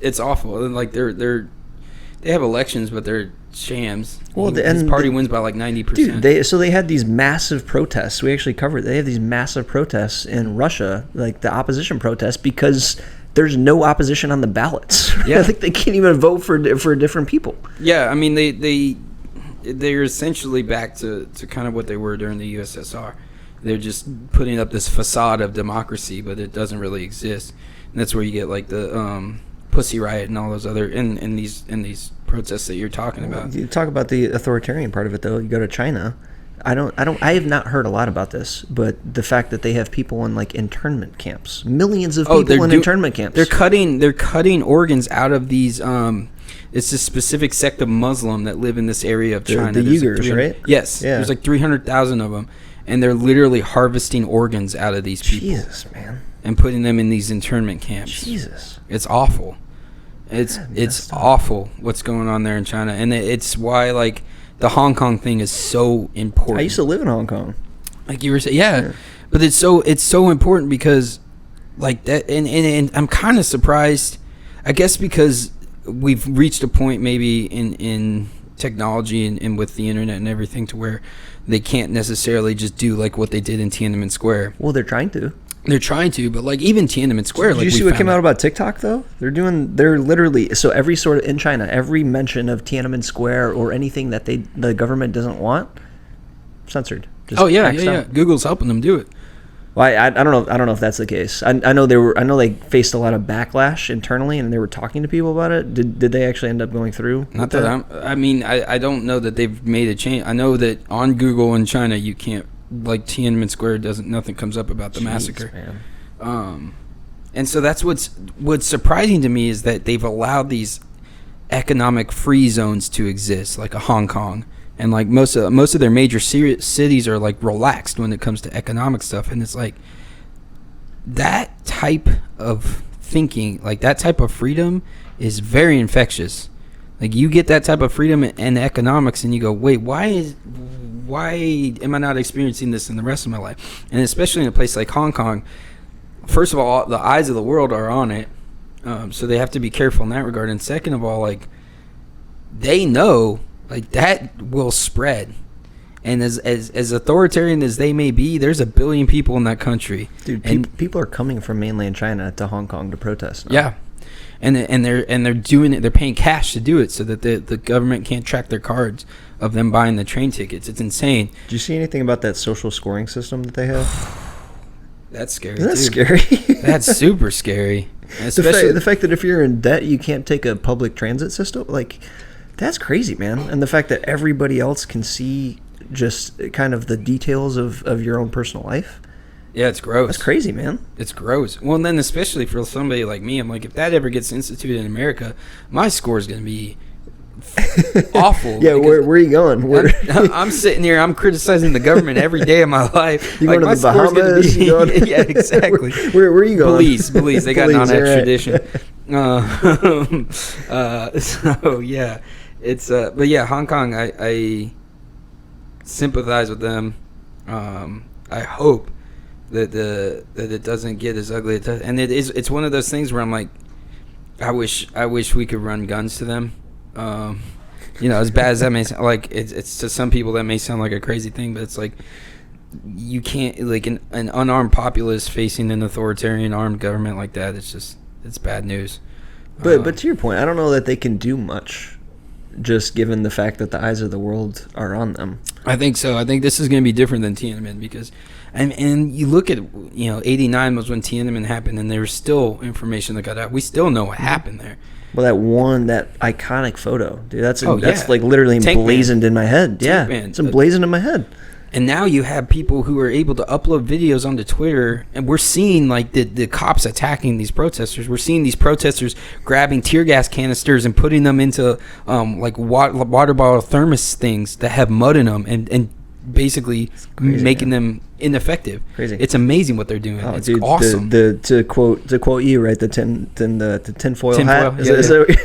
It's awful. Like they have elections, but they're shams. Well, his party wins by like 90%. Dude, they had these massive protests. We actually covered. They have these massive protests in Russia, like the opposition protests, because there's no opposition on the ballots. Yeah. I think they can't even vote for different people. Yeah, I mean they're essentially back to kind of what they were during the USSR. They're just putting up this facade of democracy, but it doesn't really exist. And that's where you get like the Pussy Riot and all those other in these protests that you're talking about. You talk about the authoritarian part of it, though. You go to China. I have not heard a lot about this, but the fact that they have people in like internment camps, millions of people in internment camps. They're cutting organs out of these. It's a specific sect of Muslim that live in this area of China. The Uyghurs, right? Yes. Yeah. There's like 300,000 of them, and they're literally harvesting organs out of these people. Jesus, man. And putting them in these internment camps. Jesus. It's awful. It's awful what's going on there in China, and it's why like the Hong Kong thing is so important. I used to live in Hong Kong. Like you were saying, yeah. But it's so important because like that, and I'm kind of surprised, I guess, because we've reached a point maybe in technology and with the internet and everything to where they can't necessarily just do like what they did in Tiananmen Square. Well, they're trying to. They're trying to, but like even Tiananmen Square. Did you see what came out about TikTok though? They're literally, so every sort of in China, every mention of Tiananmen Square or anything that the government doesn't want, censored. Just yeah. Google's helping them do it. Well, I don't know if that's the case. I know they faced a lot of backlash internally, and they were talking to people about it. Did they actually end up going through? Not that I don't know that they've made a change. I know that on Google in China you can't. Like Tiananmen Square nothing comes up about the massacre. Man. And so that's what's surprising to me is that they've allowed these economic free zones to exist, like a Hong Kong, and like most of their major cities are like relaxed when it comes to economic stuff. And it's like that type of thinking, like that type of freedom, is very infectious. Like you get that type of freedom and economics, and you go, wait, why am I not experiencing this in the rest of my life? And especially in a place like Hong Kong, first of all, the eyes of the world are on it, so they have to be careful in that regard. And second of all, like they know like that will spread. And as authoritarian as they may be, there's 1 billion people in that country. Dude, people are coming from mainland China to Hong Kong to protest now. Yeah. And they're doing it. They're paying cash to do it, so that the government can't track their cards of them buying the train tickets. It's insane. Did you see anything about that social scoring system that they have? That's scary. Isn't that scary? That's super scary. Especially the fact that if you're in debt, you can't take a public transit system. Like, that's crazy, man. And the fact that everybody else can see just kind of the details of your own personal life. Yeah, it's gross. That's crazy, man. It's gross. Well, and then especially for somebody like me, I'm like, if that ever gets instituted in America, my score is going to be awful. Yeah, where are you going? I'm sitting here. I'm criticizing the government every day of my life. You going to the Bahamas? Yeah, exactly. Where are you going? Belize. They got non-extradition. So yeah, it's but yeah, Hong Kong. I sympathize with them. I hope that it doesn't get as ugly as it does. And it's one of those things where I'm like, I wish we could run guns to them. As bad as that may sound, like it's to some people that may sound like a crazy thing, but it's like you can't, like an unarmed populace facing an authoritarian armed government like that. It's bad news. But to your point, I don't know that they can do much, just given the fact that the eyes of the world are on them. I think so. I think this is going to be different than Tiananmen because, and you look at, 89 was when Tiananmen happened, and there was still information that got out. We still know what happened there. Well, that iconic photo, dude. That's yeah. like literally Tank emblazoned Man. in my head. Tank Man. It's emblazoned in my head. And now you have people who are able to upload videos onto Twitter, and we're seeing like the cops attacking these protesters. We're seeing these protesters grabbing tear gas canisters and putting them into like water bottle thermos things that have mud in them, and basically making them ineffective. Crazy. It's amazing what they're doing. It's awesome. To quote you, right? The tinfoil hat.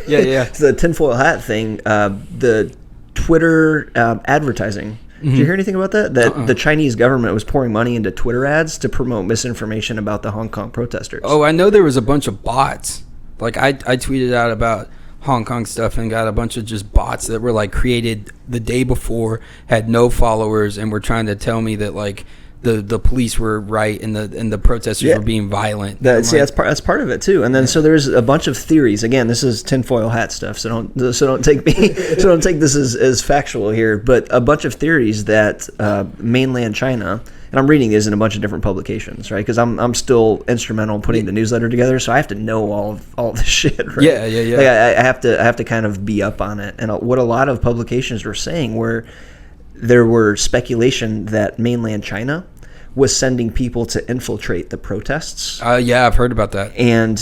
Yeah. It's the tinfoil hat thing. The Twitter advertising. Did you hear anything about that? That the Chinese government was pouring money into Twitter ads to promote misinformation about the Hong Kong protesters. Oh, I know there was a bunch of bots. Like I tweeted out about Hong Kong stuff and got a bunch of just bots that were like created the day before, had no followers, and were trying to tell me that like the police were right and the protesters were being violent. That's part of it too. And then so there's a bunch of theories. Again, this is tinfoil hat stuff, so don't take this as factual here. But a bunch of theories that mainland China, and I'm reading these in a bunch of different publications, right? Because I'm still instrumental in putting the newsletter together, so I have to know all this shit, right? Yeah. Like I have to kind of be up on it. And what a lot of publications were saying were there were speculation that mainland China was sending people to infiltrate the protests. Yeah, I've heard about that. And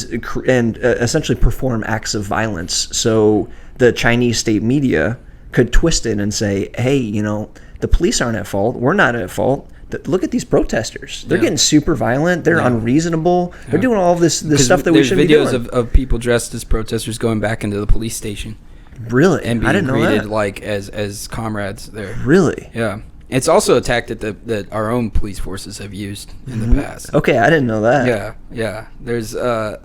essentially perform acts of violence. So the Chinese state media could twist it and say, hey, the police aren't at fault. We're not at fault. Look at these protesters. They're getting super violent. They're unreasonable. They're doing all of this stuff that we shouldn't be doing. There's videos of people dressed as protesters going back into the police station. Really? And I being didn't know greeted that. like as comrades there. Really? Yeah. It's also a tactic that our own police forces have used in the past. Okay, I didn't know that. Yeah. There's there's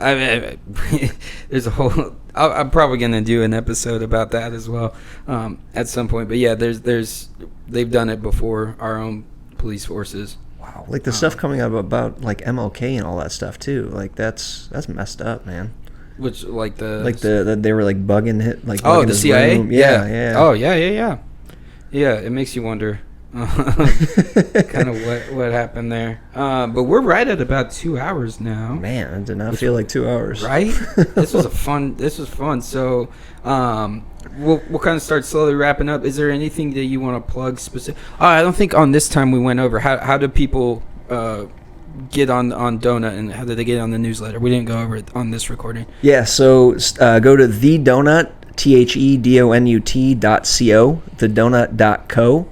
a whole. I'm probably gonna do an episode about that as well at some point. But yeah, there's they've done it before, our own police forces. Wow, like the stuff coming up about like MLK and all that stuff too. Like that's messed up, man. Which the they were like bugging it like bugging the CIA room. Yeah. Oh yeah. It makes you wonder kind of what happened there. But we're right at about 2 hours now. Man, it did not feel like 2 hours. Right? This was fun. So we'll kind of start slowly wrapping up. Is there anything that you want to plug specific? I don't think on this time we went over how do people get on Donut, and how did they get on the newsletter? We didn't go over it on this recording. Yeah, so go to the Donut, THEDONUT.co, thedonut.co.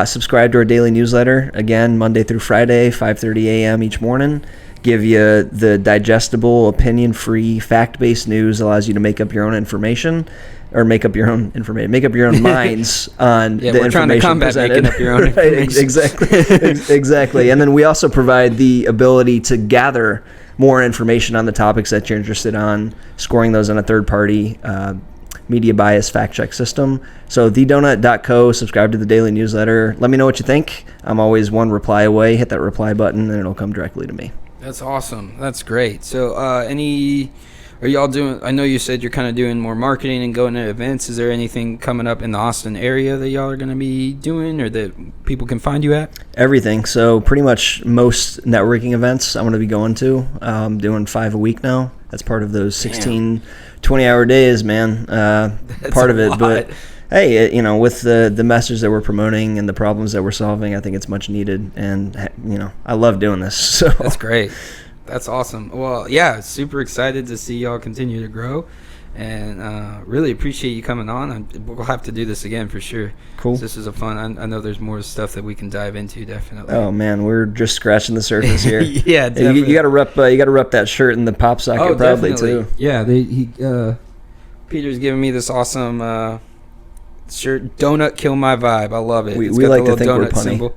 Subscribe to our daily newsletter, again, Monday through Friday, 5:30 a.m. each morning. Give you the digestible, opinion-free, fact-based news, allows you to make up your own information, or make up your own minds on the information presented. We're trying to combat making up your own information. Exactly. And then we also provide the ability to gather more information on the topics that you're interested on, scoring those on a third-party media bias fact check system. So thedonut.co, subscribe to the daily newsletter. Let me know what you think. I'm always one reply away. Hit that reply button and it'll come directly to me. That's awesome. That's great. So are y'all doing, I know you said you're kind of doing more marketing and going to events. Is there anything coming up in the Austin area that y'all are going to be doing or that people can find you at? Everything. So pretty much most networking events I'm going to be going to. I'm doing 5 a week now. That's part of those 16, 20-hour days, man. Part of it. Lot. But hey, with the message that we're promoting and the problems that we're solving, I think it's much needed. And, I love doing this. So that's great. That's awesome. Well, yeah, super excited to see y'all continue to grow. And really appreciate you coming on. We'll have to do this again for sure. Cool. This is a fun. I know there's more stuff that we can dive into. Definitely. Oh man, we're just scratching the surface here. Yeah, definitely. You got to rep that shirt in the pop socket probably definitely. too. Yeah, Peter's giving me this awesome shirt. Donut kill my vibe. I love it. We like to think we're punny. Symbol.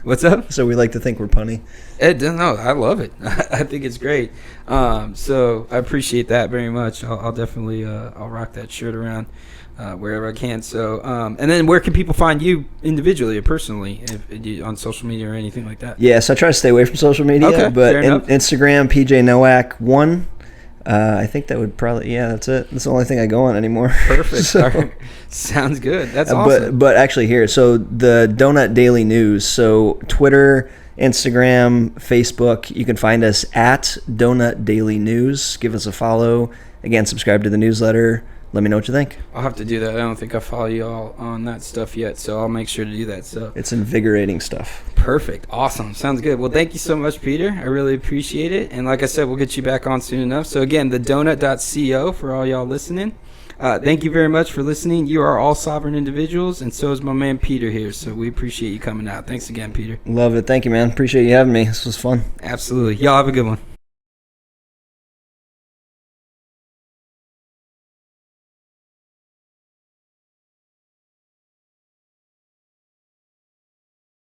What's up? So we like to think we're punny. No, I love it. I think it's great. So I appreciate that very much. I'll definitely I'll rock that shirt around wherever I can. So and then where can people find you individually or personally on social media or anything like that? Yeah, so I try to stay away from social media, okay, but Instagram PJ Nowak 1. I think that would probably that's it. That's the only thing I go on anymore. Perfect. So, sounds good. That's awesome. But actually here, so the Donut Daily News. So Twitter, Instagram, Facebook, you can find us at Donut Daily News. Give us a follow. again, subscribe to the newsletter. Let me know what you think. I'll have to do that. I don't think I follow you all on that stuff yet, so I'll make sure to do that. So it's invigorating stuff. Perfect. Awesome. Sounds good. Well, thank you so much, Peter. I really appreciate it. And like I said, we'll get you back on soon enough. So again, thedonut.co for all y'all listening. Thank you very much for listening. You are all sovereign individuals, and so is my man Peter here. So we appreciate you coming out. Thanks again, Peter. Love it. Thank you, man. Appreciate you having me. This was fun. Absolutely. Y'all have a good one.